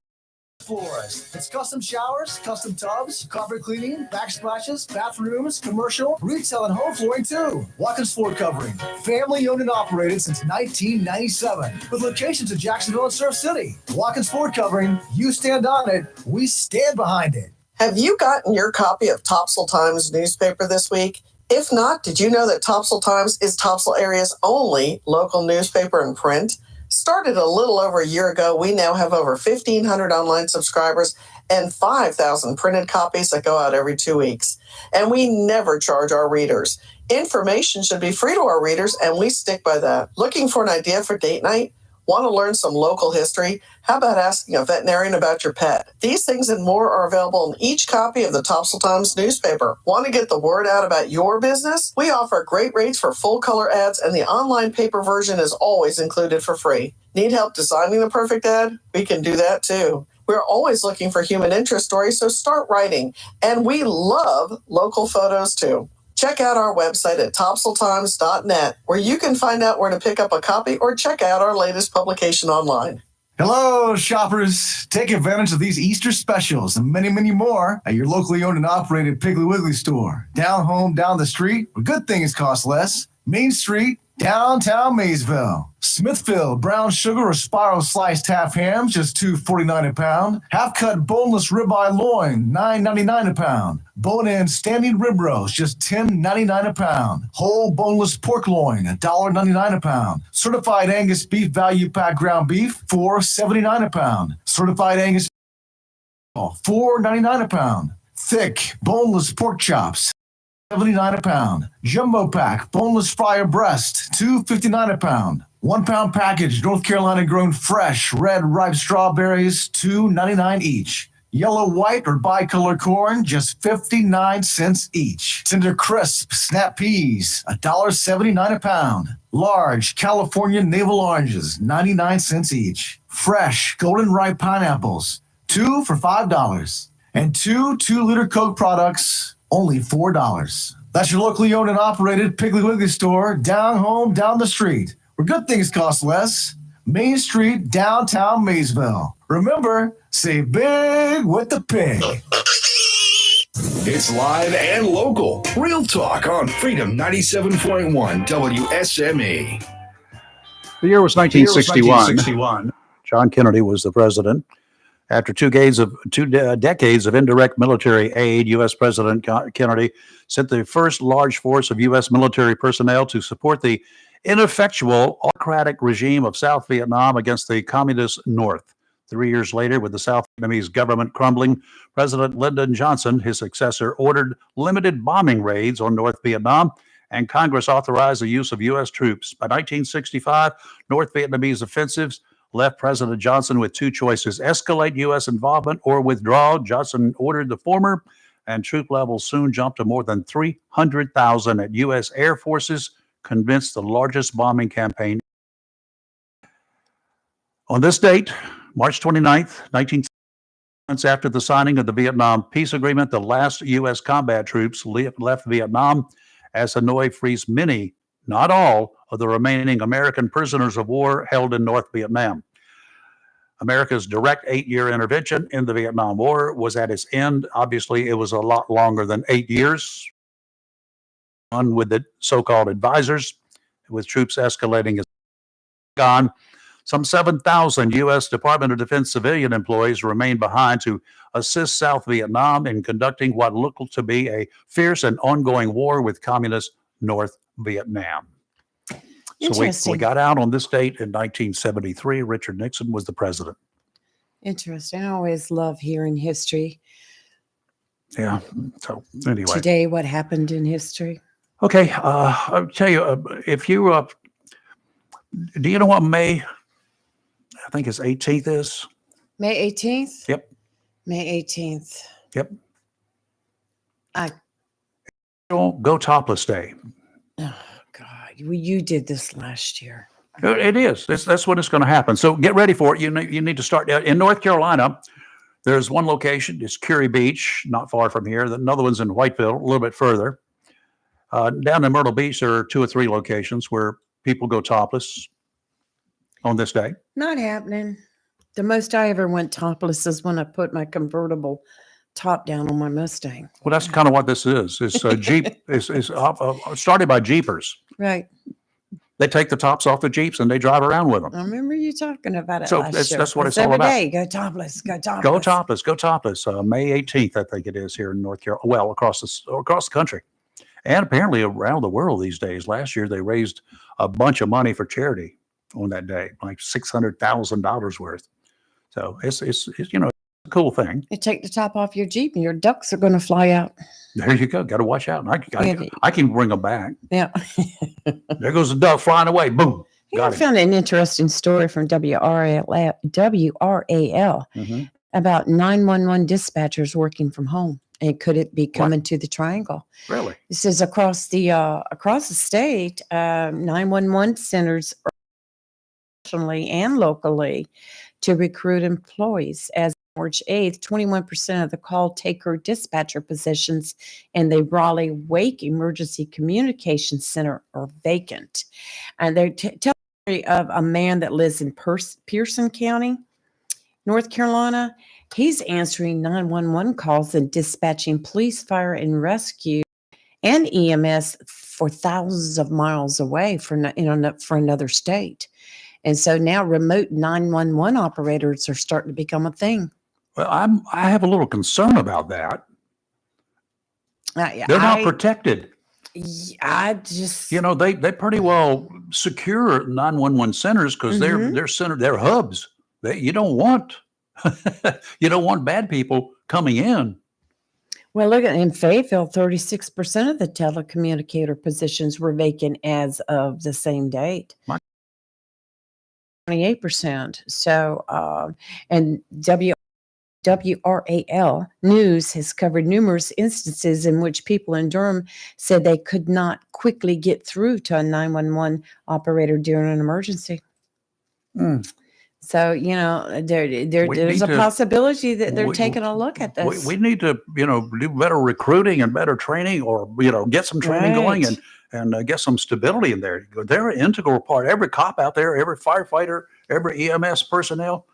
floors. It's custom showers, custom tubs, carpet cleaning, backsplashes, bathrooms, commercial, retail, and home flooring too. Watkins Floor Covering, family owned and operated since 1997, with locations in Jacksonville and Surf City. Watkins Floor Covering, you stand on it, we stand behind it. Have you gotten your copy of Topsail Times newspaper this week? If not, did you know that Topsail Times is Topsail area's only local newspaper in print? Started a little over a year ago, we now have over 1,500 online subscribers and 5,000 printed copies that go out every 2 weeks. And we never charge our readers. Information should be free to our readers, and we stick by that. Looking for an idea for date night? Want to learn some local history? How about asking a veterinarian about your pet? These things and more are available in each copy of the Topsail Times newspaper. Want to get the word out about your business? We offer great rates for full color ads, and the online paper version is always included for free. Need help designing the perfect ad? We can do that too. We're always looking for human interest stories, so start writing. And we love local photos too. Check out our website at topsailtimes.net, where you can find out where to pick up a copy or check out our latest publication online. Hello, shoppers. Take advantage of these Easter specials and many, many more at your locally owned and operated Piggly Wiggly store. Down home, down the street, where good things cost less. Main Street, downtown Maysville. Smithfield, brown sugar or spiral sliced half hams, just $2.49 a pound. Half cut boneless ribeye loin, $9.99 a pound. Bone-in standing rib roast, just $10.99 a pound. Whole boneless pork loin, $1.99 a pound. Certified Angus beef value pack ground beef, $4.79 a pound. Certified Angus, $4.99 a pound. Thick boneless pork chops, $79 a pound. Jumbo pack boneless fryer breast, $2.59 a pound. 1 pound package North Carolina grown fresh red ripe strawberries, $2.99 each. Yellow, white, or bicolor corn, just 59 cents each. Tender crisp snap peas, $1.79 a pound. Large California navel oranges, 99 cents each. Fresh golden ripe pineapples, 2 for $5. And 2 2-liter Coke products, only $4. That's your locally owned and operated Piggly Wiggly store, down home, down the street, where good things cost less. Main Street, downtown Maysville. Remember, save big with the pig. It's live and local. Real talk on Freedom 97.1 WSME. The year was 1961. John Kennedy was the president. After two decades of indirect military aid, U.S. President Kennedy sent the first large force of U.S. military personnel to support the ineffectual autocratic regime of South Vietnam against the communist North. 3 years later, with the South Vietnamese government crumbling, President Lyndon Johnson, his successor, ordered limited bombing raids on North Vietnam, and Congress authorized the use of U.S. troops. By 1965, North Vietnamese offensives left President Johnson with two choices: escalate U.S. involvement or withdraw. Johnson ordered the former, and troop levels soon jumped to more than 300,000 at U.S. Air Forces, convinced the largest bombing campaign. On this date, March 29th, 1960, months after the signing of the Vietnam Peace Agreement, the last U.S. combat troops left Vietnam as Hanoi frees many, not all, of the remaining American prisoners of war held in North Vietnam. America's direct 8-year intervention in the Vietnam War was at its end. Obviously, it was a lot longer than 8 years. On with the so-called advisors, with troops escalating as gone. Some 7,000 U.S. Department of Defense civilian employees remained behind to assist South Vietnam in conducting what looked to be a fierce and ongoing war with communist North Vietnam. So we got out on this date in 1973. Richard Nixon was the president. Interesting. I always love hearing history. Yeah. So anyway. Today, what happened in history? Okay. I'll tell you, if you, do you know what May, I think it's 18th is? May 18th? Yep. May 18th. Yep. Go Topless Day. Oh, God. You did this last year. It is. That's when it's going to happen. So get ready for it. You need to start. In North Carolina, There's one location, it's Curie Beach, not far from here. Another one's in Whiteville, a little bit further. Down in Myrtle Beach, there are 2 or 3 locations where people go topless on this day. Not happening. The most I ever went topless is when I put my convertible top down on my Mustang. Well, that's kind of what this is. It's a Jeep. It's started by Jeepers. Right. They take the tops off the Jeeps and they drive around with them. I remember you talking about it So last that's- year. that's what it's every all about. day. Go topless. Go topless. Go topless. Go topless. May 18th, I think it is here in North Carolina. Well, across the country, and apparently around the world these days. Last year they raised a bunch of money for charity on that day, like $600,000 worth. So it's a cool thing. You take the top off your Jeep and your ducks are going to fly out. There you go. Got to watch out. I can bring them back. Yeah. There goes the duck flying away. Boom. I found an interesting story from WRAL Mhm. about 911 dispatchers working from home. And could it be coming to the Triangle? Really? It says across the state, 911 centers are nationally and locally to recruit employees. As of March 8th, 21% of the call taker dispatcher positions in the Raleigh Wake Emergency Communications Center are vacant. And they're telling the story of a man that lives in Pearson County, North Carolina. He's answering 911 calls and dispatching police, fire, and rescue and EMS for thousands of miles away for another state. And so now remote 911 operators are starting to become a thing. Well, I have a little concern about that. They're not protected. I just, they pretty well secure 911 centers because they're hubs. You don't want bad people coming in. Well, look at in Fayetteville, 36% of the telecommunicator positions were vacant as of the same date. 28%. So, and WRAL News has covered numerous instances in which people in Durham said they could not quickly get through to a 911 operator during an emergency. So, there's a possibility that they're taking a look at this. We need to, do better recruiting and better training, or get some training going and get some stability in there. They're an integral part. Every cop out there, every firefighter, every EMS personnel,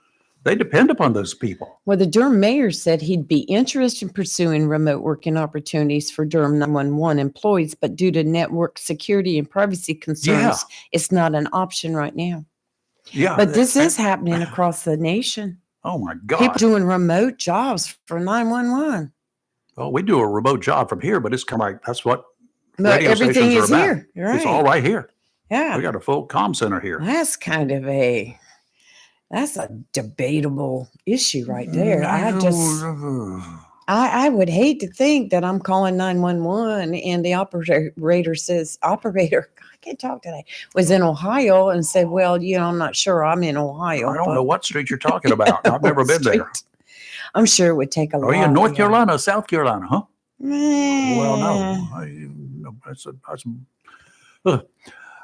they depend upon those people. Well, the Durham mayor said he'd be interested in pursuing remote working opportunities for Durham 911 employees, but due to network security and privacy concerns, it's not an option right now. Yeah. But this is happening across the nation. Oh my God. People doing remote jobs for 911. Well, we do a remote job from here, but it's kind of like, that's what But radio everything stations is are about. here. You're It's right. all right here. Yeah. We got a full comm center here. That's kind of that's a debatable issue right there. I would hate to think that I'm calling 911 and the operator says, I can't talk today, was in Ohio and said, well, I'm not sure I'm in Ohio. I don't know what street you're talking about. I've never been there. I'm sure it would take a Are lot. you in North Carolina or South Carolina, huh? Well, no.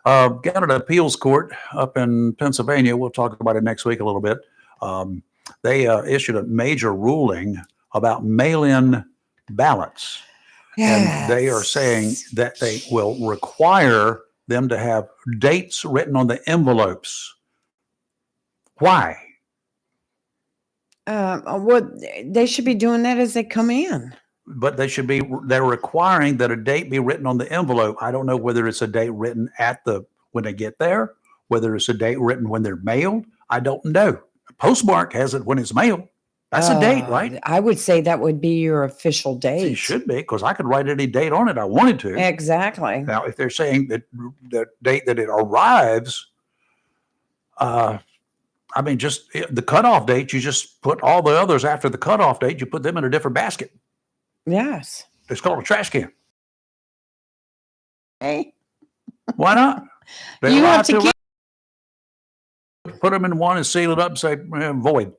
Got an appeals court up in Pennsylvania. We'll talk about it next week a little bit. They issued a major ruling about mail-in ballots. And they are saying that they will require them to have dates written on the envelopes. Why? They should be doing that as they come in. But they're requiring that a date be written on the envelope. I don't know whether it's a date written when they get there, whether it's a date written when they're mailed. I don't know. Postmark has it when it's mailed. That's a date, right? I would say that would be your official date. It should be, because I could write any date on it I wanted to. Exactly. Now, if they're saying that the date that it arrives, just the cutoff date, you just put all the others after the cutoff date, you put them in a different basket. Yes. It's called a trash can. Hey. Why not? You have to put them in one and seal it up and say void.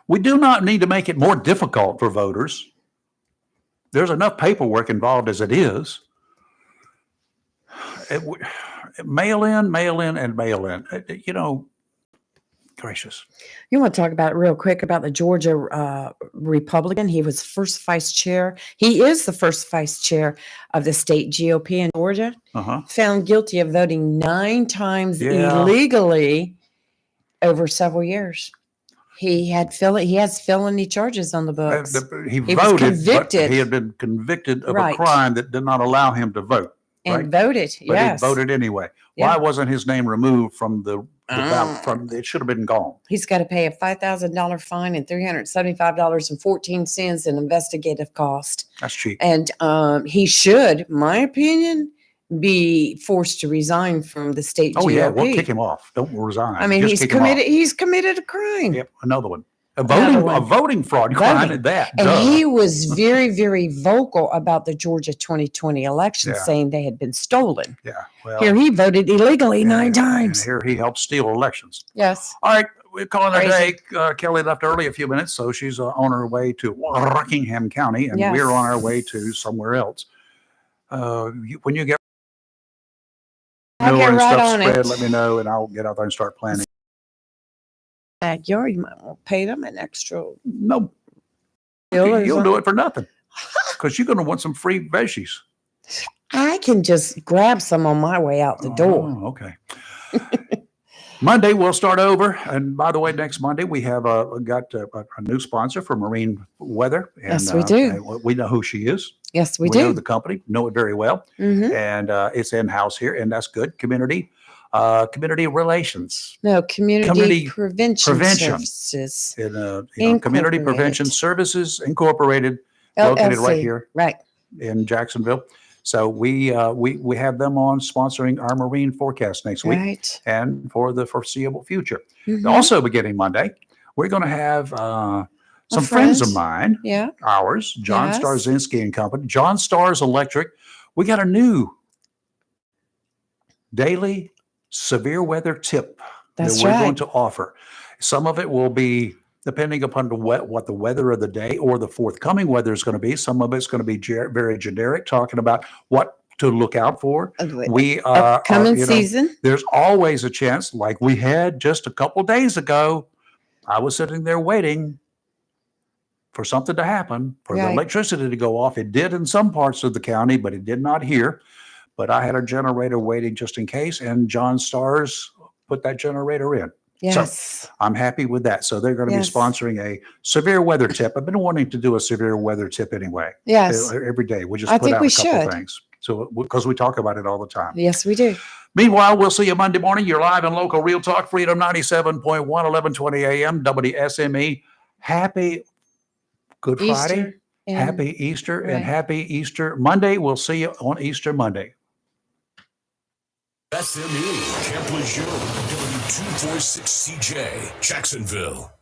We do not need to make it more difficult for voters. There's enough paperwork involved as it is. Mail in, and mail in. gracious. You want to talk about it real quick about the Georgia Republican? He was first vice chair. He is the first vice chair of the state GOP in Georgia. Found guilty of voting 9 times illegally over several years. He has felony charges on the books. He was voted, convicted. but he had been convicted of Right. a crime that did not allow him to vote. And voted, But yes. he voted anyway. Yeah. Why wasn't his name removed from the ballot? It should have been gone. He's got to pay a $5,000 fine and $375.14 in investigative cost. That's cheap. And he should, my opinion, be forced to resign from the state GOP. Oh yeah, we'll kick him off. Don't resign. I mean, Just he's kick him off. committed. He's committed a crime. Yep, another one. A Another voting fraud crime Voting. at that. And Duh. he was very, very vocal about the Georgia 2020 election, Yeah. saying they had been stolen. Yeah. Well, Here he voted illegally 9 and times. here he helped steal elections. Yes. All right, we're calling it a day. Crazy. Kelly left early a few minutes, so she's on her way to Rockingham County, and Yes. we're on our way to somewhere else. When you get I'll get and right stuff on spread, it. let me know, and I'll get out there and start planning. Backyard, you might want to pay them an extra. No, bill or you'll do something. it for nothing because you're going to want some free veggies. I can just grab some on my way out the door. Oh, okay. Monday we'll start over, and by the way, next Monday we have got a new sponsor for Marine Weather. And, Yes, we do. and we know who she is. Yes, we know do. the company, know it very well, Mhm. and it's in house here, and that's good. Community relations. No, community, Community prevention, prevention. services. In Community Prevention Incorporated. Services Incorporated, located right LLC. here Right. in Jacksonville. So we have them on sponsoring our marine forecast next week Right. and for the foreseeable future. Mhm. Also beginning Monday, we're going to have some friends of mine, Yeah. ours, John Yes. Starzinski and Company, John Stars Electric. We got a new daily severe weather tip That's that we're going right. to offer. Some of it will be depending upon what the weather of the day or the forthcoming weather is going to be. Some of it's going to be very generic, talking about what to look out for. We Upcoming you know, season. There's always a chance, like we had just a couple days ago. I was sitting there waiting for something to happen, for the Right. electricity to go off. It did in some parts of the county, but it did not here. But I had a generator waiting just in case, and John Stars put that generator in. Yes. So I'm happy with that. So they're going to Yes. be sponsoring a severe weather tip. I've been wanting to do a severe weather tip anyway. Yes. Every day. We just I put think out we a couple should. things. So because we talk about it all the time. Yes, we do. Meanwhile, we'll see you Monday morning. You're live and local Real Talk Freedom 97.1, 1120 a.m. WSME. Happy Good Friday. Easter and- Happy Easter Right. and happy Easter Monday. We'll see you on Easter Monday. SME, Camp Lejeune, W246CJ, Jacksonville.